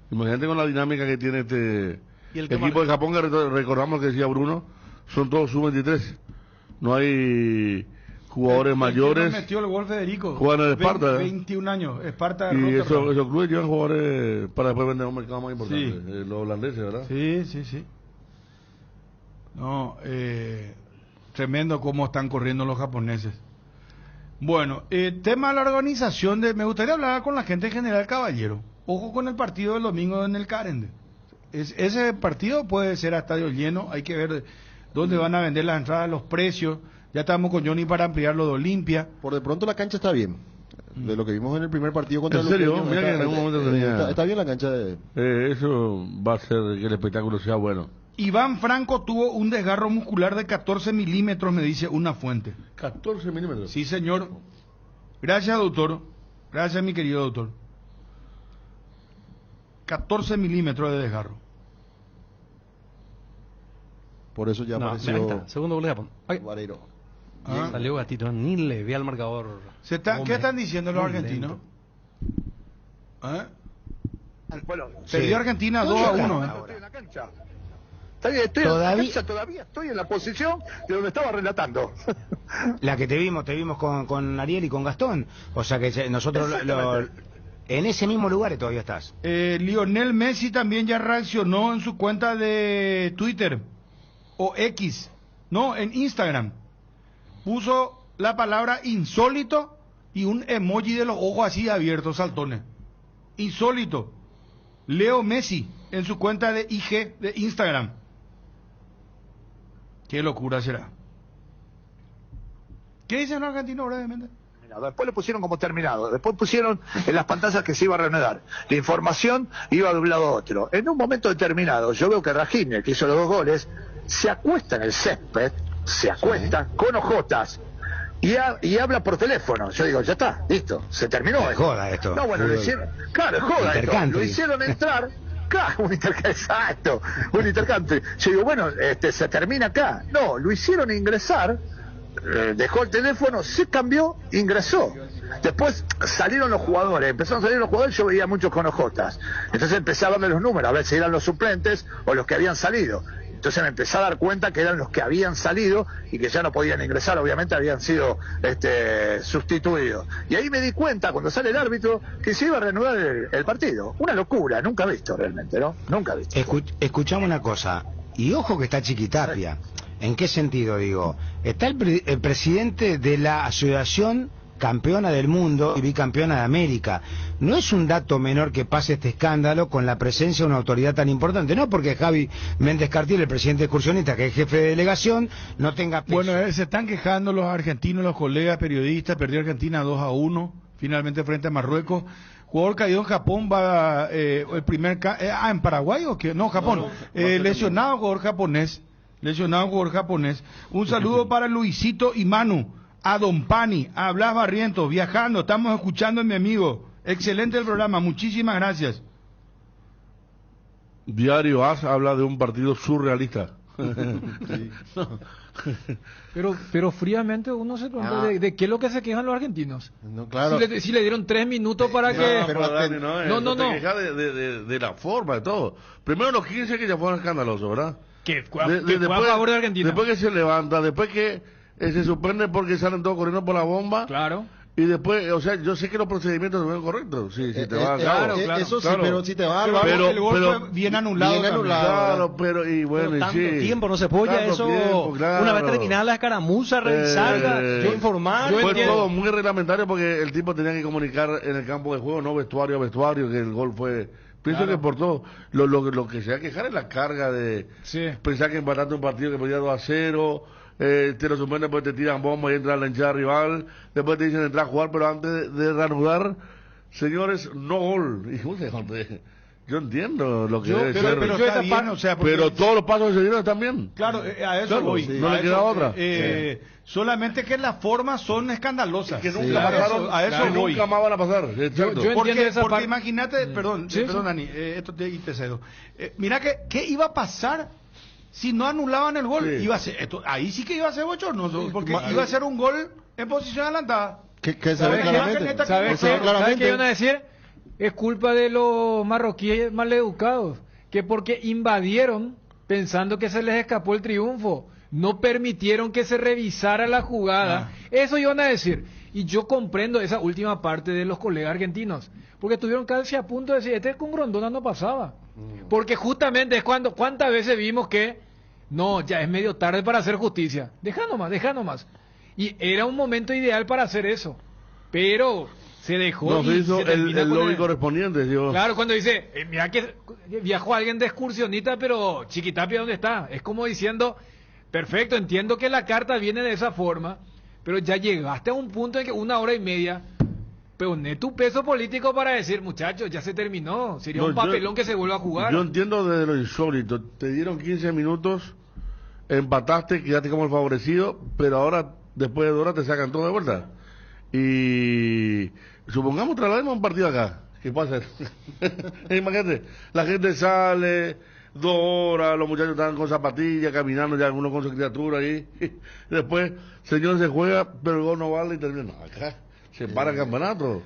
Imagínate con la dinámica que tiene este equipo de Japón, que recordamos que decía Bruno, son todos sub-23. No hay jugadores mayores. Metió el gol Federico. Juegan en Esparta. 21 años, Esparta. Y esos clubes llevan jugadores para después vender a un mercado más importante. Sí. Los holandeses, ¿verdad? Sí. No, tremendo cómo están corriendo los japoneses. Bueno, tema de la organización, me gustaría hablar con la gente en general, caballero. Ojo con el partido del domingo en el Carende. Ese partido puede ser a estadio lleno, hay que ver dónde van a vender las entradas, los precios. Ya estamos con Johnny para ampliar lo de Olimpia. Por de pronto la cancha está bien. De lo que vimos en el primer partido contra el Luqueño. Mira que en algún momento está bien la cancha de... eso va a hacer que el espectáculo sea bueno. Iván Franco tuvo un desgarro muscular de 14 milímetros, me dice una fuente. 14 milímetros. Sí, señor. Gracias, doctor. Gracias, mi querido doctor. 14 milímetros de desgarro. Por eso ya apareció... Segundo gol de Japón. Vareiro. Salió gatito, ni le ve al marcador. ¿Qué están diciendo los argentinos? Perdió Argentina 2-1. Todavía estoy en la posición de donde estaba relatando. La que te vimos con Ariel y con Gastón. O sea que nosotros en ese mismo lugar todavía estás. Lionel Messi también ya reaccionó en su cuenta de Twitter o X, no, en Instagram. Puso la palabra insólito y un emoji de los ojos así abiertos, saltones. Insólito. Leo Messi en su cuenta de IG de Instagram. Qué locura será. ¿Qué dicen los argentinos brevemente? Después le pusieron como terminado, después pusieron en las pantallas que se iba a reanudar. La información iba de un lado a otro. En un momento determinado, yo veo que Rafinha, que hizo los 2 goles, se acuesta en el césped, con ojotas, y habla por teléfono. Yo digo, ya está, listo, se terminó. Es joda esto. No, bueno, lo hicieron, claro, es joda esto. Lo hicieron entrar, claro, un intercante. Yo digo, bueno, se termina acá. No, lo hicieron ingresar. Dejó el teléfono, se cambió, ingresó. Después salieron los jugadores, empezaron a salir los jugadores, yo veía muchos con ojotas. Entonces empecé a verle los números, a ver si eran los suplentes o los que habían salido. Entonces me empecé a dar cuenta que eran los que habían salido y que ya no podían ingresar, obviamente habían sido sustituidos. Y ahí me di cuenta, cuando sale el árbitro, que se iba a reanudar el partido. Una locura, nunca visto realmente, ¿no? Nunca visto. Escuchamos una cosa, y ojo que está Chiquitapia. ¿En qué sentido digo? Está el presidente de la asociación campeona del mundo y bicampeona de América. No es un dato menor que pase este escándalo con la presencia de una autoridad tan importante. No porque Javi Méndez Cartier, el presidente excursionista, que es jefe de delegación, no tenga peso. Bueno, se están quejando los argentinos, los colegas periodistas. Perdió Argentina 2-1, finalmente frente a Marruecos. Jugador caído en Japón, va el primer... ¿en Paraguay o qué? No, Japón. Lesionado jugador japonés. Un saludo para Luisito y Manu, a Don Pani, a Blas Barrientos, viajando, estamos escuchando a mi amigo. Excelente el programa, muchísimas gracias. Diario AS habla de un partido surrealista. Sí. Pero fríamente uno se pregunta de qué es lo que se quejan los argentinos. No, claro. Si le dieron 3 minutos para que... No. Te quejas de la forma, de todo. Primero los 15 que ya fueron escandalosos, ¿verdad? Que fue a favor de Argentina. Después que se levanta, después que se suspende porque salen todos corriendo por la bomba. Claro. Y después, o sea, yo sé que los procedimientos son correctos. Si te va a claro. Eso sí, pero si te va a el gol fue bien anulado. Claro, pero y bueno, tanto tiempo no se apoya eso. Claro. Una vez terminada la escaramuza, revisarla, informar. Fue todo muy reglamentario porque el tipo tenía que comunicar en el campo de juego, no vestuario a vestuario, que el gol fue... Pienso que por todo, lo que se va a quejar es la carga de pensar que empataste un partido que podía 2-0, te lo suspenden porque te tiran bomba y entra la hinchada rival, después te dicen entrar a jugar, pero antes de reanudar, señores, no gol. Yo entiendo lo que debe ser. Pero está bien, o sea, pero todos los pasos que se dieron están bien. Claro, a eso voy. No le queda otra. Solamente que las formas son escandalosas. Que nunca pasaron, a eso voy. Nunca más van a pasar. Yo porque imagínate, perdón, Dani, esto te cedo. Mira ¿qué iba a pasar si no anulaban el gol? Iba a ser, ahí sí que iba a ser bochornoso, porque iba a ser un gol en posición adelantada. ¿Sabes qué iban a decir? Es culpa de los marroquíes maleducados, que porque invadieron pensando que se les escapó el triunfo, no permitieron que se revisara la jugada. Eso iban a decir. Y yo comprendo esa última parte de los colegas argentinos, porque estuvieron casi a punto de decir, con Grondona no pasaba. Porque justamente es cuando, ¿cuántas veces vimos que no, ya es medio tarde para hacer justicia? Deja nomás. Y era un momento ideal para hacer eso. Pero... se dejó no, se hizo el lobby correspondiente, Dios. Claro, cuando dice, mira que viajó alguien de excursionista, pero Chiquitapia, ¿dónde está? Es como diciendo, perfecto, entiendo que la carta viene de esa forma, pero ya llegaste a un punto en que 1 hora y media, poné tu peso político para decir, muchachos, ya se terminó, sería un papelón que se vuelva a jugar. Yo entiendo desde lo insólito, te dieron 15 minutos, empataste, quedaste como el favorecido, pero ahora, después de 2 horas, te sacan todo de vuelta. Y supongamos traslademos un partido acá, ¿qué pasa? Imagínate, la gente sale 2 horas, los muchachos están con zapatillas, caminando, ya algunos con su criatura ahí, después, señor, se juega, pero el gol no vale y termina. No, acá se para el campeonato.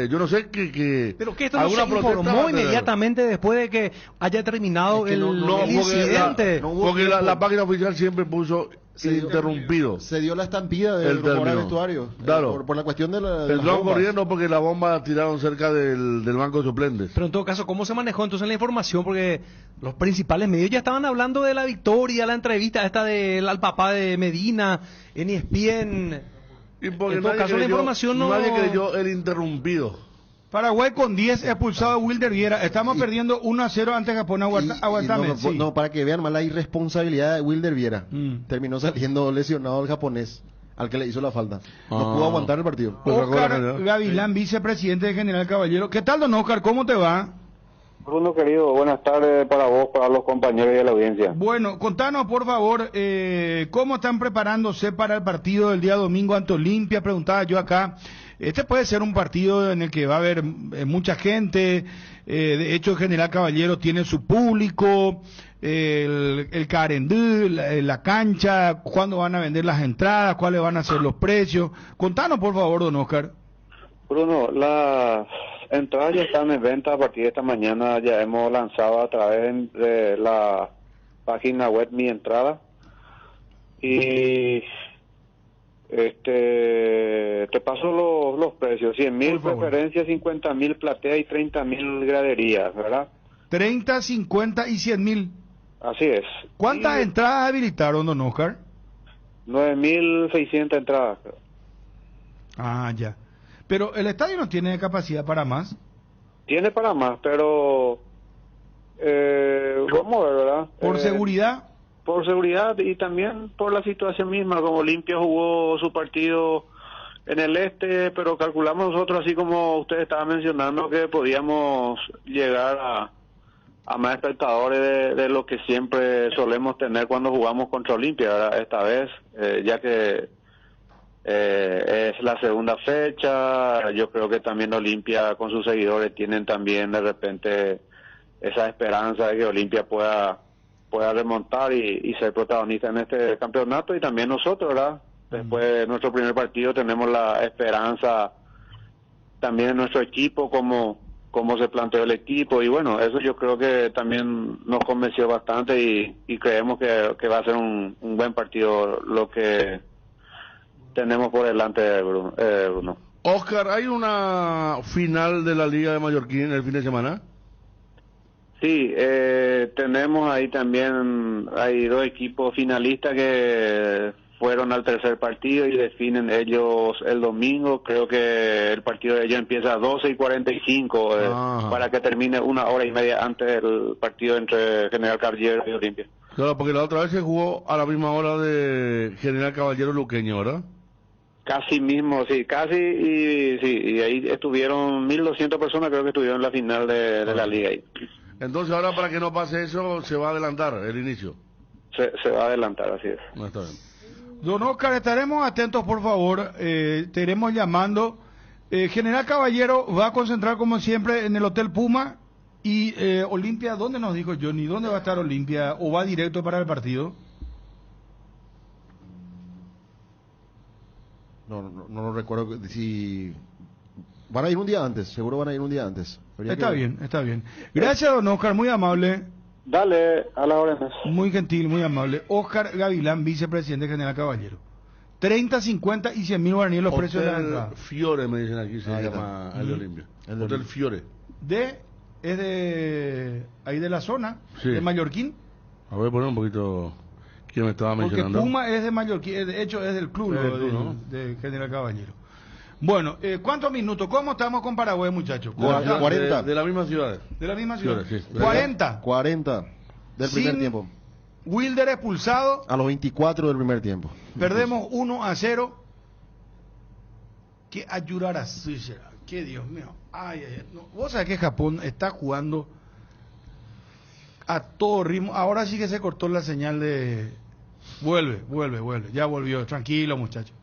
Yo no sé que pero que esto no se informó inmediatamente después de que haya terminado el incidente. Porque la página oficial siempre puso interrumpido. Se dio la estampida del rumor al vestuario. Claro. Por la cuestión de la. Entraron corriendo porque la bomba tiraron cerca del banco de suplentes. Pero en todo caso, ¿cómo se manejó entonces la información? Porque los principales medios ya estaban hablando de la victoria, la entrevista esta al papá de Medina, en ESPN. Y porque en todo caso la información nadie creyó el interrumpido. Paraguay con 10 expulsado a Wilder Viera. Estamos perdiendo 1-0 ante Japón. Aguantame. No, para que vean más la irresponsabilidad de Wilder Viera. Terminó saliendo lesionado el japonés al que le hizo la falta. No pudo aguantar el partido. Oscar Gavilán, vicepresidente de General Caballero. ¿Qué tal, don Oscar? ¿Cómo te va? Bruno, querido, buenas tardes para vos, para los compañeros y de la audiencia. Bueno, contanos, por favor, cómo están preparándose para el partido del día domingo ante Olimpia. Preguntaba yo acá. Este puede ser un partido en el que va a haber mucha gente. De hecho, el General Caballero tiene su público, el Carendú, la cancha, cuándo van a vender las entradas, cuáles van a ser los precios. Contanos, por favor, don Oscar. Bruno, las entradas ya están en venta a partir de esta mañana. Ya hemos lanzado a través de la página web Mi Entrada. Y te paso los precios: 100.000 preferencias, 50.000 platea y 30.000 graderías, ¿verdad? 30, 50 y 100.000. Así es. ¿Cuántas entradas habilitaron, don Oscar? 9.600 entradas. Ah, ya. Pero el estadio no tiene capacidad para más. Tiene para más, pero vamos a ver, ¿verdad? ¿Por seguridad? Por seguridad y también por la situación misma. Como Olimpia jugó su partido en el este, pero calculamos nosotros, así como usted estaba mencionando, que podíamos llegar a más espectadores de lo que siempre solemos tener cuando jugamos contra Olimpia, ¿verdad? Esta vez, ya que es la segunda fecha, yo creo que también Olimpia con sus seguidores tienen también de repente esa esperanza de que Olimpia pueda remontar y ser protagonista en este campeonato, y también nosotros, ¿verdad? Después de nuestro primer partido tenemos la esperanza también en nuestro equipo, como se planteó el equipo, y bueno, eso yo creo que también nos convenció bastante y creemos que va a ser un buen partido lo que tenemos por delante, Bruno. Oscar, ¿hay una final de la Liga de Mallorquín el fin de semana? Sí, tenemos ahí también, hay dos equipos finalistas que fueron al tercer partido y definen ellos el domingo. Creo que el partido de ellos empieza a 12:45 para que termine 1 hora y media antes del partido entre General Caballero y Olimpia. Claro, porque la otra vez se jugó a la misma hora de General Caballero Luqueño, ¿verdad? Casi mismo, sí, casi, y ahí estuvieron 1.200 personas, creo que estuvieron en la final de la liga ahí. Entonces ahora, para que no pase eso, se va a adelantar el inicio. Se va a adelantar, así es. No, está bien. Don Oscar, estaremos atentos, por favor, te iremos llamando. General Caballero va a concentrar como siempre en el Hotel Puma, y Olimpia, ¿dónde nos dijo Johnny? ¿Dónde va a estar Olimpia? ¿O va directo para el partido? No lo recuerdo si van a ir un día antes, seguro van a ir un día antes. Está bien. Gracias, don Oscar, muy amable. Dale, a las órdenes. Muy gentil, muy amable. Oscar Gavilán, vicepresidente General Caballero. 30, 50 y 100.000 guaraníes los precios de la entrada. Fiore, me dicen aquí, se llama el de Olimpia. El Hotel Fiore. Es de ahí de la zona, sí, de Mallorquín. A ver, poner un poquito quién me estaba mencionando. Porque Puma es de Mallorquín, de hecho es del club, ¿no? De General Caballero. Bueno, ¿cuántos minutos? ¿Cómo estamos con Paraguay, muchachos? 40. De la misma ciudad. De la misma ciudad. Sí. 40 del primer tiempo. Wilder expulsado. A los 24 del primer tiempo. Perdemos 1-0. ¿Qué ayudar a Suiza? ¿Qué, Dios mío? Ay. No. Vos sabés que Japón está jugando a todo ritmo. Ahora sí que se cortó la señal de... Vuelve. Ya volvió. Tranquilo, muchachos.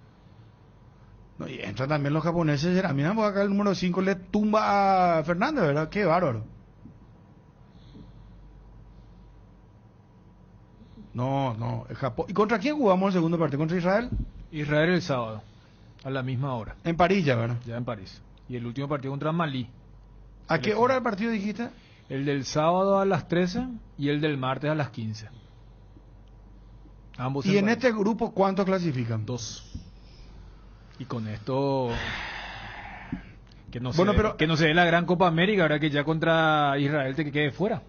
No, y entran también los japoneses. Mira, acá el número 5 le tumba a Fernández, ¿verdad? Qué bárbaro. No, el Japón. ¿Y contra quién jugamos el segundo partido? ¿Contra Israel? Israel el sábado, a la misma hora. En París ya, ¿verdad? Ya en París. y el último partido contra Malí. ¿A qué hora el partido dijiste? El del sábado a las 13 y el del martes a las 15. Ambos. ¿Y en este grupo cuántos clasifican? 2. Y con esto que no bueno, pero que no se dé la gran Copa América, ahora que ya contra Israel te quede fuera.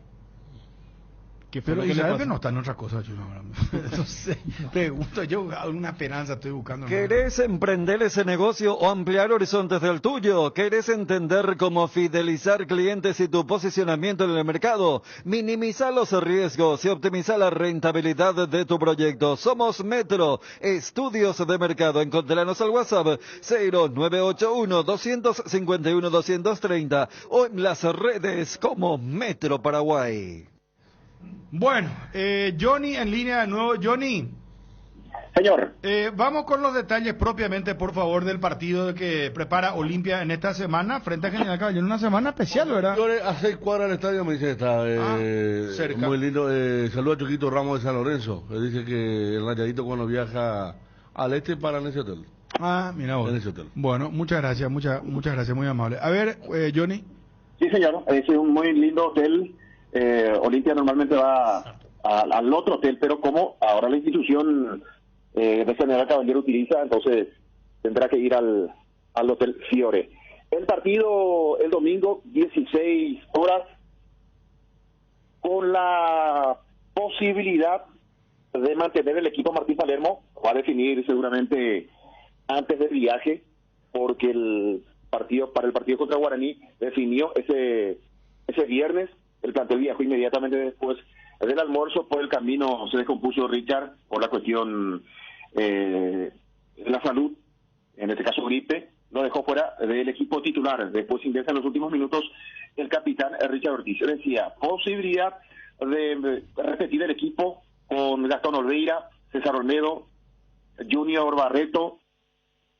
Pero Israel que no está en otra cosa, yo no sé. Pregunto yo, una esperanza estoy buscando. ¿Querés emprender ese negocio o ampliar horizontes del tuyo? ¿Querés entender cómo fidelizar clientes y tu posicionamiento en el mercado? Minimizar los riesgos y optimizar la rentabilidad de tu proyecto. Somos Metro, estudios de mercado. Encontranos al WhatsApp 0981-251-230 o en las redes como Metro Paraguay. Bueno, Johnny en línea de nuevo. Johnny. Señor. Vamos con los detalles propiamente, por favor, del partido que prepara Olimpia en esta semana frente a General Caballero. Una semana especial, ¿verdad? A 6 cuadras del estadio me dice está cerca. Muy lindo. Saludos a Choquito Ramos de San Lorenzo. Dice que el Rayadito cuando viaja al este para en ese hotel. Mira vos. En ese hotel. Bueno, muchas gracias, muchas gracias, muy amable. A ver, Johnny. Sí, señor. Es un muy lindo hotel. Olimpia normalmente va al otro hotel, pero como ahora la institución de General Caballero utiliza, entonces tendrá que ir al Hotel Fiore. El partido el domingo, 16 horas, con la posibilidad de mantener el equipo Martín Palermo. Va a definir seguramente antes del viaje, porque para el partido contra Guaraní definió ese viernes. El plantel viajó inmediatamente después del almuerzo. Por el camino se descompuso Richard por la cuestión de la salud, en este caso gripe. Lo dejó fuera del equipo titular. Después ingresa en los últimos minutos el capitán Richard Ortiz. Decía, posibilidad de repetir el equipo con Gastón Olveira, César Olmedo, Junior Barreto,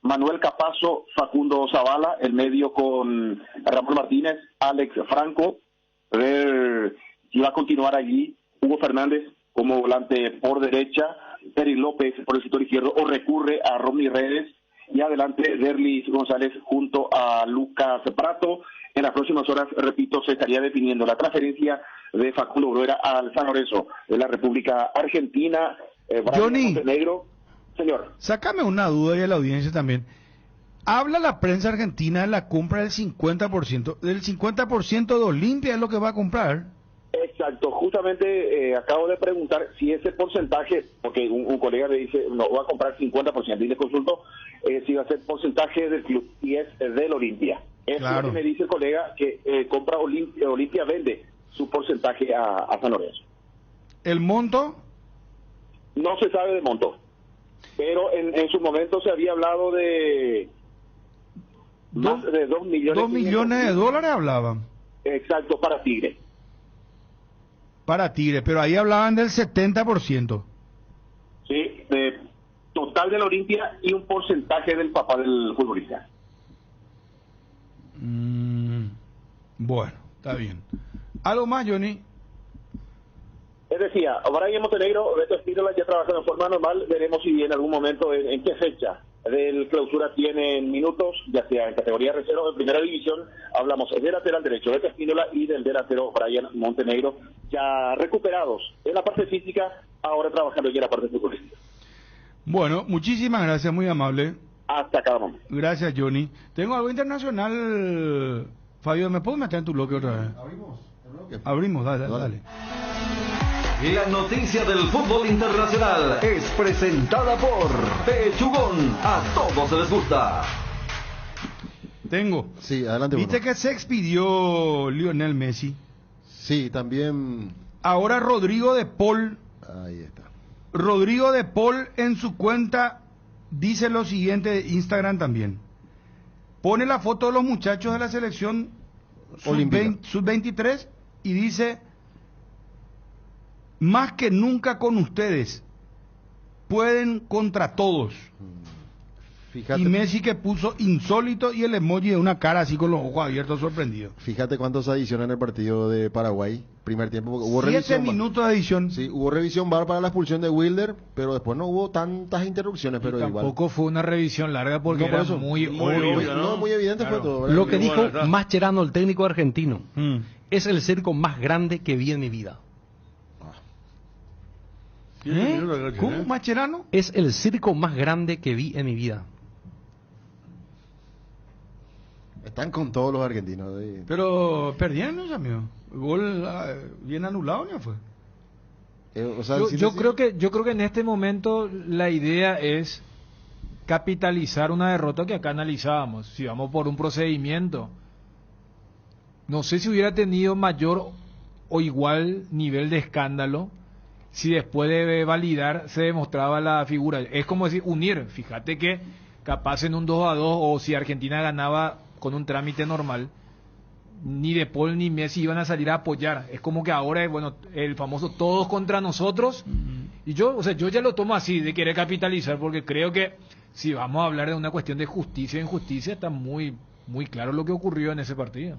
Manuel Capazo, Facundo Zavala, el medio con Ramón Martínez, Alex Franco. Si va a continuar allí Hugo Fernández como volante por derecha, Peri López por el sector izquierdo, o recurre a Romney Redes, y adelante Derlis González junto a Lucas Prato. En las próximas horas, repito, se estaría definiendo la transferencia de Facundo Bruera al San Lorenzo de la República Argentina. Johnny, Montenegro. Señor, sácame una duda y a la audiencia también. Habla la prensa argentina de la compra del 50%. Del 50% de Olimpia es lo que va a comprar. Exacto, justamente acabo de preguntar si ese porcentaje, porque un colega me dice, no, va a comprar 50%, y le consulto si va a ser porcentaje del club, y es del Olimpia. Es lo que me dice el colega, que compra Olimpia vende su porcentaje a San Lorenzo. ¿El monto? No se sabe de monto, pero en su momento se había hablado de más de 2 millones. 2 millones de dólares hablaban. Exacto, para Tigre. Para Tigre, pero ahí hablaban del 70%. Sí, de total del Olimpia y un porcentaje del papá del futbolista. Bueno, está bien. ¿Algo más, Johnny? Es decir, Brian Montenegro, Beto Espínola ya trabaja de forma normal. Veremos si en algún momento, en qué fecha del clausura tienen minutos, ya sea en categoría reserva o en primera división. Hablamos del lateral derecho Beto Espínola y del delantero Brian Montenegro, ya recuperados en la parte física, ahora trabajando ya en la parte futbolística. Bueno, muchísimas gracias, muy amable. Hasta cada momento. Gracias, Johnny. Tengo algo internacional, Fabio, ¿me puedo meter en tu bloque otra vez? Abrimos, dale. La noticia del fútbol internacional es presentada por Pechugón. A todos les gusta. Tengo. Sí, adelante. ¿Viste que se expidió Lionel Messi? Sí, también. Ahora Rodrigo de Paul. Ahí está. Rodrigo de Paul en su cuenta dice lo siguiente de Instagram también. Pone la foto de los muchachos de la selección sub-23 y dice: más que nunca con ustedes, pueden contra todos. Y Messi que puso insólito y el emoji de una cara así con los ojos abiertos sorprendido. Fíjate cuántos adicionan en el partido de Paraguay. Primer tiempo, hubo 7 minutos de adición. Sí, hubo revisión VAR para la expulsión de Wilder, pero después no hubo tantas interrupciones. Pero tampoco fue una revisión larga porque era muy obvio. No, muy evidente fue todo. Lo que dijo Mascherano, el técnico argentino, es el circo más grande que vi en mi vida. ¿Cómo, Mascherano? Es el circo más grande que vi en mi vida. Están con todos los argentinos. Pero perdieron, ¿no, amigo? El gol bien anulado, ¿no fue? O sea, yo creo que en este momento la idea es capitalizar una derrota que acá analizábamos. Si vamos por un procedimiento, no sé si hubiera tenido mayor o igual nivel de escándalo si después de validar se demostraba la figura. Es como decir, unir. Fíjate que capaz en un 2-2 o si Argentina ganaba con un trámite normal, ni De Paul ni Messi iban a salir a apoyar. Es como que ahora, bueno, el famoso todos contra nosotros. Y yo ya lo tomo así, de querer capitalizar, porque creo que si vamos a hablar de una cuestión de justicia e injusticia, está muy, muy claro lo que ocurrió en ese partido.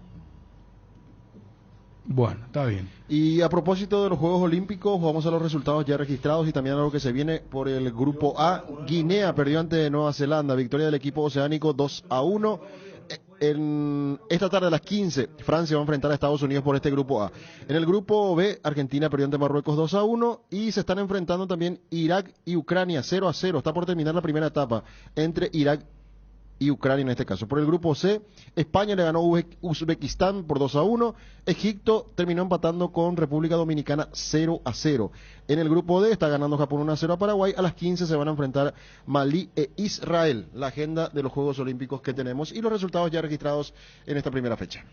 Bueno, está bien. Y a propósito de los Juegos Olímpicos, vamos a los resultados ya registrados y también a lo que se viene por el grupo A. Guinea perdió ante Nueva Zelanda, victoria del equipo oceánico 2-1. En esta tarde a las 15, Francia va a enfrentar a Estados Unidos por este grupo A. En el grupo B, Argentina perdió ante Marruecos 2-1 y se están enfrentando también Irak y Ucrania 0-0. Está por terminar la primera etapa entre Irak y Ucrania en este caso. Por el grupo C, España le ganó a Uzbekistán por 2-1. Egipto terminó empatando con República Dominicana 0-0. En el grupo D está ganando Japón 1-0 a Paraguay. A las 15 se van a enfrentar Malí e Israel. La agenda de los Juegos Olímpicos que tenemos y los resultados ya registrados en esta primera fecha.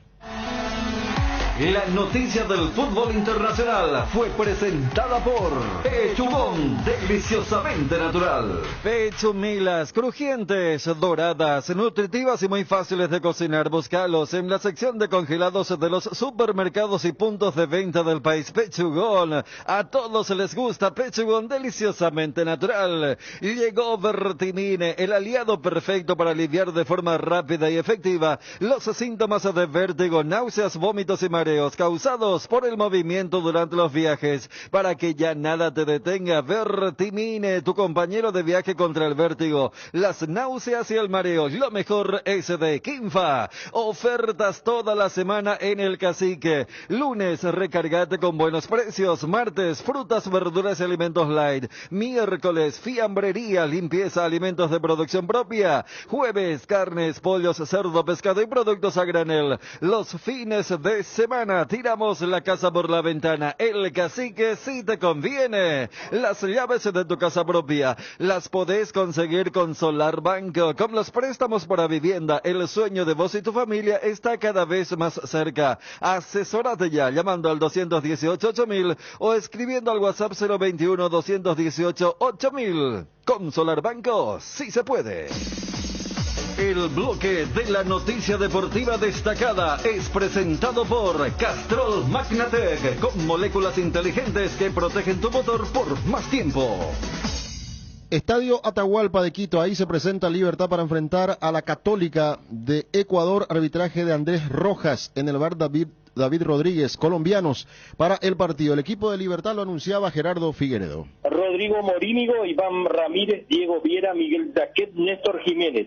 La noticia del fútbol internacional fue presentada por Pechugón, deliciosamente natural. Pechumilas, crujientes, doradas, nutritivas y muy fáciles de cocinar. Búscalos en la sección de congelados de los supermercados y puntos de venta del país. Pechugón, a todos les gusta Pechugón, deliciosamente natural. Llegó Vertimine, el aliado perfecto para aliviar de forma rápida y efectiva los síntomas de vértigo, náuseas, vómitos y mareos causados por el movimiento durante los viajes. Para que ya nada te detenga, Vertimine, tu compañero de viaje contra el vértigo, las náuseas y el mareo. Lo mejor es de Kinfa. Ofertas toda la semana en el Cacique. Lunes, recargate con buenos precios. Martes, frutas, verduras y alimentos light. Miércoles, fiambrería, limpieza, alimentos de producción propia. Jueves, carnes, pollos, cerdo, pescado y productos a granel. Los fines de semana tiramos la casa por la ventana. El Cacique sí te conviene. Las llaves de tu casa propia las podés conseguir con Solar Banco. Con los préstamos para vivienda, el sueño de vos y tu familia está cada vez más cerca. Asesórate ya llamando al 218-8000 o escribiendo al WhatsApp 021-218-8000. Con Solar Banco sí se puede. El bloque de la noticia deportiva destacada es presentado por Castrol Magnatec, con moléculas inteligentes que protegen tu motor por más tiempo. Estadio Atahualpa de Quito, ahí se presenta Libertad para enfrentar a la Católica de Ecuador, arbitraje de Andrés Rojas, en el bar David Rodríguez, colombianos para el partido. El equipo de Libertad lo anunciaba Gerardo Figueredo. Rodrigo Morínigo, Iván Ramírez, Diego Viera, Miguel Daquet, Néstor Jiménez,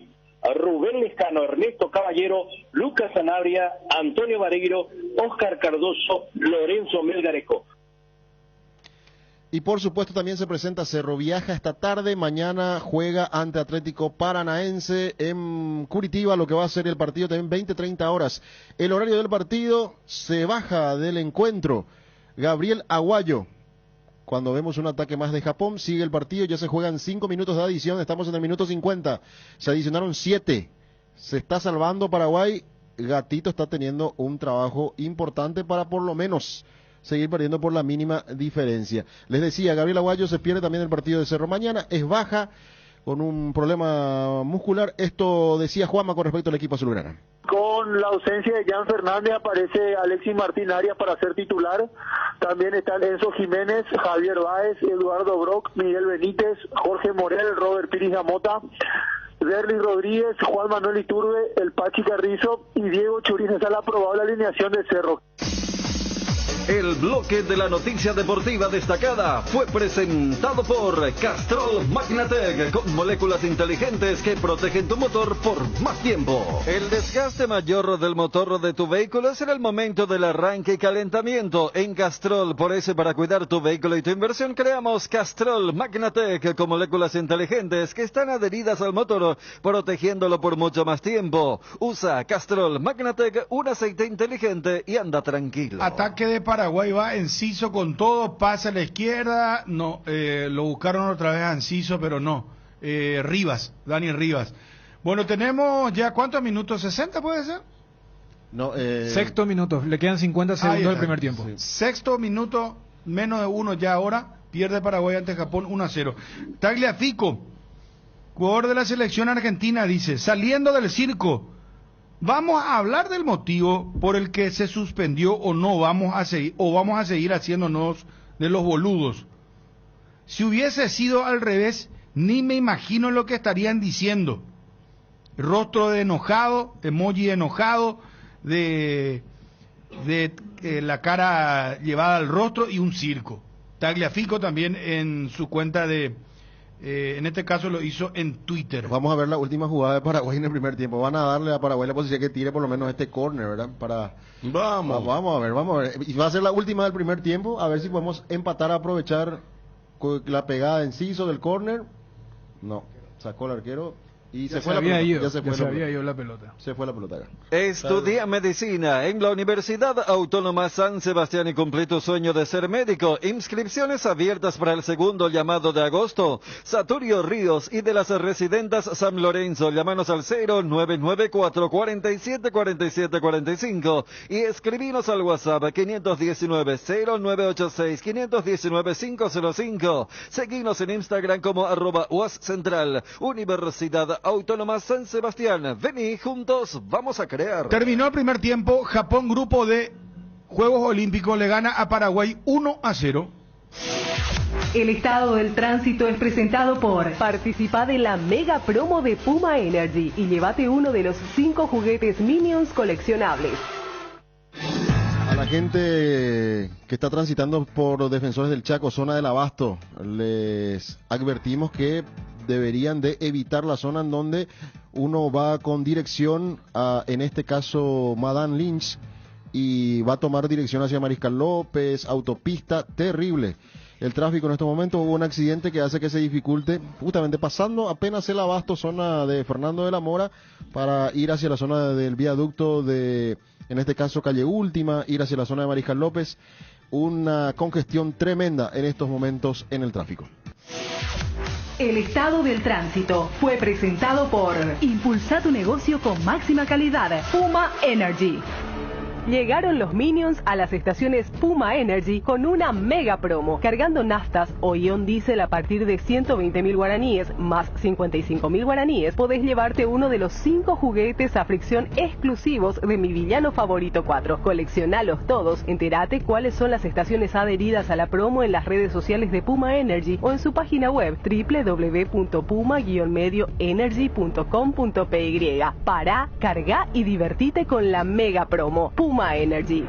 Rubén Lescano, Ernesto Caballero, Lucas Sanabria, Antonio Vareiro, Óscar Cardoso, Lorenzo Melgarejo. Y por supuesto también se presenta Cerro Viaja esta tarde, mañana juega ante Atlético Paranaense en Curitiba, lo que va a ser el partido también 20-30 horas. El horario del partido se baja del encuentro. Gabriel Aguayo. Cuando vemos un ataque más de Japón, sigue el partido, ya se juegan 5 minutos de adición, estamos en el minuto 50, se adicionaron 7, se está salvando Paraguay, Gatito está teniendo un trabajo importante para por lo menos seguir perdiendo por la mínima diferencia. Les decía, Gabriel Aguayo se pierde también el partido de Cerro mañana, es baja, con un problema muscular, esto decía Juanma con respecto al equipo azulgrana. Con la ausencia de Jan Fernández aparece Alexis Martín Arias para ser titular, también están Enzo Jiménez, Javier Báez, Eduardo Brock, Miguel Benítez, Jorge Morel, Robert Pires Gamota, Derly Rodríguez, Juan Manuel Iturbe, el Pachi Carrizo y Diego Churín. Esa es la probable alineación de Cerro. El bloque de la noticia deportiva destacada fue presentado por Castrol Magnatec, con moléculas inteligentes que protegen tu motor por más tiempo. El desgaste mayor del motor de tu vehículo será el momento del arranque y calentamiento. En Castrol, por eso, para cuidar tu vehículo y tu inversión, creamos Castrol Magnatec con moléculas inteligentes que están adheridas al motor, protegiéndolo por mucho más tiempo. Usa Castrol Magnatec, un aceite inteligente, y anda tranquilo. Ataque de Paraguay va Enciso con todo, pasa a la izquierda, no, lo buscaron otra vez a Enciso, pero no, Rivas, Dani Rivas. Bueno, tenemos ya, ¿cuántos minutos? ¿60 puede ser? No, Sexto minuto, le quedan 50 segundos del primer tiempo. Sí. Sexto minuto, menos de uno ya ahora, pierde Paraguay ante Japón 1-0. Tagliafico, jugador de la selección argentina, dice, saliendo del circo, vamos a hablar del motivo por el que se suspendió o no vamos a seguir haciéndonos de los boludos. Si hubiese sido al revés, ni me imagino lo que estarían diciendo. Rostro de enojado, emoji enojado, de la cara llevada al rostro y un circo. Tagliafico también en su cuenta de... en este caso lo hizo en Twitter. Vamos a ver la última jugada de Paraguay en el primer tiempo. Van a darle a Paraguay la posibilidad que tire por lo menos este córner, ¿verdad? Vamos a ver. Y va a ser la última del primer tiempo, a ver si podemos empatar, aprovechar la pegada de Enciso del córner. No, sacó el arquero y se fue la pelota. Se había ido la pelota. Se fue la pelota. Estudia medicina en la Universidad Autónoma San Sebastián y cumplí tu sueño de ser médico. Inscripciones abiertas para el segundo llamado de agosto. Saturio Ríos y de las residentas San Lorenzo. Llámanos al 0994 47 47 45 y escribinos al WhatsApp 519 0986 519 505. Seguinos en Instagram como @UASCentral. Universidad Autónoma San Sebastián. Vení, juntos vamos a crear. Terminó el primer tiempo. Japón, grupo de Juegos Olímpicos, le gana a Paraguay 1-0. El estado del tránsito es presentado por... Participa de la mega promo de Puma Energy y llévate uno de los 5 juguetes Minions coleccionables. A la gente que está transitando por Defensores del Chaco, zona del Abasto, les advertimos que deberían de evitar la zona en donde uno va con dirección a, en este caso, Madame Lynch, y va a tomar dirección hacia Mariscal López, autopista terrible. El tráfico en estos momentos, hubo un accidente que hace que se dificulte, justamente pasando apenas el Abasto, zona de Fernando de la Mora, para ir hacia la zona del viaducto de, en este caso, Calle Última, ir hacia la zona de Mariscal López. Una congestión tremenda en estos momentos en el tráfico. El estado del tránsito fue presentado por... Impulsa tu negocio con máxima calidad. Puma Energy. Llegaron los Minions a las estaciones Puma Energy con una mega promo. Cargando naftas o ion diésel a partir de 120.000 guaraníes más 55.000 guaraníes, podés llevarte uno de los 5 juguetes a fricción exclusivos de Mi Villano Favorito 4. Coleccionalos todos. Entérate cuáles son las estaciones adheridas a la promo en las redes sociales de Puma Energy o en su página web www.puma-energy.com.py. Pará, carga y divertite con la mega promo. Puma Energy.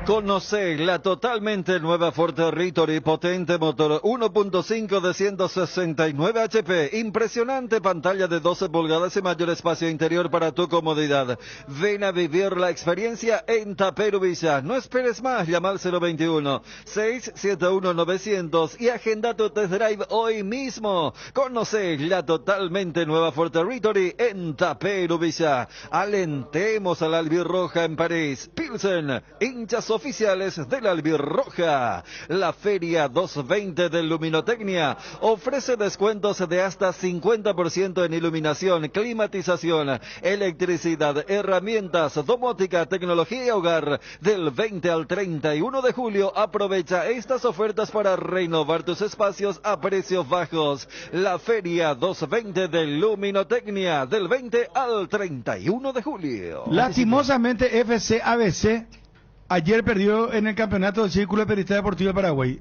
Conoce la totalmente nueva Ford Territory, potente motor 1.5 de 169 HP, impresionante pantalla de 12 pulgadas y mayor espacio interior para tu comodidad. Ven a vivir la experiencia en Taperu Villa. No esperes más, llama al 021-671-900 y agenda tu test drive hoy mismo. Conoce la totalmente nueva Ford Territory en Taperu Villa. Alentemos a la albirroja en París. Pilsen, hinchas oficiales de la albirroja. La Feria 220 de Luminotecnia ofrece descuentos de hasta 50% en iluminación, climatización, electricidad, herramientas, domótica, tecnología y hogar. Del 20 al 31 de julio aprovecha estas ofertas para renovar tus espacios a precios bajos. La Feria 220 de Luminotecnia, del 20 al 31 de julio. Lastimosamente FC ABC ayer perdió en el campeonato del Círculo de Periodistas Deportivos de Paraguay.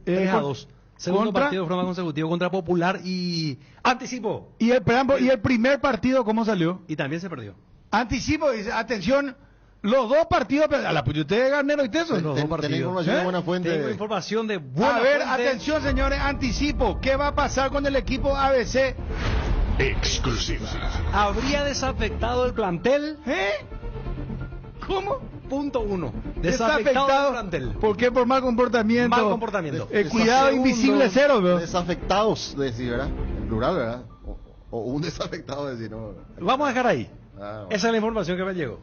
Segundo partido de forma consecutiva contra Popular y anticipo. ¿Y el primer partido cómo salió? Y también se perdió. Anticipo, dice, atención, los dos partidos, a la pues usted Garnero y Teso. Los dos partidos. Información de buena fuente. Tengo información de buena fuente. A ver, fuente. atención señores, anticipo, ¿qué va a pasar con el equipo ABC? Exclusiva. Habría desafectado el plantel. ¿Cómo? Punto 1. Desafectado el plantel. ¿Por qué? Por mal comportamiento. Mal comportamiento. Cuidado invisible cero, ¿verdad? Desafectados, decir, ¿verdad? En plural, ¿verdad? O un desafectado, decir, ¿no? Vamos a dejar ahí. Bueno. Esa es la información que me llegó.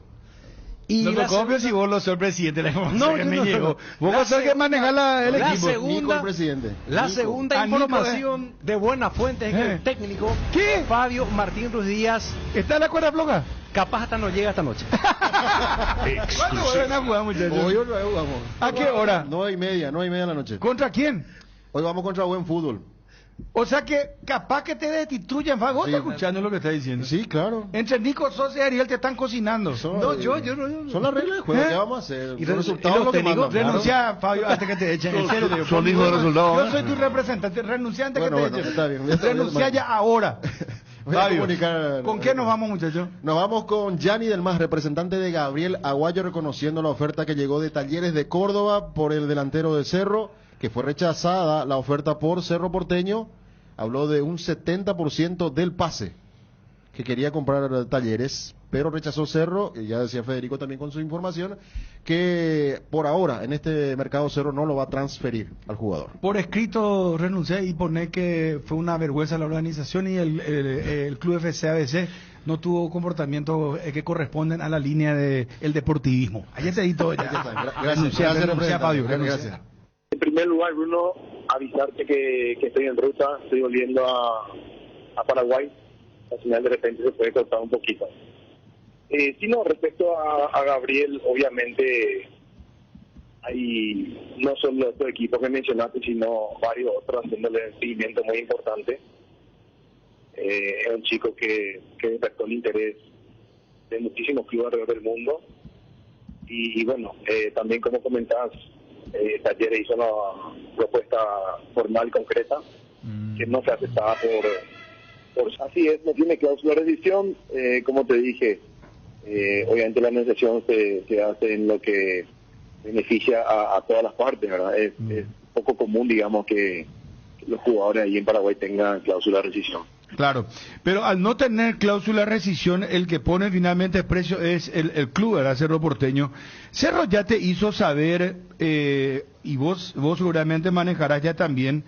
Y no te copies si vos lo sos el presidente, la información que me llegó. Vos vas a ser que manejar el equipo. Nico, el presidente. La segunda información de buena fuente es que el técnico Fabio Martín Ruiz Díaz está en la cuerda floja. Capaz hasta no llega esta noche. ¿Cuándo vuelven a jugar, muchachos? Hoy jugamos. ¿A qué hora? 9:30 de la noche. ¿Contra quién? Hoy vamos contra Buen Fútbol. O sea que capaz que te destituyan, ¿vos estás escuchando lo que está diciendo? Sí, claro. Entre Nico Sosa y Ariel te están cocinando. No, yo. Son las reglas de juego, ¿qué vamos a hacer? Y los resultados lo que mandan. Renuncia, Fabio, hasta que te echen. En serio, son hijos de resultados. Yo soy tu representante, renuncia antes que te echen. Está bien. Renuncia ya ahora. Fabio, comunicar, ¿con qué nos vamos, muchachos? Nos vamos con Gianni del Mas, representante de Gabriel Aguayo, reconociendo la oferta que llegó de Talleres de Córdoba por el delantero de Cerro, que fue rechazada la oferta por Cerro Porteño. Habló de un 70% del pase que quería comprar Talleres, pero rechazó Cerro, y ya decía Federico también con su información, que por ahora en este mercado Cerro no lo va a transferir al jugador. Por escrito renuncié y poné que fue una vergüenza la organización y el Club FC ABC no tuvo comportamientos que corresponden a la línea del deportivismo. Ayer te di todo ya. Gracias, Fabio. Gracias. En primer lugar, Bruno, avisarte que estoy en ruta, estoy volviendo a Paraguay. Al final de repente se puede cortar un poquito. Sino respecto a Gabriel, obviamente hay no solo estos equipos que mencionaste, sino varios otros haciéndole un seguimiento muy importante. Es un chico que despertó el interés de muchísimos clubes alrededor del mundo. Y bueno, también como comentabas, Talleres hizo una propuesta formal concreta que no fue aceptada por así es, no tiene cláusula de rescisión, como te dije, obviamente la negociación se hace en lo que beneficia a todas las partes, ¿verdad? Es poco común, digamos, que los jugadores ahí en Paraguay tengan cláusula de rescisión. Claro, pero al no tener cláusula de rescisión, el que pone finalmente el precio es el club, ¿verdad? Cerro Porteño. Cerro ya te hizo saber, y vos seguramente manejarás ya también,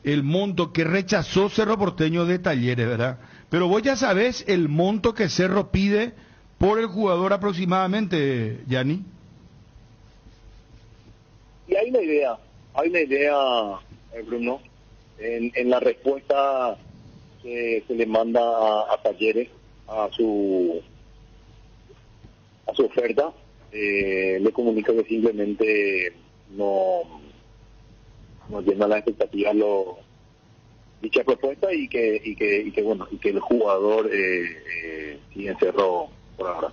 el monto que rechazó Cerro Porteño de Talleres, ¿verdad? Pero vos ya sabés el monto que Cerro pide por el jugador aproximadamente, Gianni. Y hay una idea, Bruno, en la respuesta que se le manda a Talleres a su oferta, le comunica que simplemente no llena las expectativas dicha propuesta y que el jugador sigue en Cerro por ahora.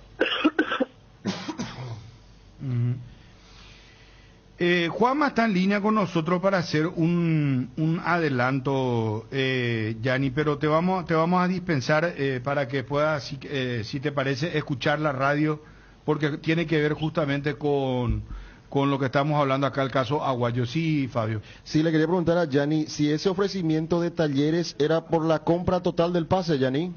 Juanma está en línea con nosotros para hacer un adelanto, Gianni, pero te vamos a dispensar para que puedas, si te parece, escuchar la radio, porque tiene que ver justamente con lo que estamos hablando acá, el caso Aguayo. Sí, Fabio. Sí, le quería preguntar a Gianni si ese ofrecimiento de Talleres era por la compra total del pase, Gianni.